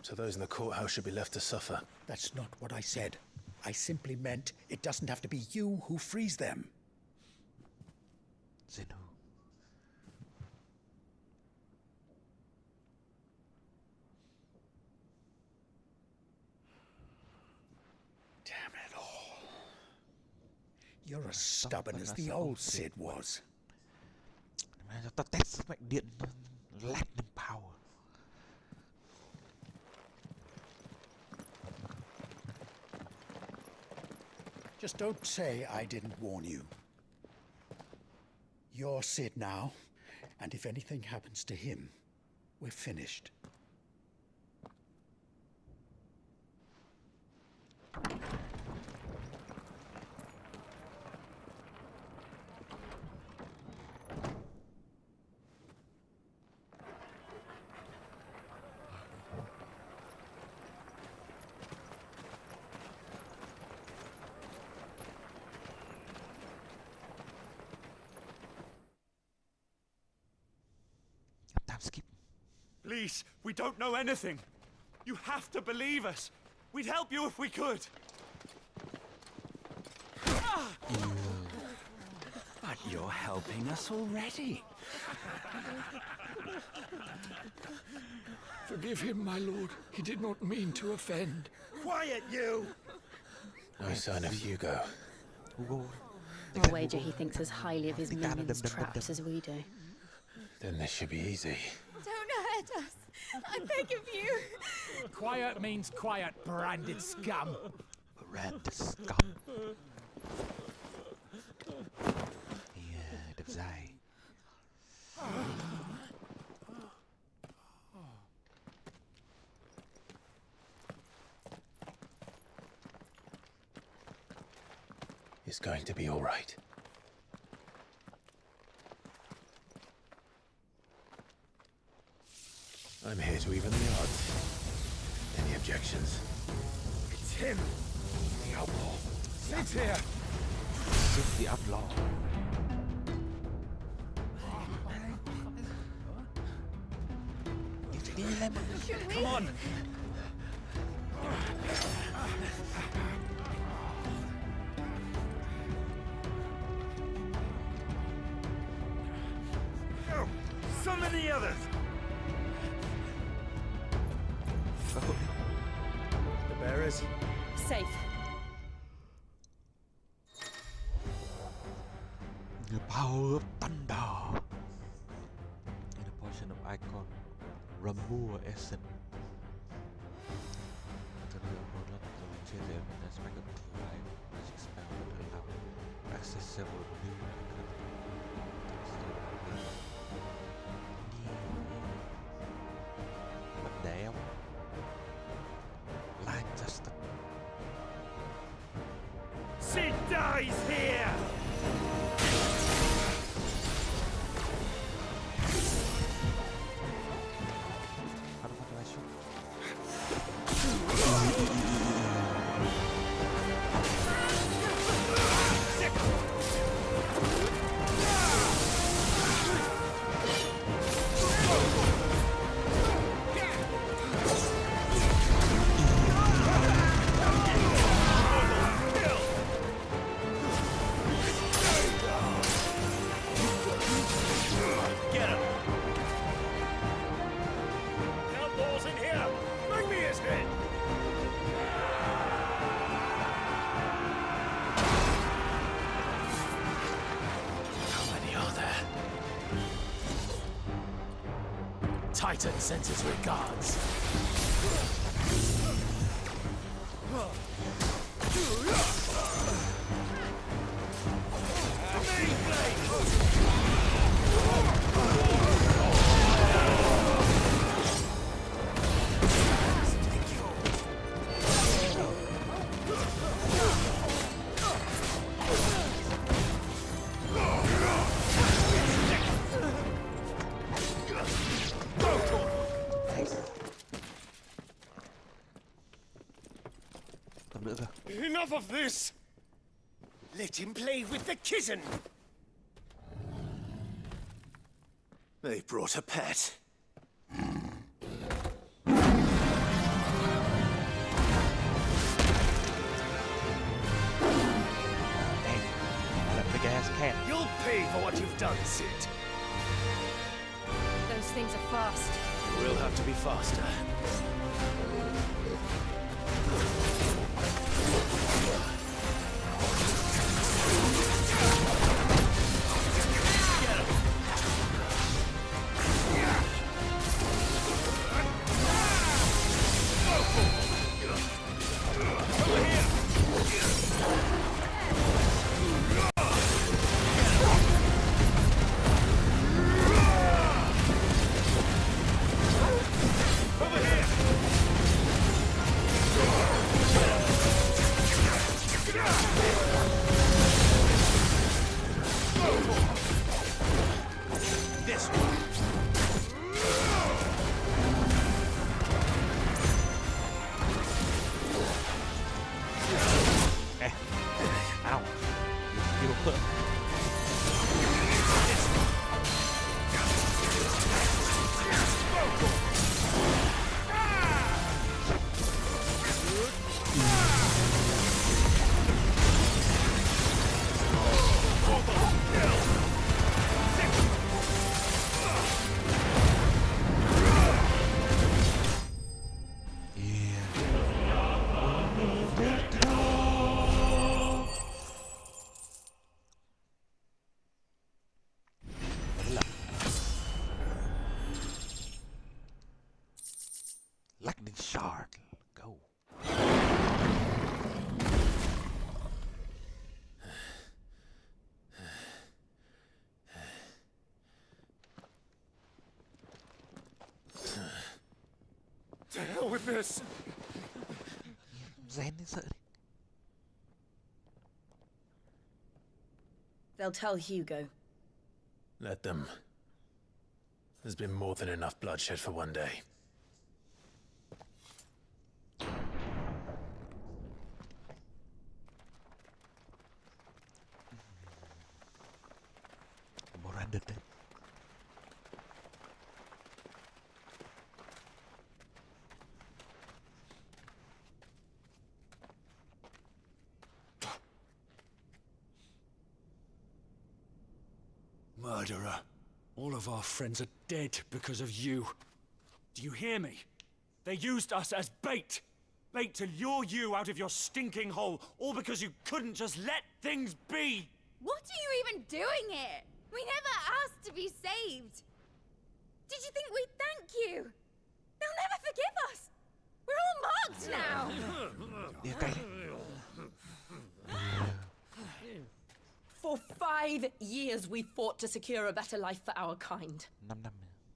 So those in the courthouse should be left to suffer. That's not what I said. I simply meant it doesn't have to be you who frees them. Zeno. Damn it all. You're as stubborn as the old Sid was. Ta test sức mạnh điện lightning power. Just don't say I didn't warn you. You're Sid now, and if anything happens to him, we're finished. Skip. Please, we don't know anything. You have to believe us. We'd help you if we could. But you're helping us already. Forgive him, my lord. He did not mean to offend. Quiet, you! No sign of Hugo. I'll wager he thinks as highly of his minions' traps as we do. Then this should be easy. Don't hurt us. I beg of you. Quiet means quiet, branded scum. Branded scum. Yeah, đẹp dài. It's going to be all right. I'm here to even the odds. Any objections? It's him, the outlaw. Sit here. Sid the outlaw. Come on. Oh, summon the others. The bearers? Safe. The power of thunder. In a portion of icon, Ramur Essen. To the opponent, the changer and aspect of life, magic spell that allows several new What damn? Lancaster. She dies here! How do I shoot? Get him! Outlaws in here! Bring me his head! How many are there? Titan sends his regards. Enough of this! Let him play with the kitten! They brought a pet. That big ass cat. You'll pay for what you've done, Sid. Those things are fast. We'll have to be faster. This one. Ow. You put. Lightning shard. Go. To hell with this! Zen is it? They'll tell Hugo. Let them. There's been more than enough bloodshed for one day. Miranda day. Murderer. All of our friends are dead because of you. Do you hear me? They used us as bait. Bait to lure you out of your stinking hole, all because you couldn't just let things be. What are you even doing here? We never asked to be saved. Did you think we'd thank you? They'll never forgive us. We're all marked now. For 5 years we fought to secure a better life for our kind. 5 năm.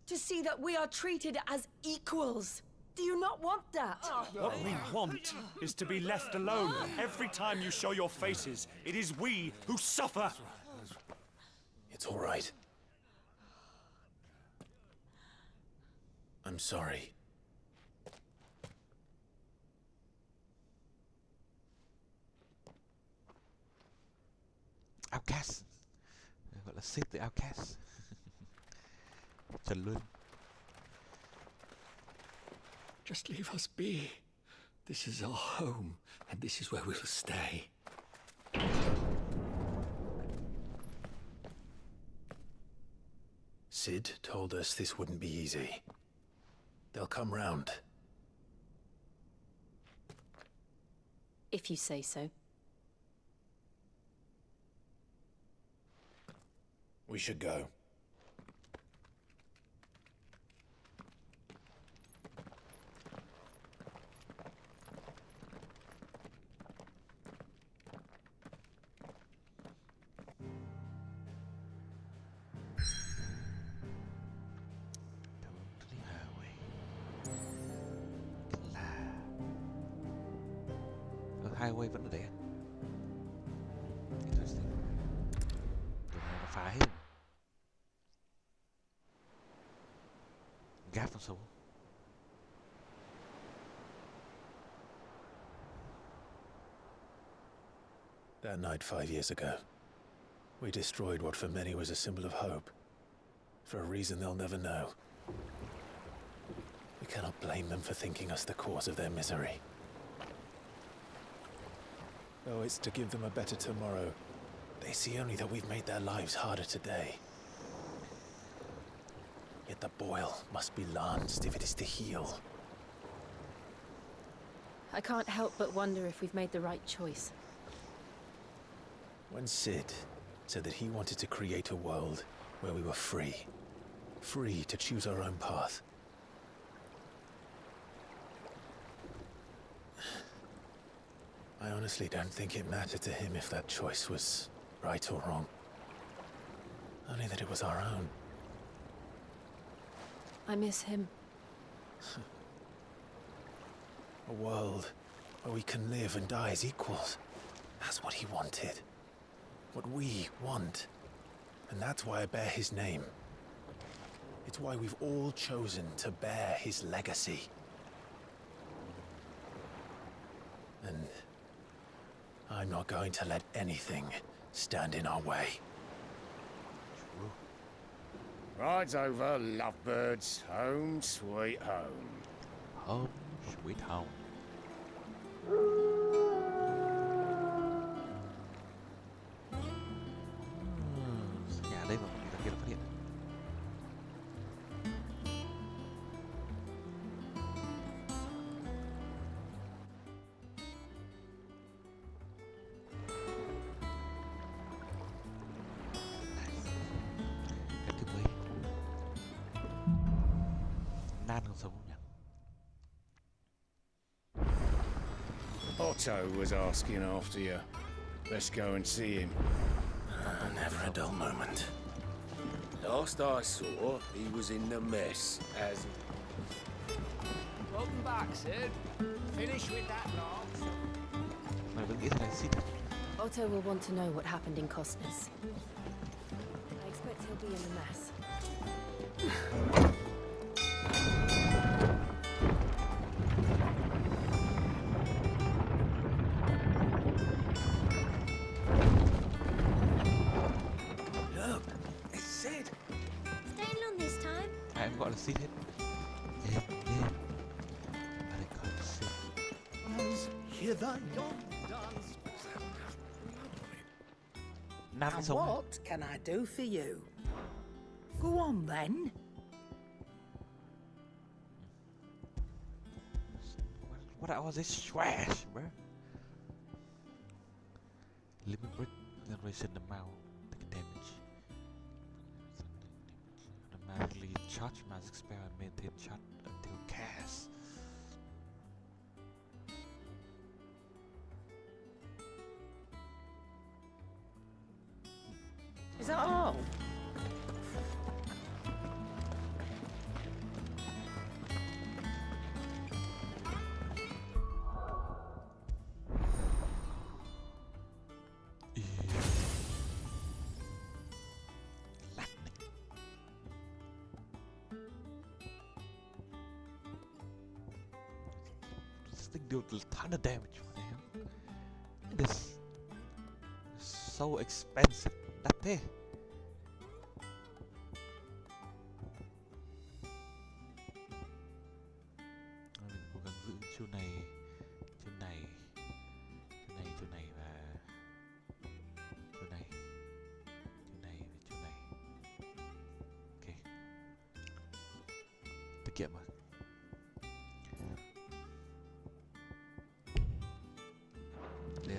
To see that we are treated as equals. Do you not want that? What we want is to be left alone. Every time you show your faces, it is we who suffer. It's all right. I'm sorry. Outcast. Gọi là xếp từ outcast. Trần luôn. Just leave us be. This is our home, and this is where we'll stay. Sid told us this wouldn't be easy. They'll come round. If you say so. We should go. Highway vẫn ở đấy. Interesting. Tụi này nó phá hết. Gáp nó xấu. That night 5 years ago, we destroyed what for many was a symbol of hope. For a reason they'll never know. We cannot blame them for thinking us the cause of their misery. Though it's to give them a better tomorrow, they see only that we've made their lives harder today. Yet the boil must be lanced if it is to heal. I can't help but wonder if we've made the right choice. When Sid said that he wanted to create a world where we were free. Free to choose our own path. I honestly don't think it mattered to him if that choice was right or wrong. Only that it was our own. I miss him. A world where we can live and die as equals. That's what he wanted. What we want. And that's why I bear his name. It's why we've all chosen to bear his legacy. And I'm not going to let anything stand in our way. Ride's over, lovebirds. Home sweet home. Home sweet home. Nhà đây mà người ta kia nó phát hiện. Otto was asking after you. Let's go and see him. Never a dull moment. Last I saw, he was in the mess, as... Welcome back, Sid. Finish with that lot. Mày vẫn nghĩ thế này Sid. Otto will want to know what happened in Costness. I expect he'll be in the mess. Em gọi là Sid hết. And what can I do for you? Go on then. What all this trash, bro? Limit break generation amount take damage. Automatically charge magic spell and maintain charge until cast. Is that all? This thing deals a ton of damage, man. It is so expensive. Đắt thế. Mình cố gắng giữ chiêu này, chiêu này, chiêu này, chiêu này và chiêu này, chiêu này và chiêu này. Ok. Tiết kiệm rồi.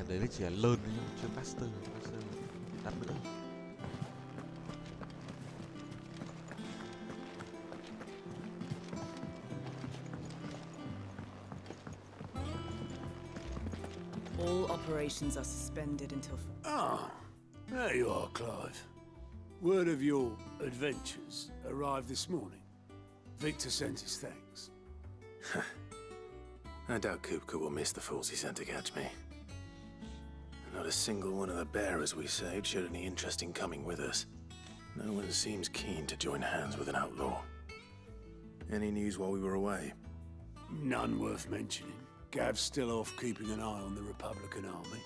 Đấy là chỉ là lơn thôi nhá, chưa master đặt nữa. All operations are suspended until... Ah, there you are, Clive. Word of your adventures arrived this morning. Victor sent his thanks. I doubt Kupka will miss the fools he sent to catch me. Not a single one of the bearers we saved showed any interest in coming with us. No one seems keen to join hands with an outlaw. Any news while we were away? None worth mentioning. Gav's still off keeping an eye on the Republican army.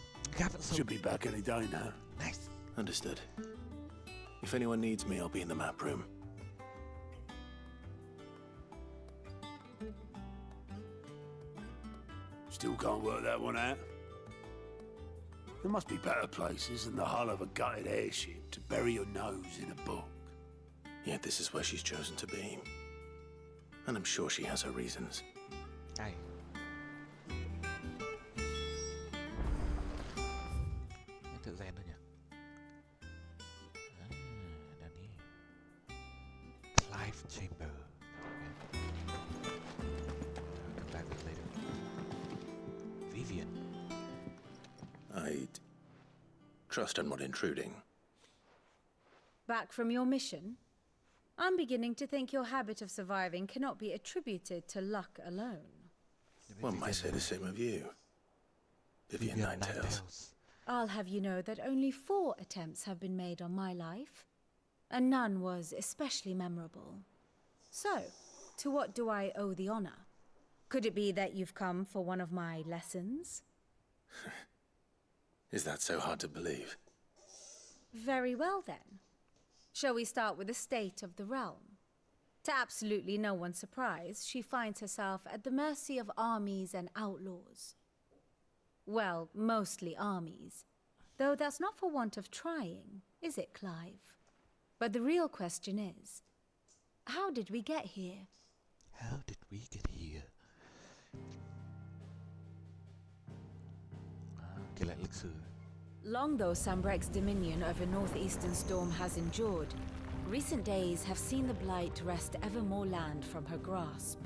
Should be back any day now. Nice. Understood. If anyone needs me, I'll be in the map room. Still can't work that one out. There must be better places than the hull of a gutted airship to bury your nose in a book. Yet this is where she's chosen to be. And I'm sure she has her reasons. Aye. Thợ rèn thôi nhỉ? Đang đi. Clive Chamber. Come back with later. Vivian. I'd trust I'm not intruding. Back from your mission? I'm beginning to think your habit of surviving cannot be attributed to luck alone. One might say the same of you, Vivian Ninetails. I'll have you know that only 4 attempts have been made on my life, and none was especially memorable. So, to what do I owe the honor? Could it be that you've come for one of my lessons? Is that so hard to believe? Very well then. Shall we start with the state of the realm? To absolutely no one's surprise, she finds herself at the mercy of armies and outlaws. Well, mostly armies. Though that's not for want of trying, is it, Clive? But the real question is, how did we get here? How did we get here? Kể lại lịch sử. Long though Sambrek's dominion over northeastern Storm has endured, recent days have seen the Blight wrest ever more land from her grasp.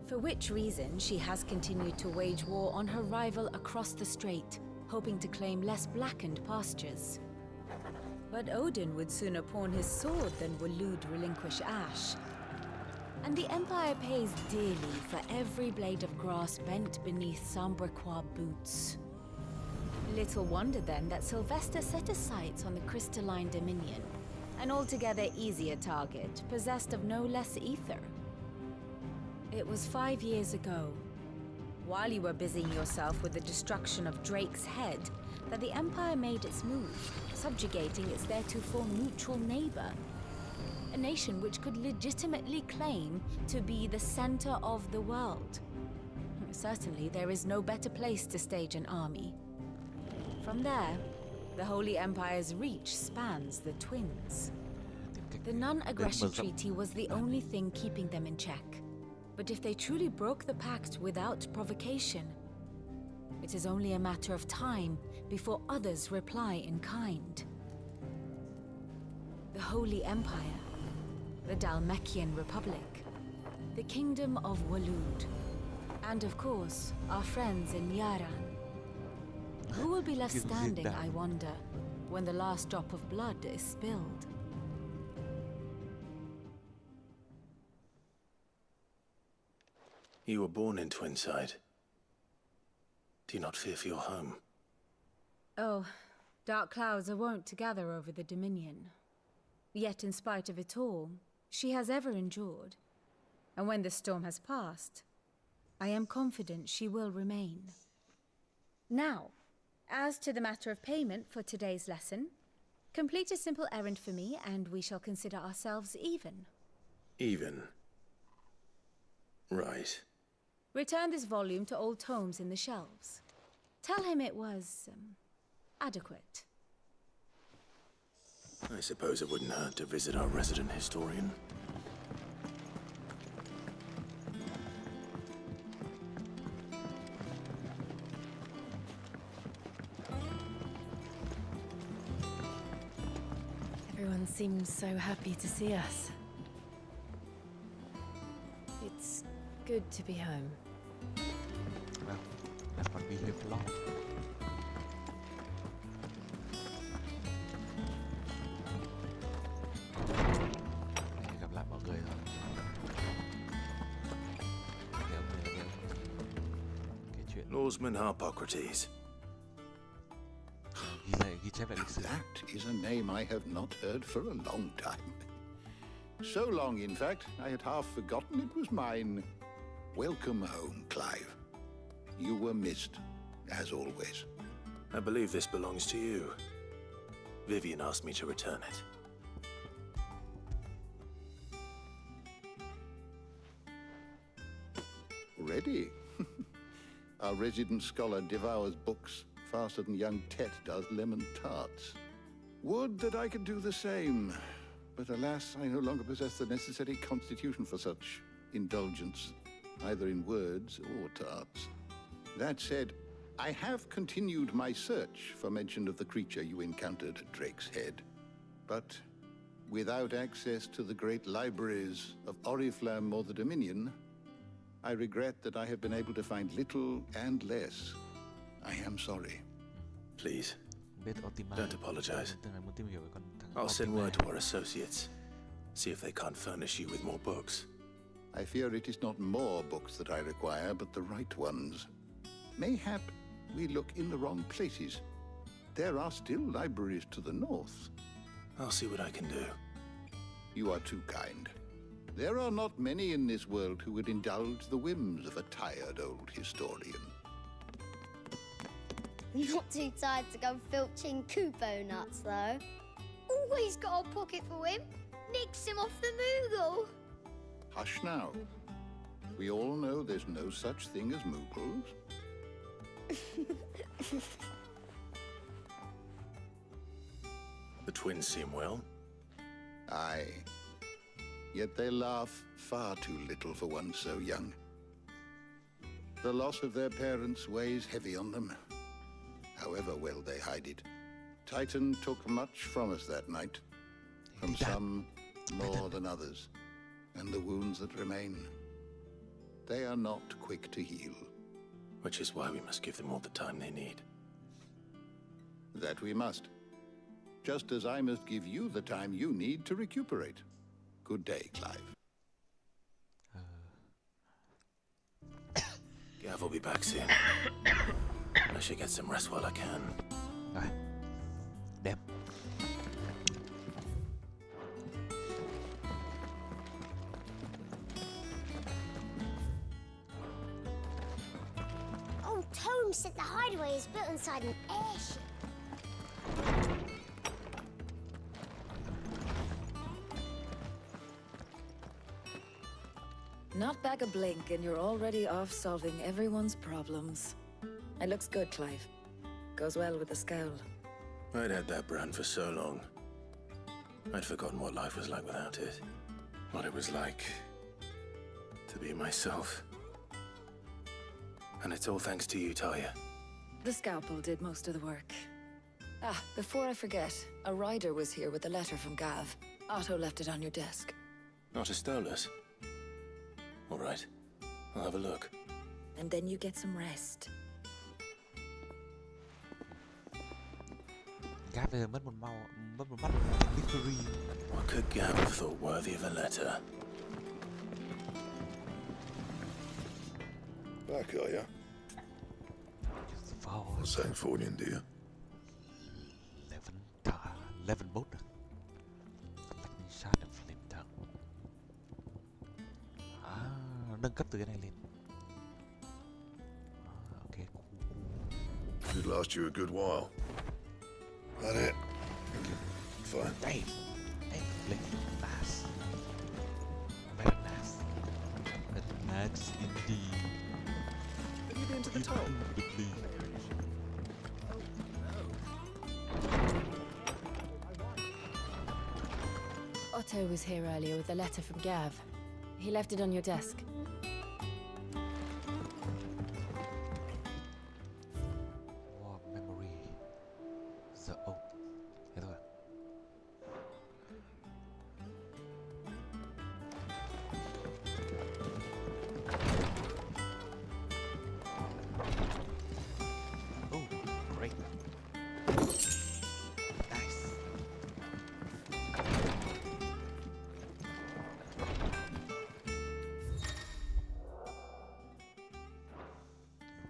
For which reason, she has continued to wage war on her rival across the strait, hoping to claim less blackened pastures. But Odin would sooner pawn his sword than Waloed relinquish Ash. And the Empire pays dearly for every blade of grass bent beneath Sambrequois boots. Little wonder then that Sylvester set his sights on the Crystalline Dominion, an altogether easier target, possessed of no less ether. It was 5 years ago, while you were busying yourself with the destruction of Drake's head, that the Empire made its move, subjugating its theretofore neutral neighbor. A nation which could legitimately claim to be the center of the world. Certainly, there is no better place to stage an army. From there, the Holy Empire's reach spans the Twins. The non-aggression treaty was the only thing keeping them in check. But if they truly broke the pact without provocation, it is only a matter of time before others reply in kind. The Holy Empire, the Dhalmekian Republic, the Kingdom of Waloed, and of course, our friends in Yaran. Who will be left standing, I wonder, when the last drop of blood is spilled. You were born in Twinside. Do you not fear for your home? Oh, dark clouds are wont to gather over the Dominion. Yet in spite of it all, she has ever endured. And when the storm has passed, I am confident she will remain. Now, as to the matter of payment for today's lesson, complete a simple errand for me and we shall consider ourselves even. Even? Right. Return this volume to old tomes in the shelves. Tell him it was, adequate. I suppose it wouldn't hurt to visit our resident historian. Everyone seems so happy to see us. It's good to be home. Well, that's what we live long. Gặp lại mọi người thôi. Cái chuyện Norseman Harpocrates. That is a name I have not heard for a long time. So long, in fact, I had half forgotten it was mine. Welcome home, Clive. You were missed, as always. I believe this belongs to you. Vivian asked me to return it. Ready? Our resident scholar devours books faster than young Tet does lemon tarts. Would that I could do the same. But alas, I no longer possess the necessary constitution for such indulgence, either in words or tarts. That said, I have continued my search for mention of the creature you encountered at Drake's Head. But without access to the great libraries of Oriflamme or the Dominion, I regret that I have been able to find little and less. I am sorry. Please, don't apologize. I'll send word to our associates. See if they can't furnish you with more books. I fear it is not more books that I require, but the right ones. Mayhap we look in the wrong places. There are still libraries to the north. I'll see what I can do. You are too kind. There are not many in this world who would indulge the whims of a tired old historian. Not too tired to go filching Kupo nuts, though. Always got a pocket for him. Nicks him off the Moogle. Hush now. We all know there's no such thing as Moogles. The twins seem well. Aye. Yet they laugh far too little for one so young. The loss of their parents weighs heavy on them, however well they hide it. Titan took much from us that night. From some more than others. And the wounds that remain, they are not quick to heal. Which is why we must give them all the time they need. That we must. Just as I must give you the time you need to recuperate. Good day, Clive. Gav will be back soon. I should get some rest while I can. Đem. Old Tome said the hideaway is built inside an airship. Not back a blink and you're already off solving everyone's problems. It looks good, Clive. Goes well with the scowl. I'd had that brand for so long. I'd forgotten what life was like without it. What it was like to be myself. And it's all thanks to you, Talia. The scalpel did most of the work. Ah, before I forget, a rider was here with a letter from Gav. Otto left it on your desk. Not a Stolas. All right, I'll have a look. And then you get some rest. Gav bây giờ mất một mắt Victory. What could Gav have thought worthy of a letter? Back, are ya? What's that for you, dear? 11 bolt. Lightning shot and flame tongue. Nâng cấp từ cái này lên. Okay, cool. Should last you a good while. That it? Fine. Damn. Flame. Nice. Very nice. Very nice indeed. Have you been to the top? Otto was here earlier with a letter from Gav. He left it on your desk. War memory. The oath. Thế thôi. Oh, great. Nice.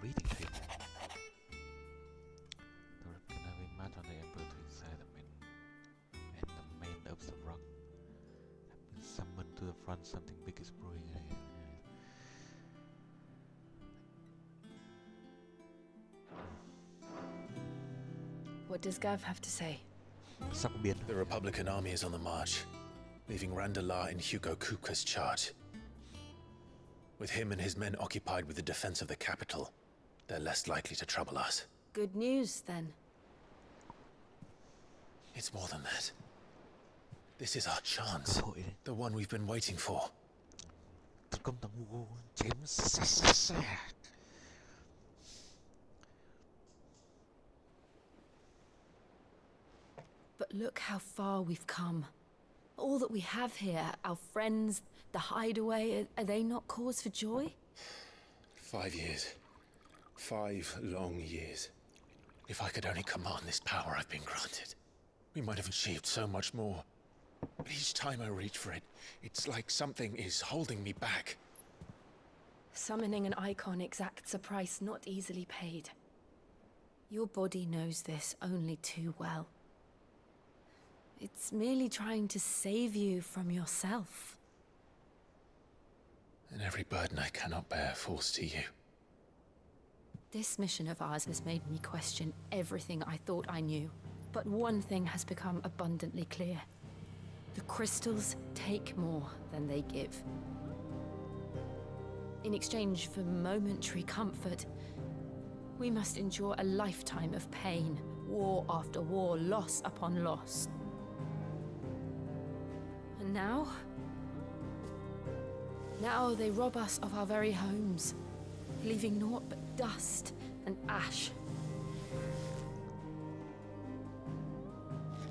Reading table. The Replicanary march on the Emperor to inside the men, and the men of the rock have been summoned to the front. Something big is brewing. What does Gav have to say? The Republican army is on the march, leaving Randalar in Hugo Kuka's charge. With him and his men occupied with the defense of the capital, they're less likely to trouble us. Good news, then. It's more than that. This is our chance. The one we've been waiting for. But look how far we've come. All that we have here, our friends, the hideaway, are they not cause for joy? 5 years. 5 long years. If I could only command this power I've been granted, we might have achieved so much more. But each time I reach for it, it's like something is holding me back. Summoning an icon exacts a price not easily paid. Your body knows this only too well. It's merely trying to save you from yourself. And every burden I cannot bear falls to you. This mission of ours has made me question everything I thought I knew. But one thing has become abundantly clear. The crystals take more than they give. In exchange for momentary comfort, we must endure a lifetime of pain, war after war, loss upon loss. And now they rob us of our very homes, leaving naught but dust and ash.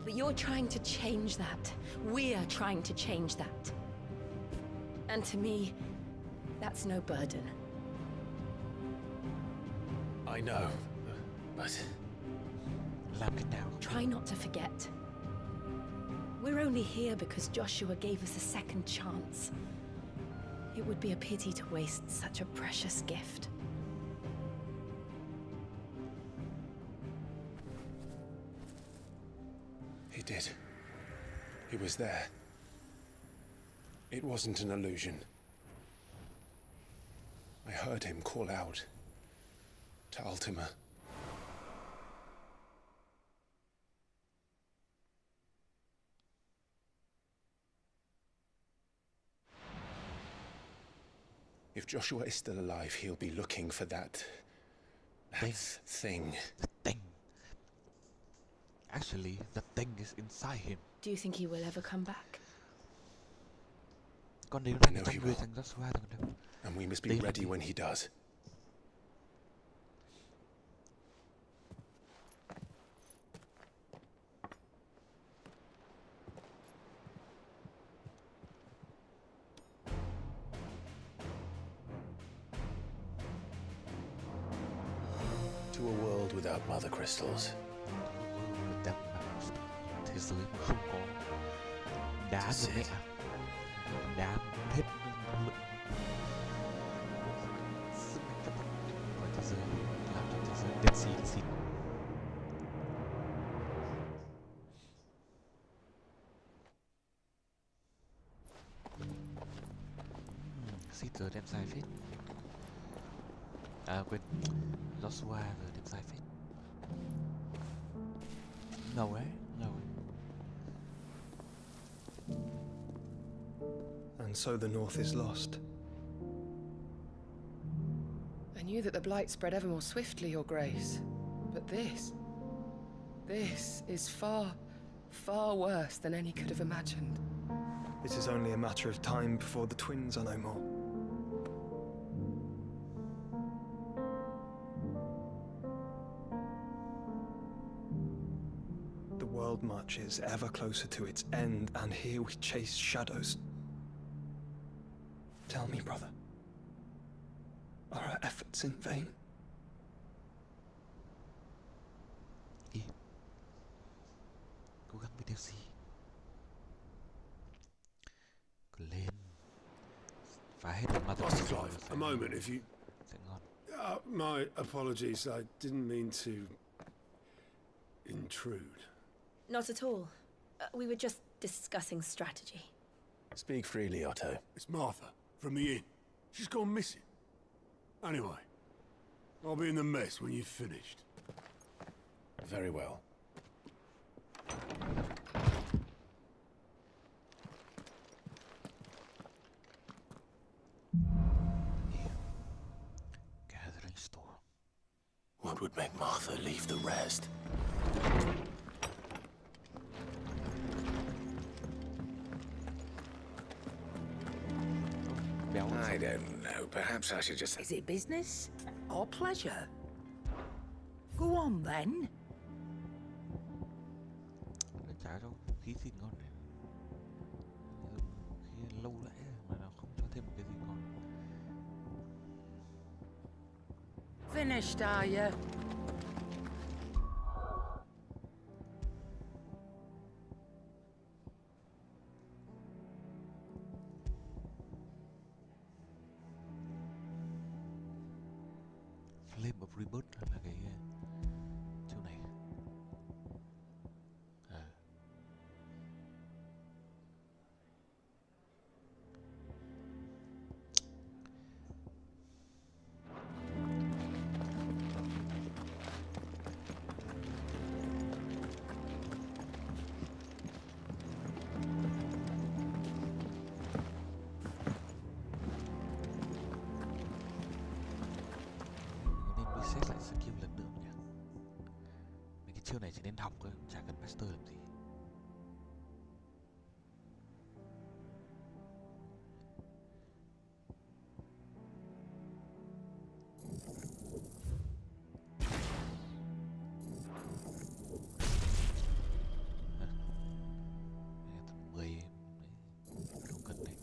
But you're trying to change that. We're trying to change that. And to me, that's no burden. I know, but... Try not to forget. We're only here because Joshua gave us a second chance. It would be a pity to waste such a precious gift. He did. He was there. It wasn't an illusion. I heard him call out to Ultima. If Joshua is still alive, he'll be looking for that thing. The thing. Actually, the thing is inside him. Do you think he will ever come back? I know he will. And we must be ready when he does. To a world without mother crystals. thế giới mà không có đá như mẹ, đá hết năng lượng, sức mạnh phát tắc của thế giới làm cho thế giới đen xì. Xịt giờ đem sai phết. À quên, Joshua giờ đem sai phết. Ngầu ấy. And so the North is lost. I knew that the blight spread ever more swiftly, Your Grace. But this is far, far worse than any could have imagined. It is only a matter of time before the twins are no more. The world marches ever closer to its end, and here we chase shadows. Tell me, brother, are our efforts in vain? Cố gắng với điều gì? Cứ lên. Phá hết được ma thuật Master rồi. Clive, a moment, if you... Sẽ ngon. My apologies, I didn't mean to... intrude. Not at all. We were just discussing strategy. Speak freely, Otto. It's Martha, from the inn. She's gone missing. Anyway, I'll be in the mess when you've finished. Very well. Gathering storm. What would make Martha leave the rest? I don't know. Perhaps I should just... Is it business or pleasure? Go on, then. Nó trả cho vũ khí gì ngon này. Vũ khí lâu lẽ mà nó không cho thêm một cái gì ngon. Finished, are you? Flame of Rebirth là cái chỗ này. Reset lại skill lần nữa nhỉ. Mấy cái chiêu này chỉ nên học thôi, chả cần master làm gì. Không cần đấy.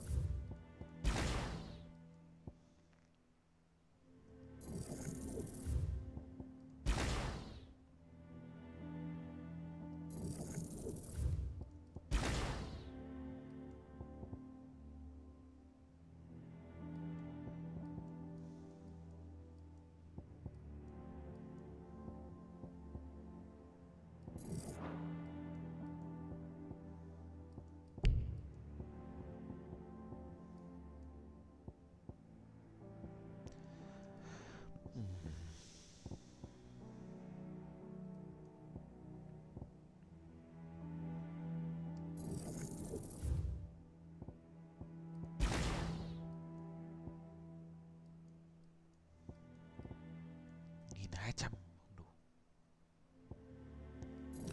Trăm không đủ.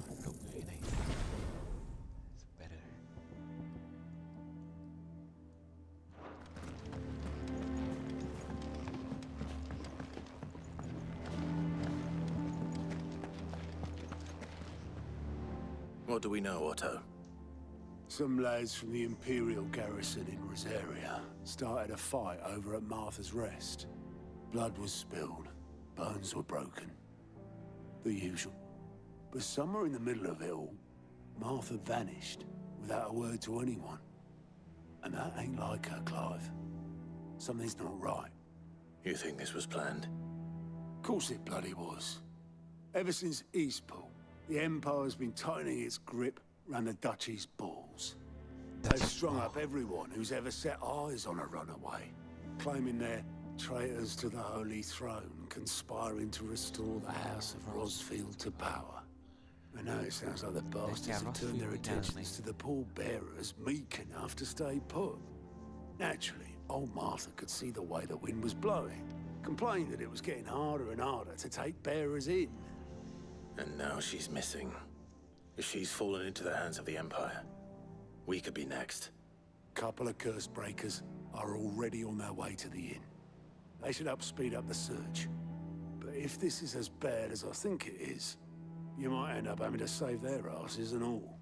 Rồi, cộng cái này. It's better. What do we know, Otto? Some lads from the Imperial garrison in Rosaria started a fight over at Martha's Rest. Blood was spilled. Bones were broken. The usual. But somewhere in the middle of it all, Martha vanished without a word to anyone. And that ain't like her, Clive. Something's not right. You think this was planned? Of course it bloody was. Ever since Eastport, the Empire's been tightening its grip round the Duchy's balls. They've strung up everyone who's ever set eyes on a runaway, claiming they're traitors to the Holy Throne, conspiring to restore the House of Rosfield to power. And now it sounds like the bastards have turned their attentions to the pallbearers meek enough to stay put. Naturally, old Martha could see the way the wind was blowing, complained that it was getting harder and harder to take bearers in. And now she's missing. If she's fallen into the hands of the Empire, we could be next. Couple of curse breakers are already on their way to the inn. They should help speed up the search. But if this is as bad as I think it is, you might end up having to save their asses and all.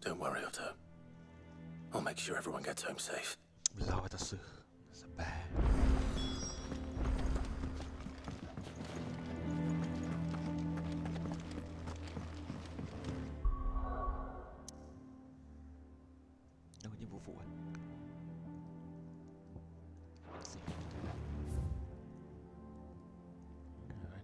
Don't worry, Otto. I'll make sure everyone gets home safe. Lo thật sự rất bad. Đâu có nhiệm vụ phụ à? Gì? I don't know.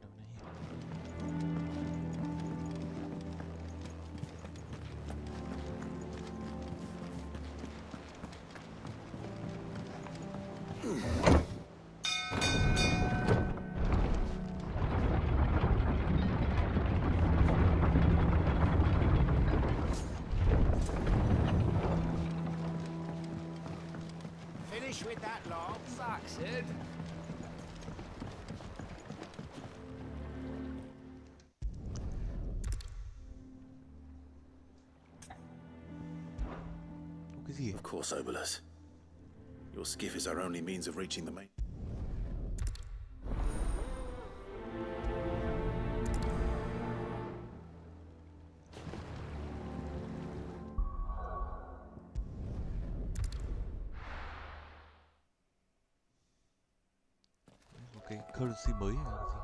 Finish with that lot, Saxon. Cái gì? Of course, Obolus. Your skiff is our only means of reaching the main. Cái currency mới hay là cái gì?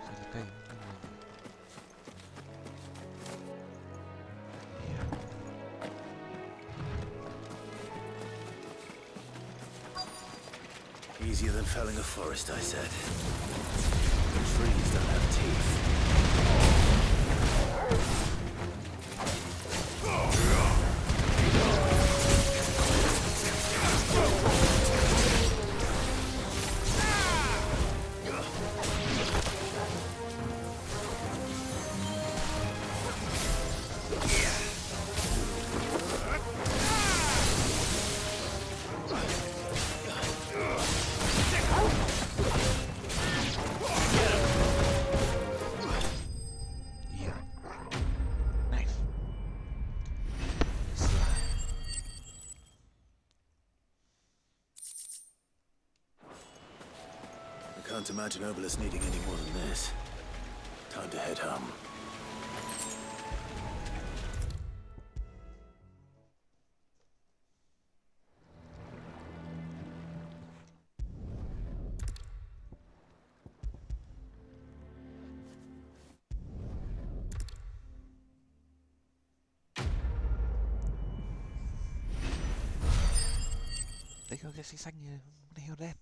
Sao cái cây nó là Easier than felling a forest, I said. The trees don't have teeth. I can't imagine Obolus needing any more than this. Time to head home. đấy có cái xanh xanh như heo đen.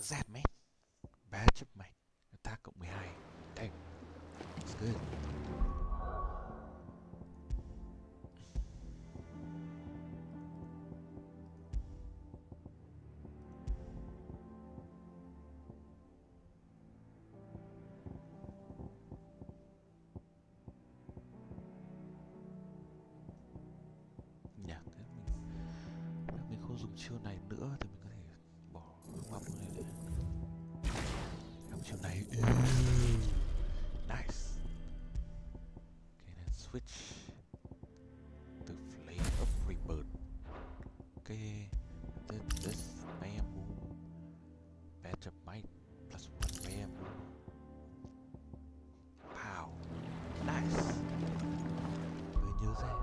That man. Badge of mate. Attack cộng 12. Damn. That's good. Nhạc thế mình không dùng chiêu này nữa thì mình có thể bỏ hướng bóng này để làm chiêu này. Nice. Okay, then switch to Flame of Rebirth. Okay, this bamboo badge of might plus 1 bamboo. Wow, nice. Mới nhớ ra.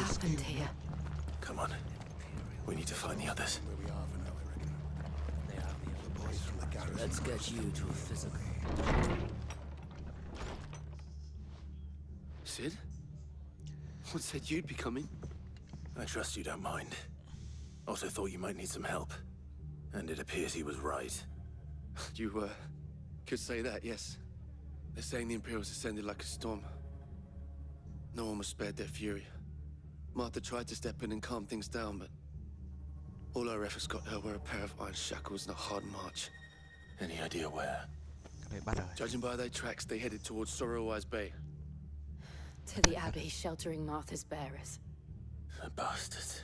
happened here? Come on. We need to find the others. Let's get you to a physical. Sid? What said you'd be coming? I trust you don't mind. Also thought you might need some help. And it appears he was right. You, could say that, yes. They're saying the Imperials ascended like a storm. No one was spared their fury. Martha tried to step in and calm things down, but all our efforts got her were a pair of iron shackles and a hard march. Any idea where? Judging by their tracks, they headed towards Sorrowwise Bay. To the Abbey, sheltering Martha's bearers. The bastards.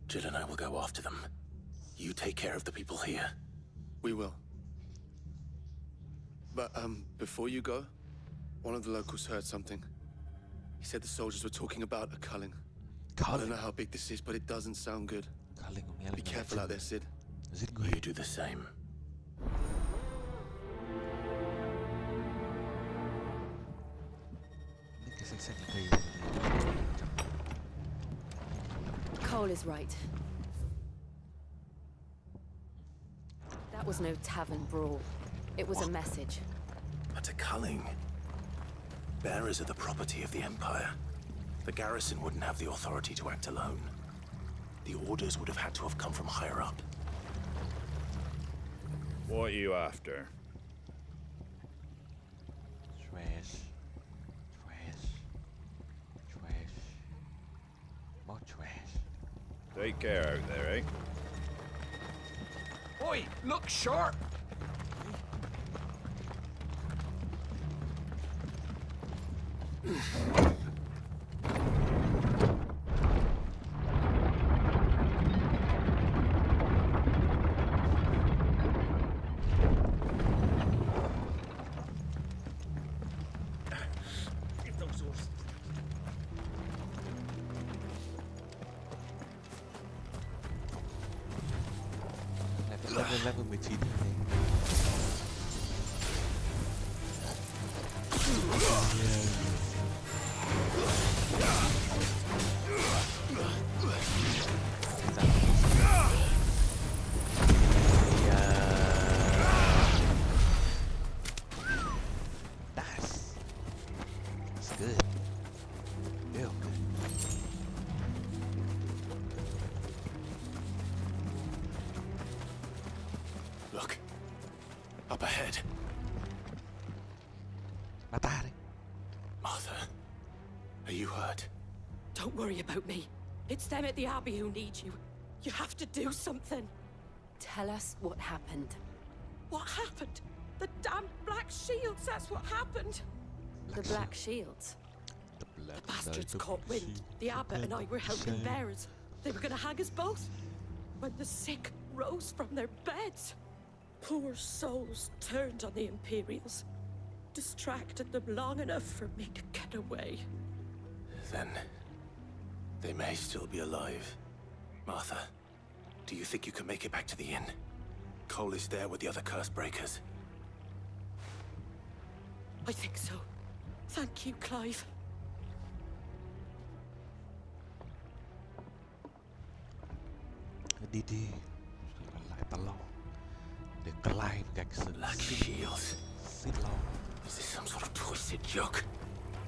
Jill and I will go after them. You take care of the people here. We will. But, before you go, one of the locals heard something. He said the soldiers were talking about a culling. I don't know how big this is, but it doesn't sound good. Be careful out there, Sid. You do the same. Cole is right. That was no tavern brawl. It was a message. But a culling. Bearers are the property of the Empire. The garrison wouldn't have the authority to act alone. The orders would have had to have come from higher up. What are you after? Trash. More trash. Take care out there, eh? Oi, look sharp! Level 19 này. That's good. Real good. Look. Up ahead. Martha, are you hurt? Don't worry about me. It's them at the Abbey who need you. You have to do something. Tell us what happened. What happened? The damn Black Shields, that's what happened. The Black Shields? The bastards caught wind. The Abbot and I were helping bearers. They were gonna hang us both. When the sick rose from their beds. Poor souls turned on the Imperials. Distracted them long enough for me to get away. Then they may still be alive. Martha, do you think you can make it back to the inn? Cole is there with the other curse breakers. I think so. Thank you, Clive. Đi đi. Lại ta lo. Để Clive gạch sừng. Black Shields. Is this some sort of twisted joke?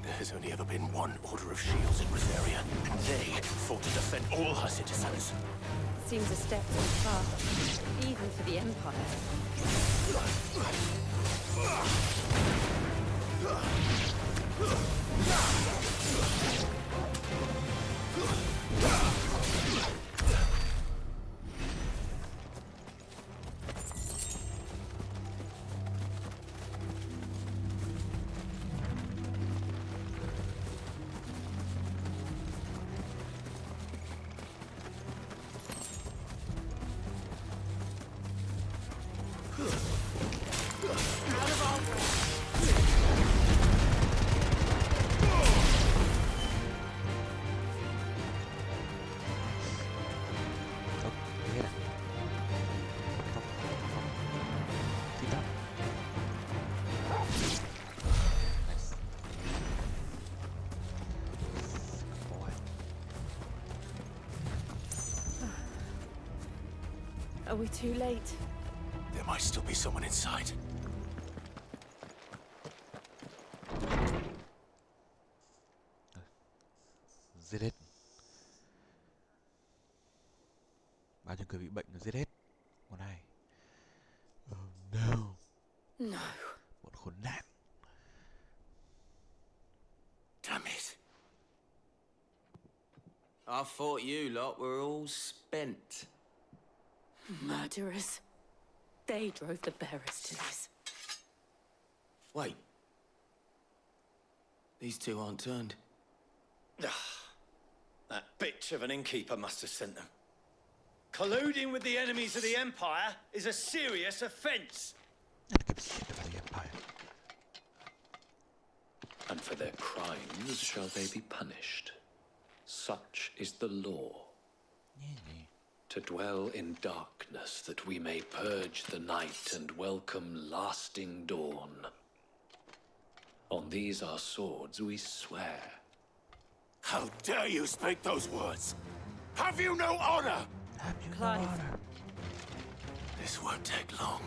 There has only ever been one Order of Shields in Rosaria, and they fought to defend all her citizens. Seems a step too far, even for the Empire. Out of our way. Are we too late? There might still be someone inside. Giết hết. Bao nhiêu người bị bệnh nó giết hết. Con này. Oh no. No. Bọn khốn nạn. Damn it. I thought you lot were all spent. Murderers. They drove the bearers to this. Wait. These two aren't turned. That bitch of an innkeeper must have sent them. Colluding with the enemies of the Empire is a serious offense. And for their crimes shall they be punished. Such is the law. To dwell in darkness that we may purge the night and welcome lasting dawn. On these our swords we swear. How dare you speak those words? Have you no honor? Clive. This won't take long.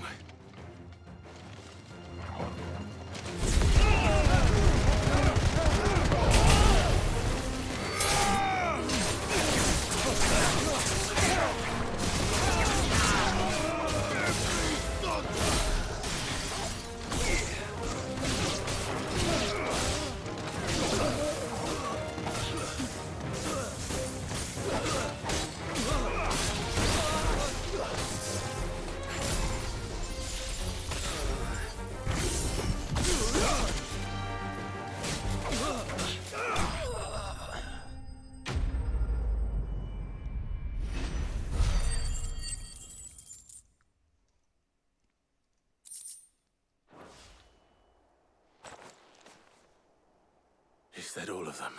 Is that all of them?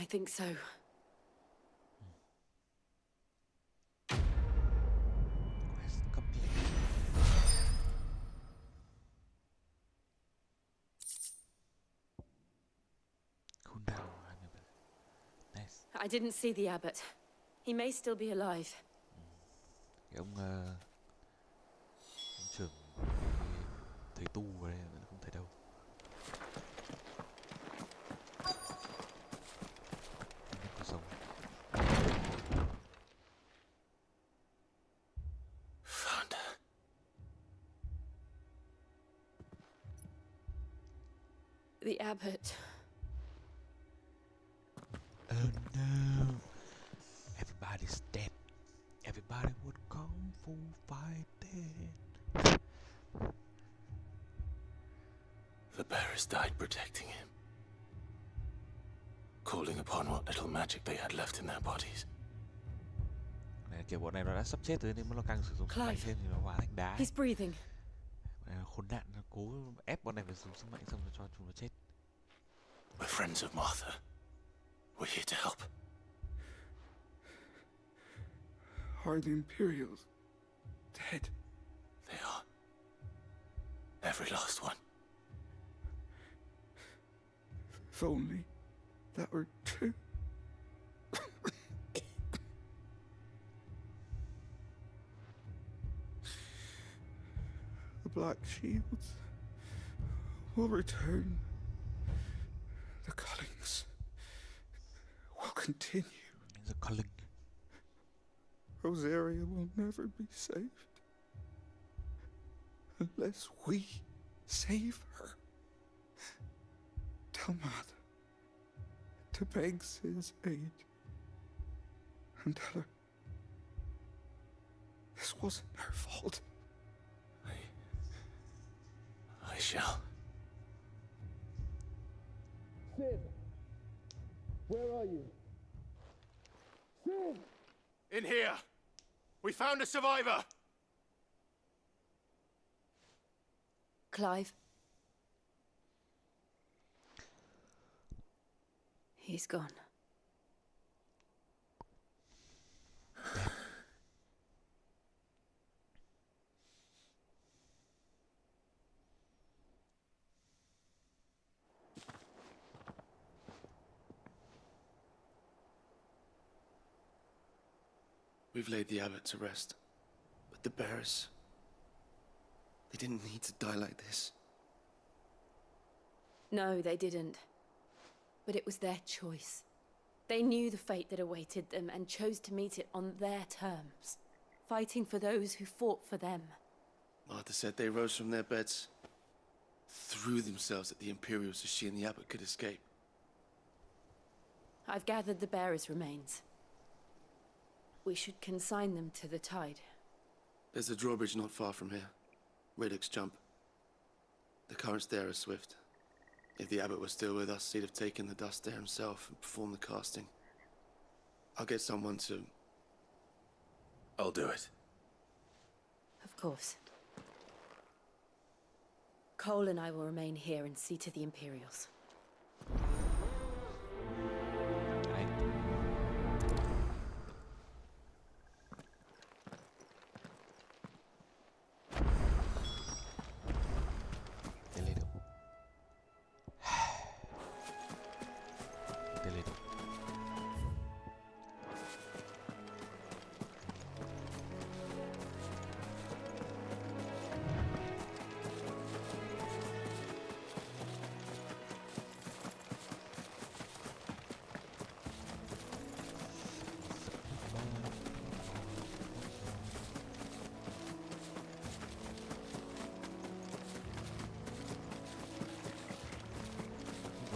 I think so. Quest complete. Cool down. Nice. I didn't see the abbot. He may still be alive. Cái ông trưởng thầy tu ở đây không thấy đâu. Có sống. Found her. The abbot. Oh no. Everybody's dead. Everybody would come for fighting. The bearers died protecting him, calling upon what little magic they had left in their bodies. Này kiểu bọn này nó đã sắp chết rồi nên nó càng sử dụng sức mạnh thêm thì nó hóa thành đá. He's breathing. Bọn này khốn nạn, nó cố ép bọn này phải dùng sức mạnh xong rồi cho chúng nó chết. We're friends of Martha. We're here to help. Are the Imperials dead? They are. Every last one. If only that were true. The Black Shields will return. The cullings will continue. The culling. Rosaria will never be saved unless we save her. Tell Mother to beg Sid's aid and tell her this wasn't her fault. I shall. Sid! Where are you? Sid! In here! We found a survivor! Clive. He's gone. We've laid the abbot to rest. But the bearers... they didn't need to die like this. No, they didn't. But it was their choice. They knew the fate that awaited them and chose to meet it on their terms, fighting for those who fought for them. Martha said they rose from their beds, threw themselves at the Imperials so she and the abbot could escape. I've gathered the bearers' remains. We should consign them to the tide. There's a drawbridge not far from here. Riddick's Jump. The currents there are swift. If the abbot was still with us, he'd have taken the dust there himself and performed the casting. I'll get someone to... I'll do it. Of course. Cole and I will remain here and see to the Imperials.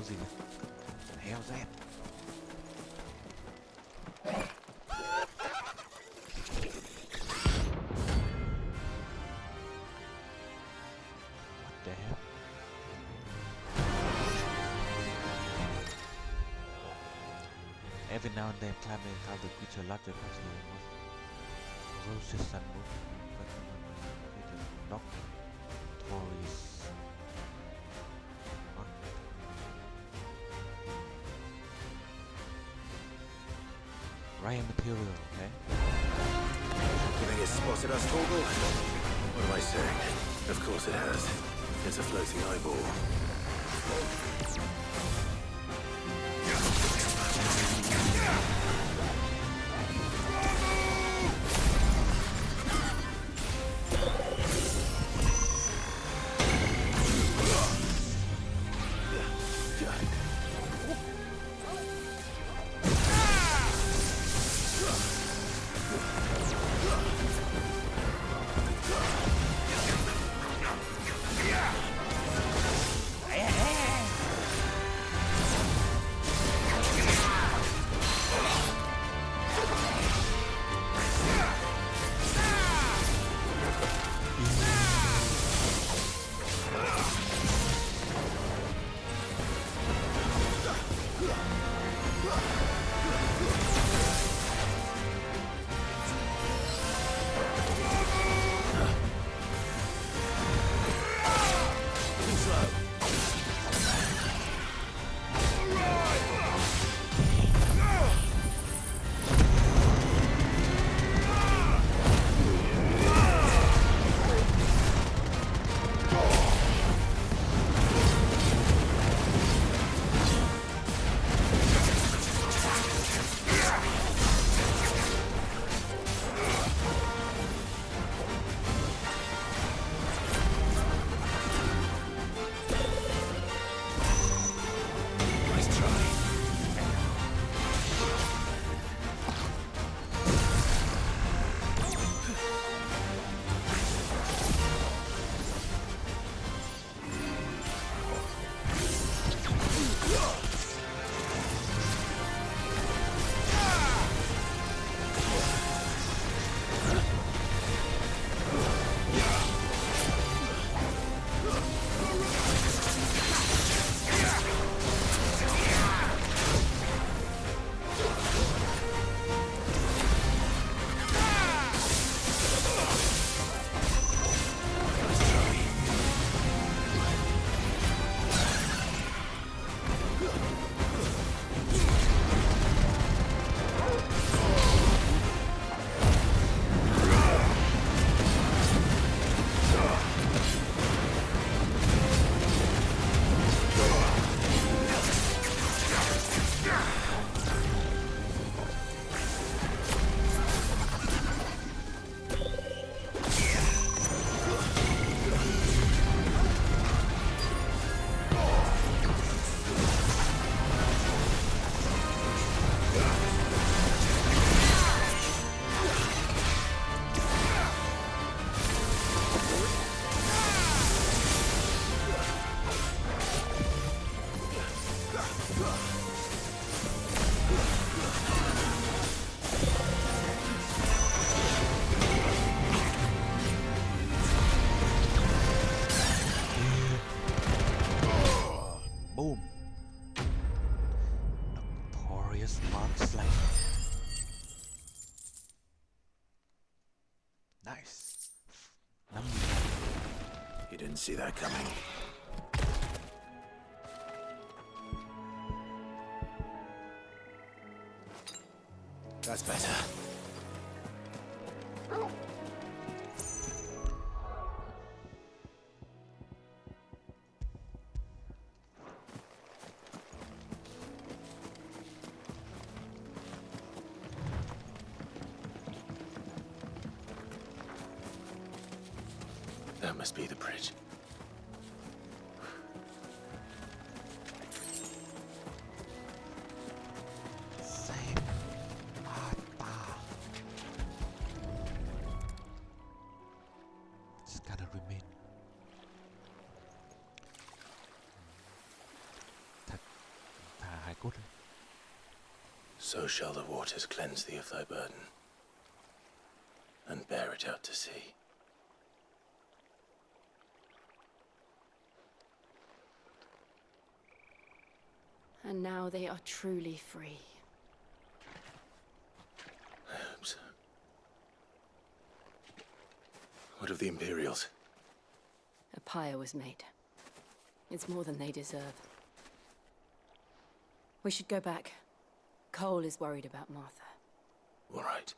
Gì nhỉ? Heo rét. What the hell? Every now and then, climb and encounter the creature larger across the roses and wood. Knock toys. Ryan material, okay? You think it's spotted us, Torgal? What am I saying? Of course it has. It's a floating eyeball. didn't see that coming. That's better. That must be the bridge. Just gotta remain. Thả hài cốt đi. So shall the waters cleanse thee of thy burden, and bear it out to sea. And now they are truly free. I hope so. What of the Imperials? A pyre was made. It's more than they deserve. We should go back. Cole is worried about Martha. All right.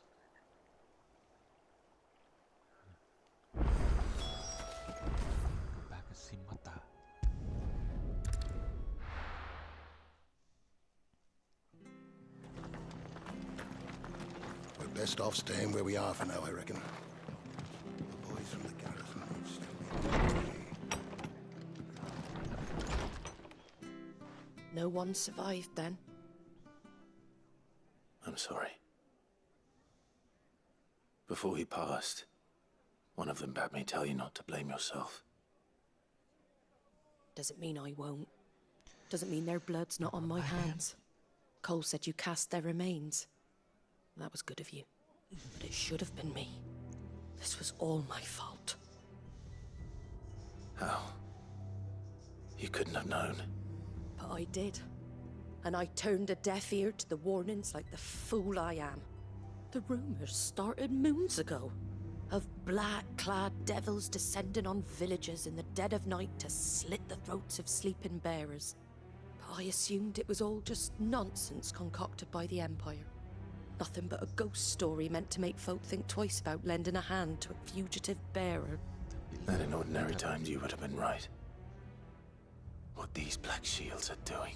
Go back and see Martha. We're best off staying where we are for now, I reckon. The boys from the garrison will still be on the way. No one survived then? I'm sorry. Before he passed, one of them bade me tell you not to blame yourself. Doesn't mean I won't. Doesn't mean their blood's not on my hands. Cole said you cast their remains. That was good of you. But it should have been me. This was all my fault. How? You couldn't have known. But I did. And I turned a deaf ear to the warnings like the fool I am. The rumors started moons ago. Of black-clad devils descending on villages in the dead of night to slit the throats of sleeping bearers. But I assumed it was all just nonsense concocted by the Empire. Nothing but a ghost story meant to make folk think twice about lending a hand to a fugitive bearer. That in ordinary times you would have been right. What these Black Shields are doing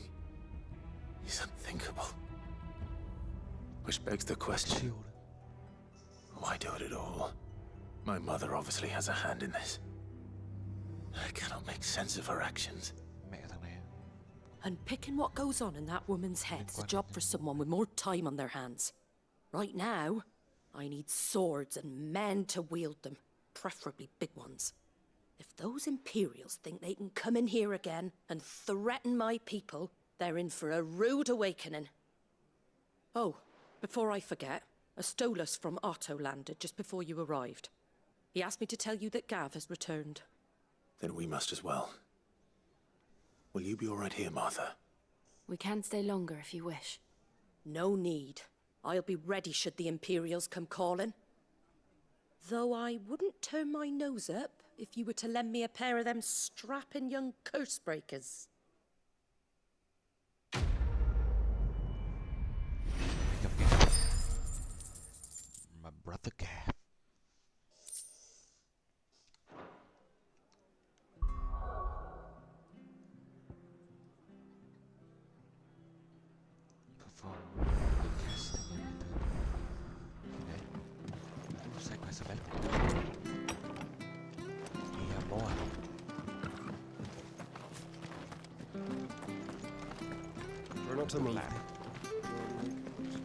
is unthinkable. Which begs the question, why do it at all? My mother obviously has a hand in this. I cannot make sense of her actions. And picking what goes on in that woman's head's a job for someone with more time on their hands. Right now, I need swords and men to wield them, preferably big ones. If those Imperials think they can come in here again and threaten my people, they're in for a rude awakening. Oh, before I forget, a Stolas from Otto landed just before you arrived. He asked me to tell you that Gav has returned. Then we must as well. Will you be all right here, Martha? We can stay longer if you wish. No need. I'll be ready should the Imperials come calling. Though I wouldn't turn my nose up if you were to lend me a pair of them strapping young curse breakers. My brother Gav. Perform the casting in return. Okay. Sai questa bella. Yeah, boy. Try not to move.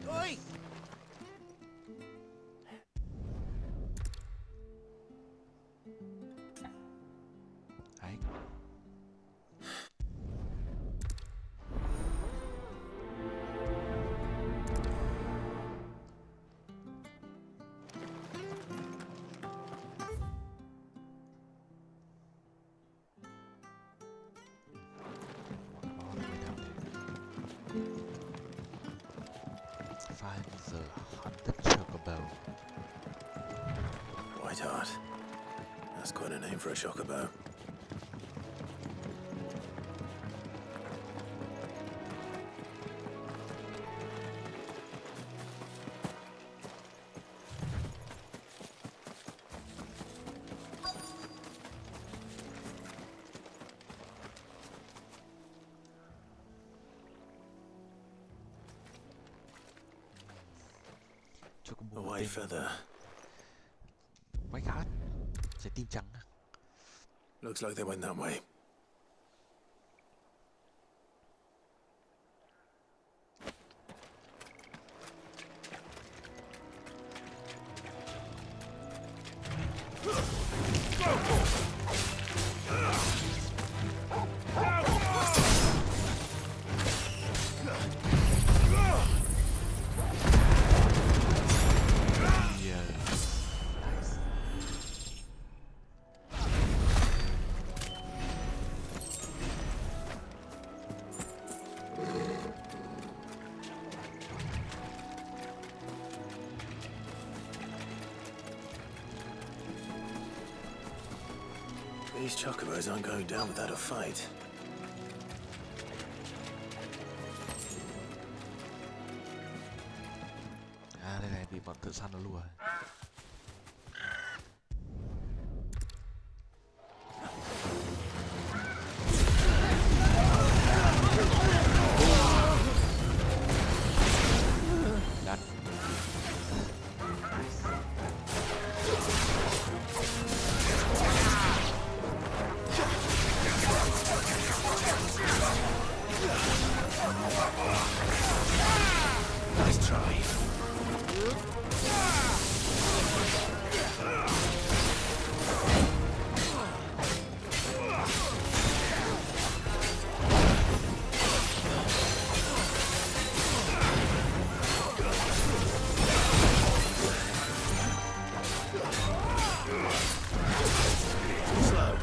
Oi! Hi. Find the hunted chocobo. White Hart. That's quite a name for a chocobo. Chocobo Away further. Quái khá. Trái tim trắng. Looks like they went that way. These chocobos aren't going down without a fight. À đây này bị bọn thợ săn nó lùa. Nice try. Slow.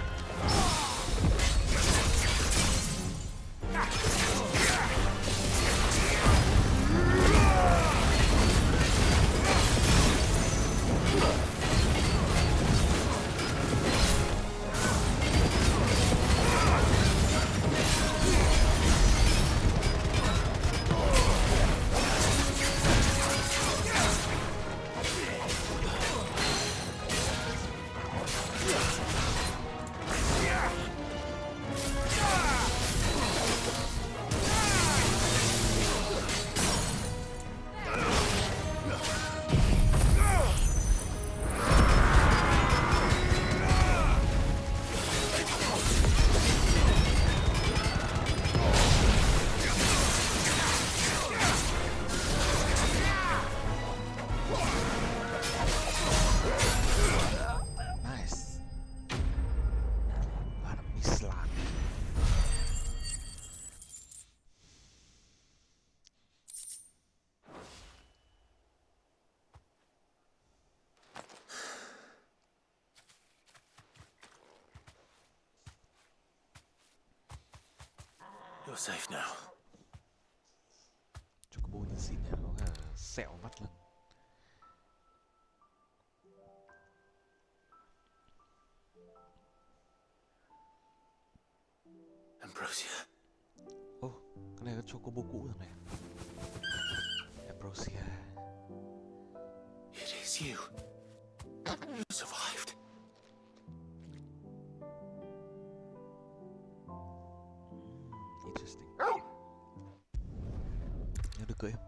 Nice. Lot of me slot. You're safe now. Chocobo nhìn xịn nhỉ, có cả sẹo mắt lần. Ambrosia. Ô, cái này là Chocobo cũ rồi này. Ambrosia. It is you. You survived. Interesting. Nhớ được cưỡi không?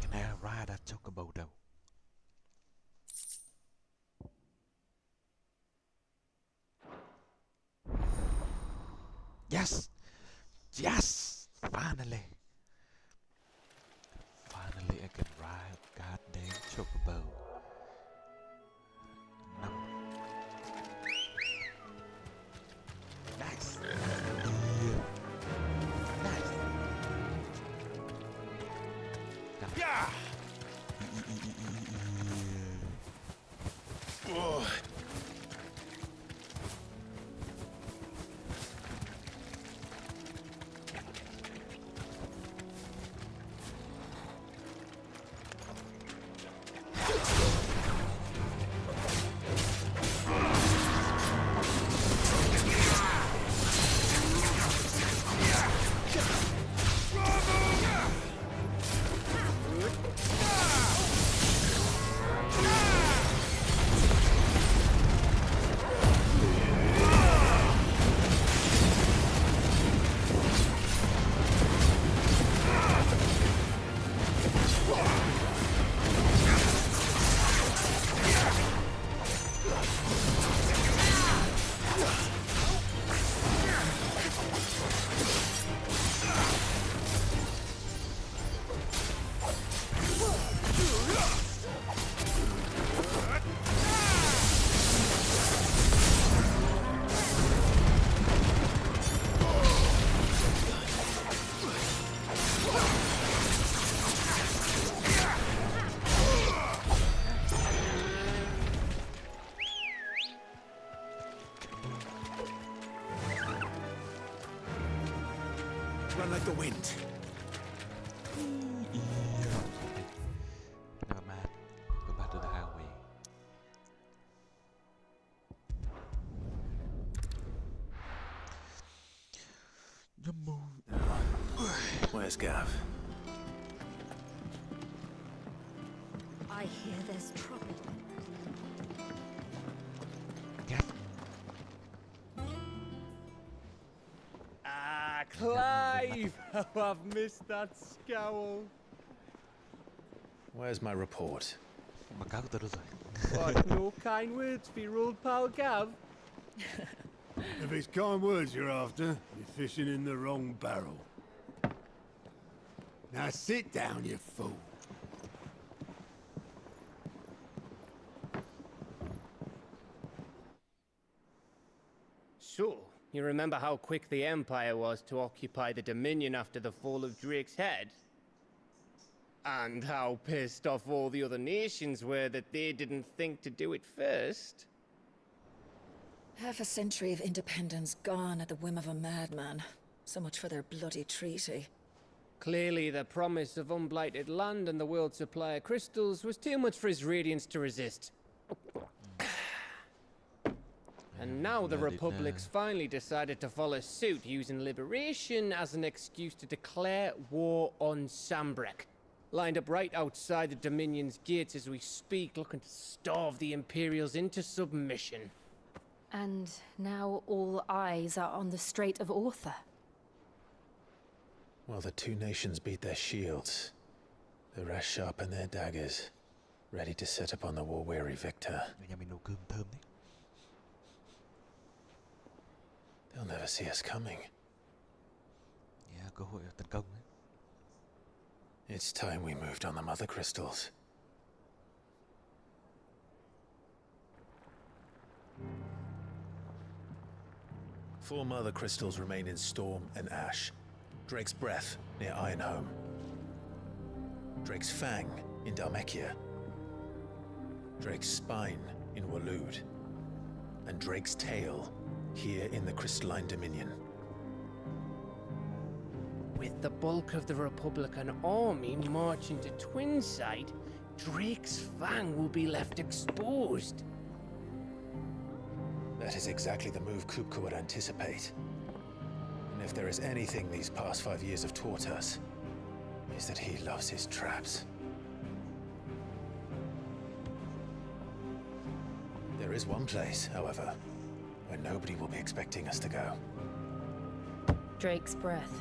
Can I ride that Chocobo đâu? Yes! Yes! Finally! Finally I can ride a goddamn Chocobo. Nice! Nice! Yeah! Oh. run like the wind. Never mind. Go back to the highway. Where's Gav? I hear there's trouble. Ah, Clive! How I've missed that scowl. Where's my report? What, no kind words for your old pal Gav? If it's kind words you're after, you're fishing in the wrong barrel. Now sit down, you fool. So, you remember how quick the Empire was to occupy the Dominion after the fall of Drake's head? And how pissed off all the other nations were that they didn't think to do it first? Half a century of independence gone at the whim of a madman. So much for their bloody treaty. Clearly, the promise of unblighted land and the world's supply of crystals was too much for his radiance to resist. And now the Republic's finally decided to follow suit, using liberation as an excuse to declare war on Sambrek. Lined up right outside the Dominion's gates as we speak, looking to starve the Imperials into submission. And now all eyes are on the Strait of Author. Well, the two nations beat their shields. The rest sharpen their daggers, ready to set upon the war-weary victor. They'll never see us coming. It's time we moved on the mother crystals. Four mother crystals remain in Storm and Ash. Drake's Breath near Ironhome. Drake's Fang in Dhalmekia. Drake's Spine in Waloed. And Drake's Tail here in the Crystalline Dominion. With the bulk of the Republican army marching to Twinside, Drake's Fang will be left exposed. That is exactly the move Kupka would anticipate. And if there is anything these past 5 years have taught us, is that he loves his traps. There is one place, however, where nobody will be expecting us to go. Drake's Breath.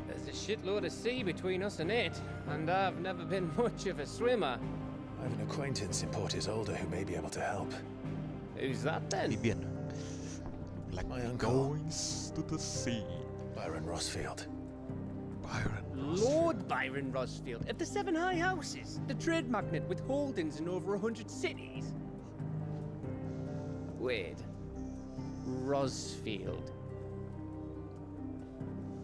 There's a shitload of sea between us and it, and I've never been much of a swimmer. I have an acquaintance in Port Isolde who may be able to help. Who's that then? Like my uncle. Goings to the sea. Byron Rossfield. Lord Byron Rosfield of the Seven High Houses, the trade magnate with holdings in over 100 cities. Wait. Rosfield.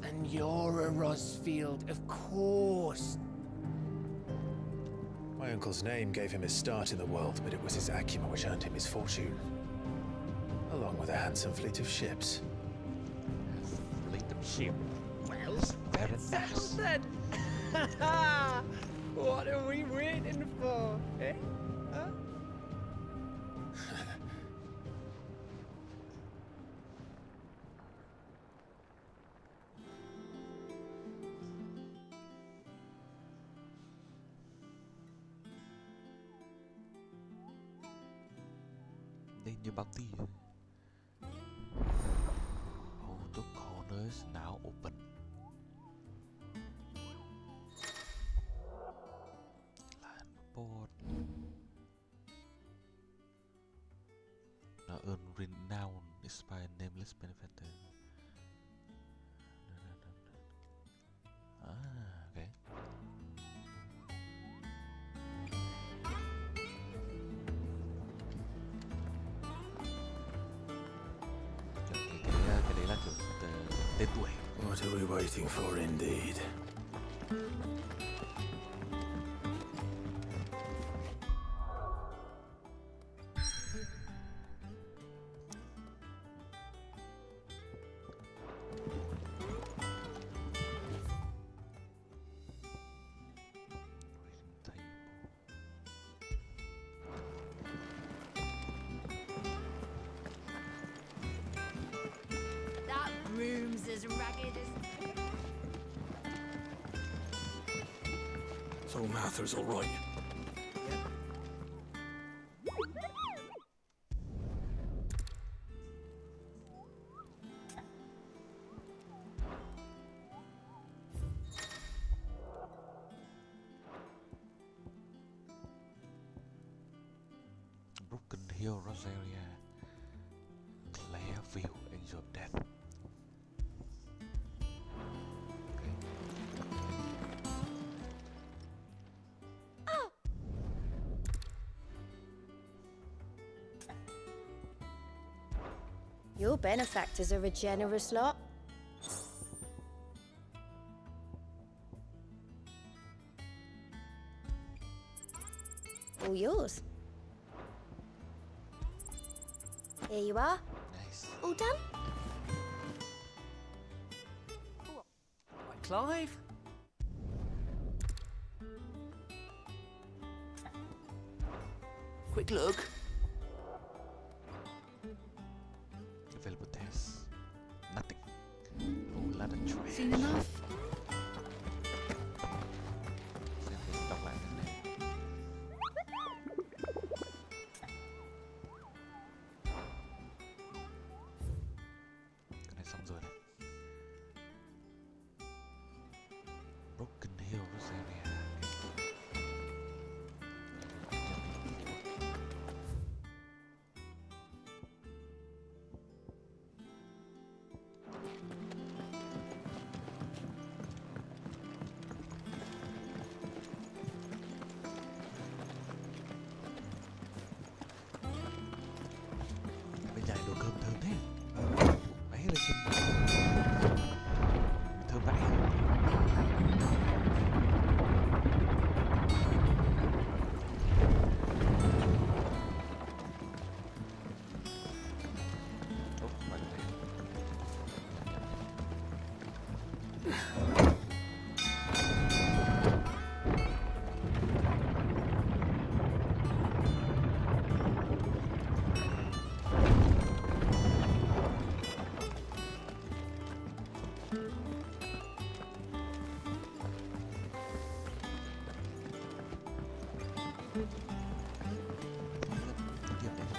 And you're a Rosfield, of course. My uncle's name gave him his start in the world, but it was his acumen which earned him his fortune. Along with a handsome fleet of ships. Fleet of ships. Well, settled then. What are we waiting for, eh? Huh? Đây như bounty. All the corners now open. Land report. Now earn renown is by nameless benefactor. Ah, okay. Cái đấy là kiểu tên tuổi. What are we waiting for indeed? room's as ragged as... So Mather's all right. Broken Hill, Rosaria, Clairview, Angel of Death. Your benefactors are a generous lot. All yours. Here you are. Nice. All done? Clive? Quick look. Available tests. Nothing. Whole lot of trash. Seen enough? Xem thử đọc lại lần này. Cái này xong rồi này. Broken Hill, Rosaria. Bên nhà đồ cơm thơm thế. Ấy lên trên. Thơm vãi. Ủa, không phải thế.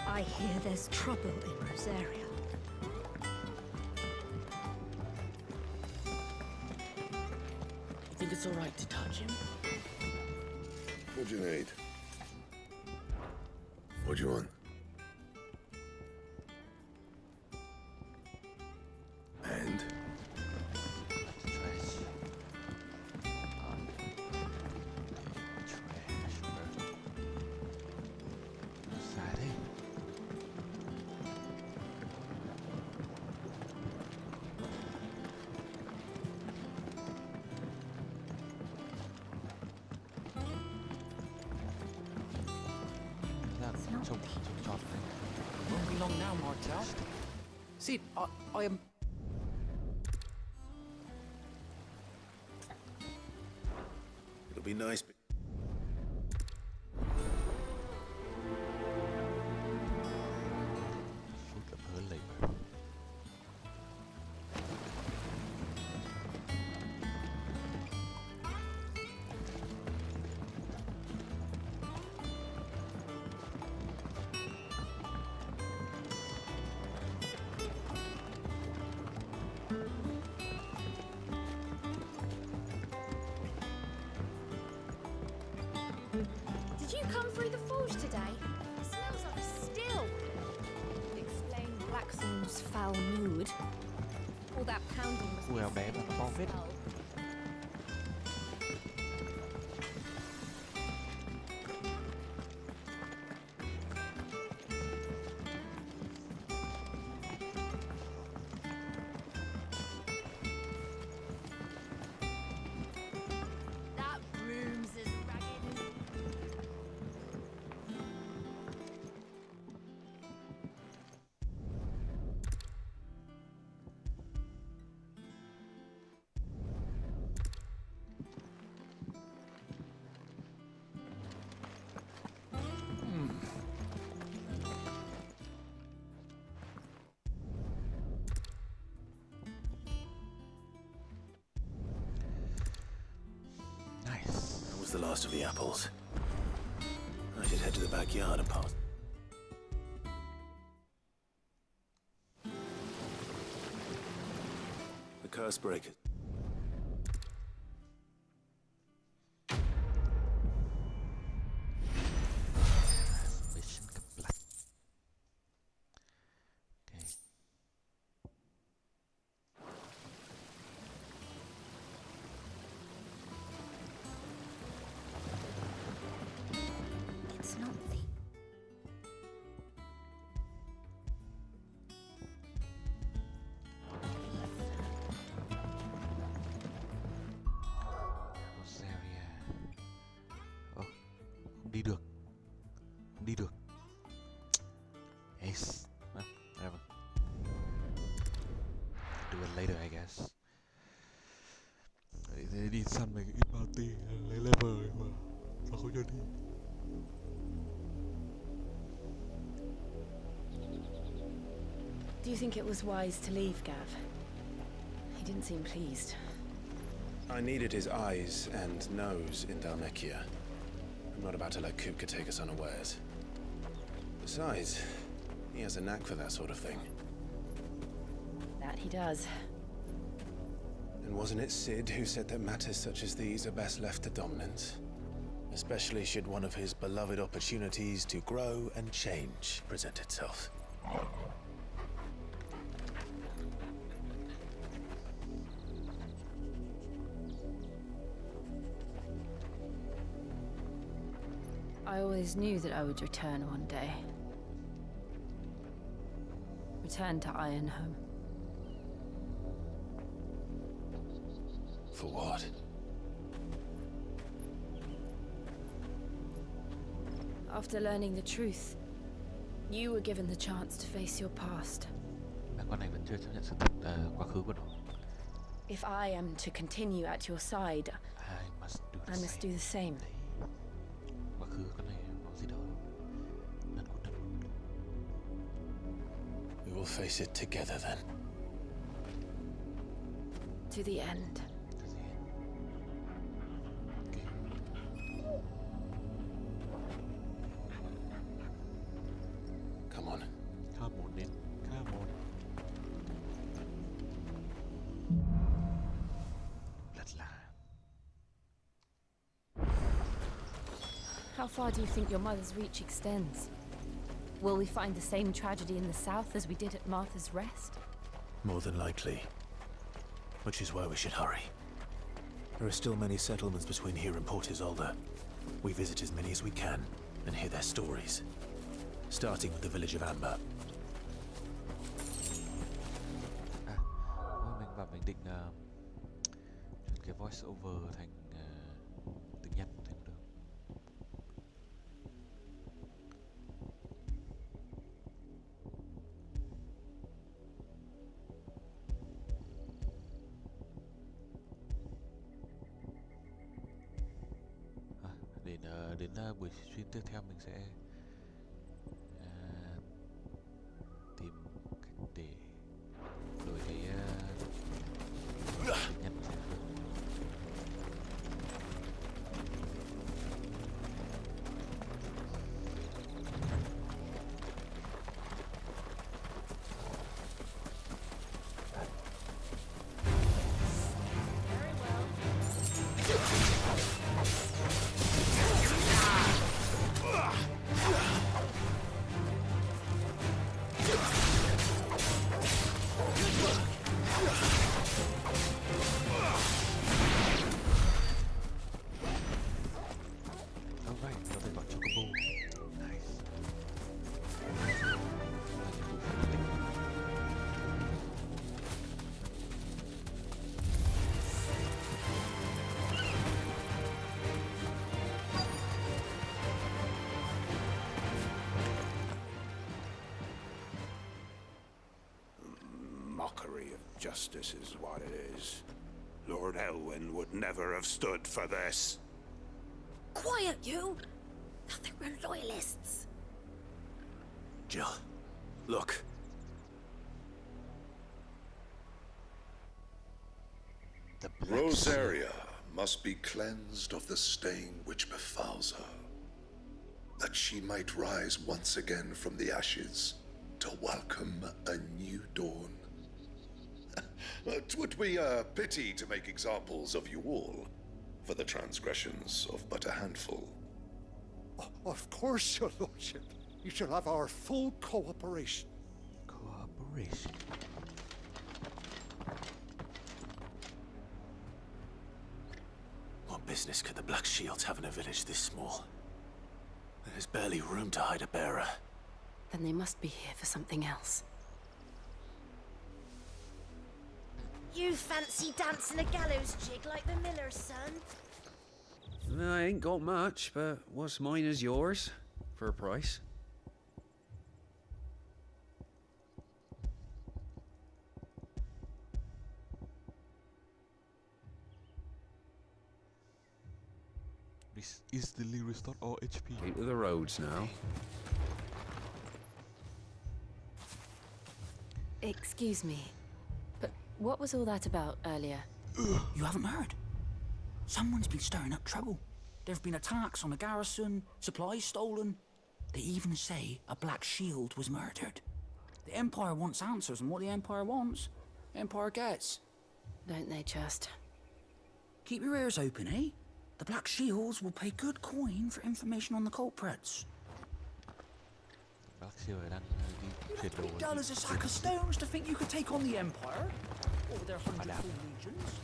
I hear there's trouble in Rosaria. You think it's all right to touch him? What do you need? What do you want? And? Trash. Trash, bro. Sai thế. Trông tròn này. Won't be long now, Martel. See, I am... It'll be nice. Fruit of her labor. Did you come through the forge today? It smells like a still. Explain Blackthorn's foul mood. All that pounding must Ui, be em bé mà nó to phết. smell. That room's as ragged as... last of the apples. I should head to the backyard and pass. The curse breaker. Mission complete. Okay. It's not the... Rosaria. Không đi được. Không đi được. Ace. Well, whatever. Do it later, I guess. Vậy thế đi săn mấy cái ít bounty lấy level mà sao không cho đi. Do you think it was wise to leave, Gav? He didn't seem pleased. I needed his eyes and nose in Dalmekia. I'm not about to let Kupka take us unawares. Besides, he has a knack for that sort of thing. That he does. And wasn't it Sid who said that matters such as these are best left to dominance? Especially should one of his beloved opportunities to grow and change present itself. I always knew that I would return one day. Return to Ironhome. For what? After learning the truth, you were given the chance to face your past. Con này vẫn chưa chấp nhận sự thật quá khứ của nó. If I am to continue at your side, I must do the I must do the same. Quá khứ con này có gì đâu. Năn cút. We will face it together then. To the end. Come on. Come on in. Come on. Bloodline. How far do you think your mother's reach extends? Will we find the same tragedy in the south as we did at Martha's Rest? More than likely. Which is why we should hurry. There are still many settlements between here and Port Isolde. We visit as many as we can and hear their stories. Starting with the village of Amber. Mình bảo mình định chuyển cái voice over thành tiếng Nhật thành được. Đến buổi stream tiếp theo mình sẽ tìm cách để đổi cái tiếng Nhật thành được. Mockery of justice is what it is. Lord Elwyn would never have stood for this. Quiet, you! Thought they were loyalists. Jill, look. Rosaria, must be cleansed of the stain which befouls her, that she might rise once again from the ashes to welcome a new dawn. 'Twould be a pity to make examples of you all, for the transgressions of but a handful. Of course, your lordship. You shall have our full cooperation. Cooperation? What business could the Black Shields have in a village this small? There's barely room to hide a bearer. Then they must be here for something else. You fancy dancing a gallows jig like the miller's son? I ain't got much, but what's mine is yours, for a price. Instantly restore all HP. Into the roads now. Excuse me, but what was all that about earlier? You haven't heard? Someone's been stirring up trouble. There have been attacks on the garrison, supplies stolen. They even say a Black Shield was murdered. The Empire wants answers, and what the Empire wants, the Empire gets. Don't they just? Keep your ears open, eh? The Black Shields will pay good coin for information on the culprits. You'd be dull as a sack of stones to think you could take on the Empire over their 100 full legions.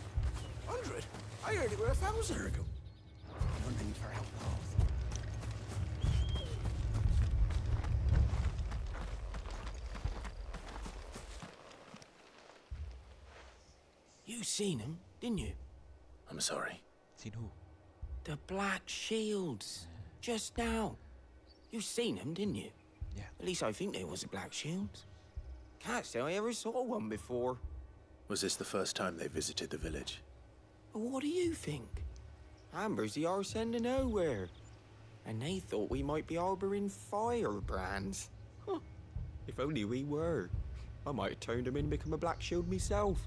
100? I heard it were 1,000 ago. No need for outlaws. You seen him, didn't you? I'm sorry. Seen who? The Black Shields. Just now. You seen them, didn't you? Yeah. At least I think they was the Black Shields. Can't say I ever saw one before. Was this the first time they visited the village? But what do you think? Amber's the arse end of nowhere. And they thought we might be harboring firebrands. Huh. If only we were. I might have turned them in and become a Black Shield myself.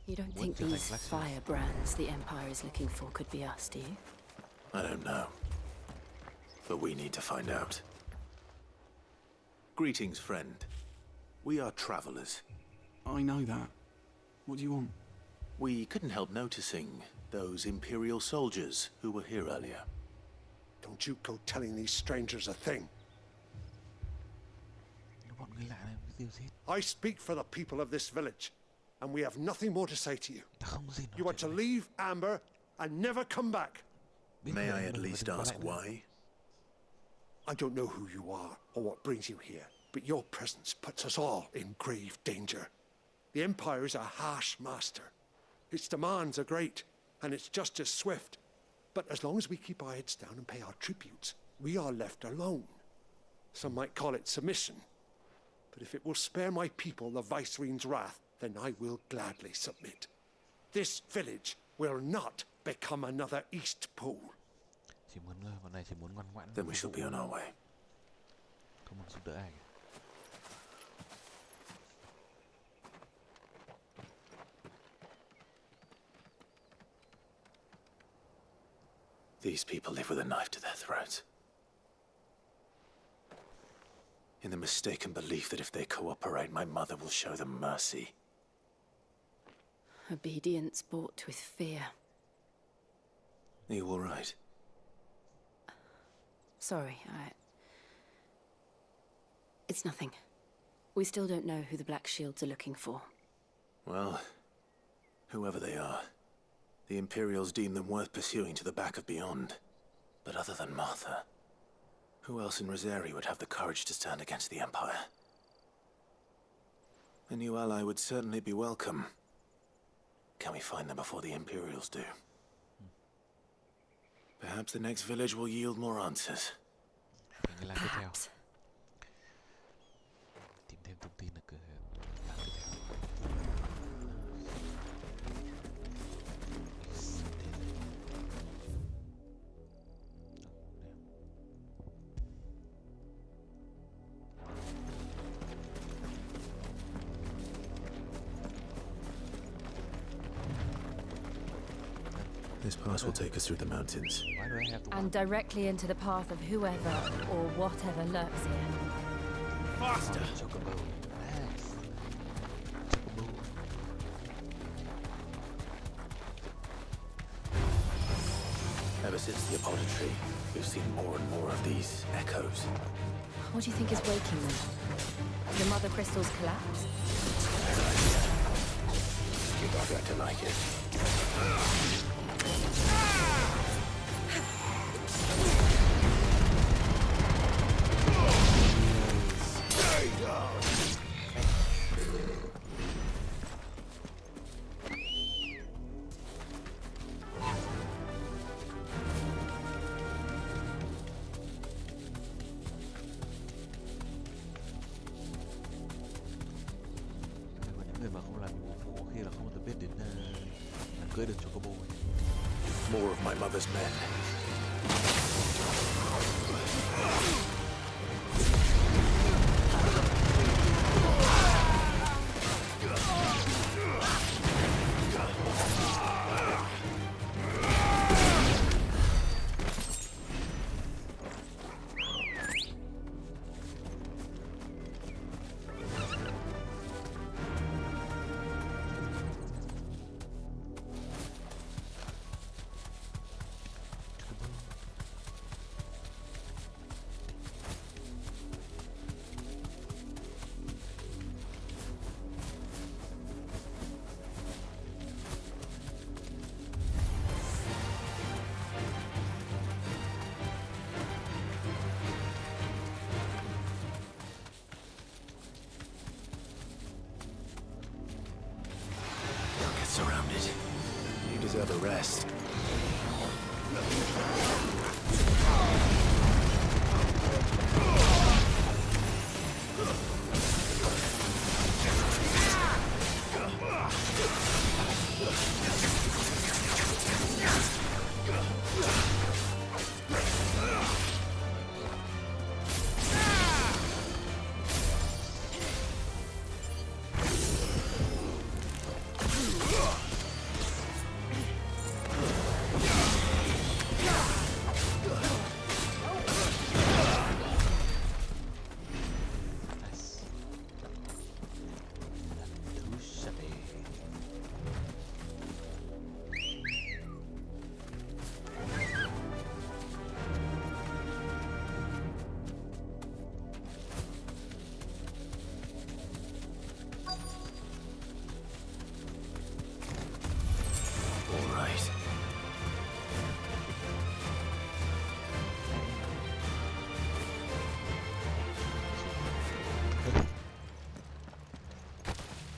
You don't think these firebrands the Empire is looking for could be us, do you? I don't know. But we need to find out. Greetings, friend. We are travelers. I know that. What do you want? We couldn't help noticing those Imperial soldiers who were here earlier. Don't you go telling these strangers a thing. I speak for the people of this village, and we have nothing more to say to you. You are to leave Amber and never come back. May I at least ask why? I don't know who you are or what brings you here, but your presence puts us all in grave danger. The Empire is a harsh master. Its demands are great, and its justice swift. But as long as we keep our heads down and pay our tributes, we are left alone. Some might call it submission. But if it will spare my people the Viceroy's wrath, then I will gladly submit. This village will not become another East Pool. Then we shall be on our way. Không muốn giúp đỡ ai. These people live with a knife to their throats. In the mistaken belief that if they cooperate, my mother will show them mercy. Obedience bought with fear. Are you all right? Sorry, It's nothing. We still don't know who the Black Shields are looking for. Well, whoever they are, the Imperials deem them worth pursuing to the back of beyond. But other than Martha, who else in Rosari would have the courage to stand against the Empire? A new ally would certainly be welcome. Can we find them before the Imperials do? Perhaps the next village will yield more answers. Perhaps. Tìm thêm thông tin là cửa hàng tiếp theo. This pass will take us through the mountains. Why do I have to And directly into the path of whoever or whatever lurks here. Faster! Chocobo. Nice. Chocobo. Ever since the apollo tree, we've seen more and more of these echoes. What do you think is waking them? The mother crystal's collapse? You're not going to like it. Những người mà không làm nhiệm vụ khi là không được biết đến là cưới được Chocobo ấy. More of my mother's men. Surrounded. You deserve a rest.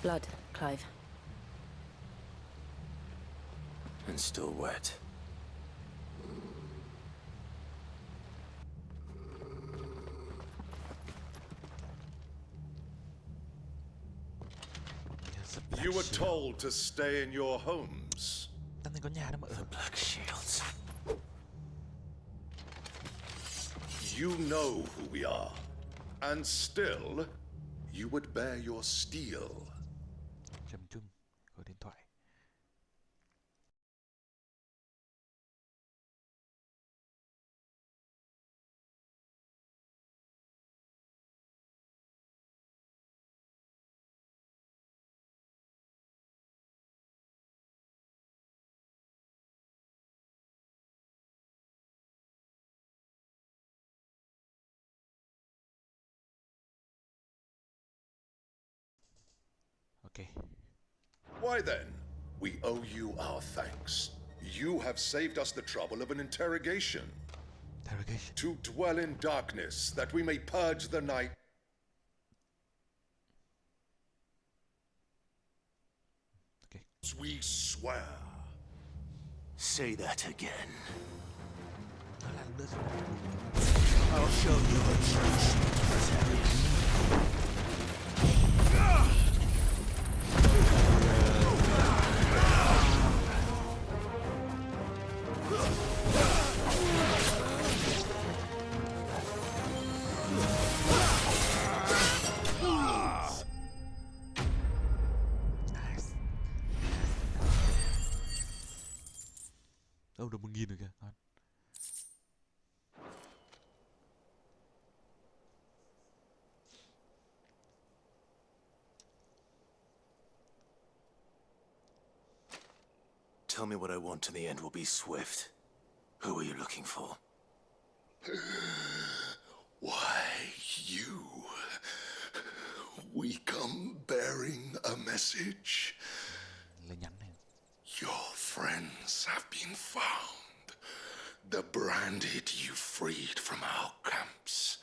Blood, Clive. And still wet. You were told to stay in your homes. Có nhà đó mà. The Black Shields. You know who we are. And still, you would bear your steel. Chấm chung, gọi điện thoại. Okay. Why then, we owe you our thanks. You have saved us the trouble of an interrogation. Interrogation. To dwell in darkness, that we may purge the night. Okay. We swear. Say that again. I'll show you a truth. được 1.000 rồi kìa. Ngon. Tell me what I want and the end will be swift. Who are you looking for? Why, you. We come bearing a message. Lời nhắn này. Your friends have been found. The branded you freed from our camps.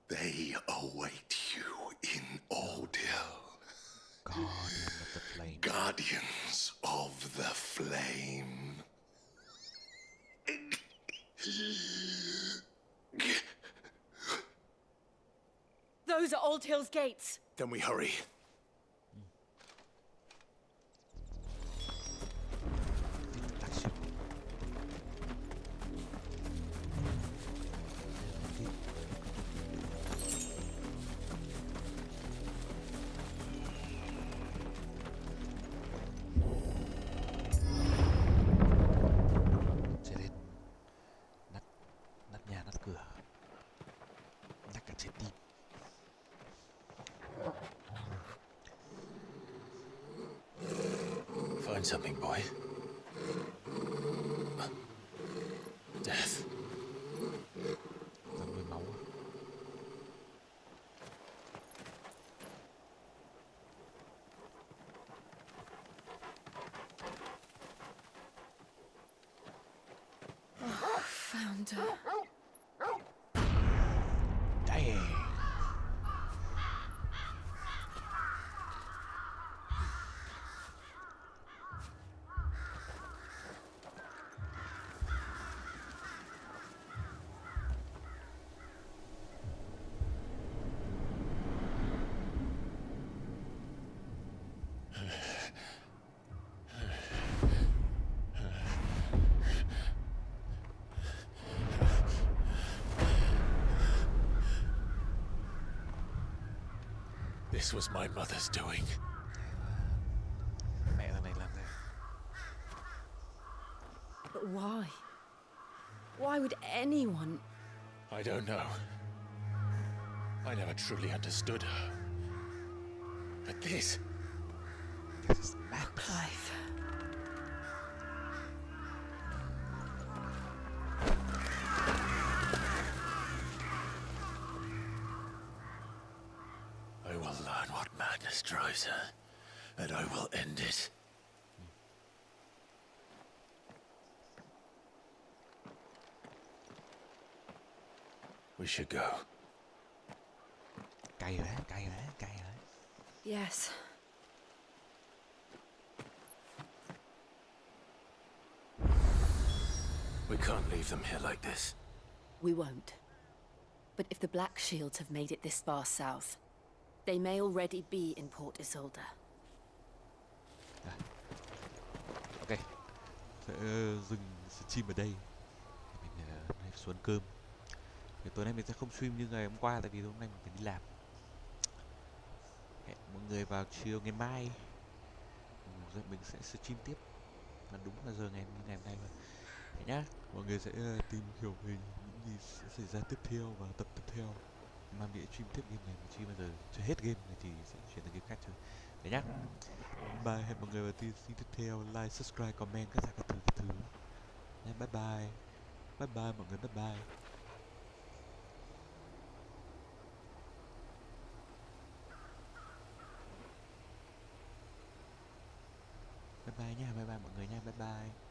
They await you in Ordeal. Guardian of the Flame. Guardians of the Flame. Those are Old Hill's gates. Then we hurry. Chạy lên. Nát nhà, nát cửa. Nát cả trái tim. Find something, boy. Death. Tao nuôi máu. Found her. Dang. This was my mother's doing. Mẹ thằng này làm gì? But why? Why would anyone? I don't know. I never truly understood her. But this is madness. Clive. I will learn what madness drives her, and I will end it. We should go. Cay rồi đấy, cay rồi đấy, cay rồi đấy. Yes. We can't leave them here like this. We won't. But if the Black Shields have made it this far south, they may already be in Port Isolde. Ok. Sẽ dừng stream ở đây. Mình xuống ăn cơm. Thì tối nay mình sẽ không stream như ngày hôm qua tại vì hôm nay mình phải đi làm. Hẹn mọi người vào chiều ngày mai. Rồi mình sẽ stream tiếp. Là đúng là giờ ngày như ngày hôm nay mà. Thế nhá. Mọi người sẽ tìm hiểu về những gì sẽ xảy ra tiếp theo và tập tiếp theo. Mà mình sẽ stream tiếp game này, mình chỉ bao giờ chơi hết game này thì sẽ chuyển sang game khác thôi. Thế nhá. Bye, hẹn mọi người vào tin tiếp theo, like, subscribe, comment các thứ. Nha, bye bye. Bye bye mọi người, bye bye. Bye bye nha, bye bye mọi người nha, bye bye.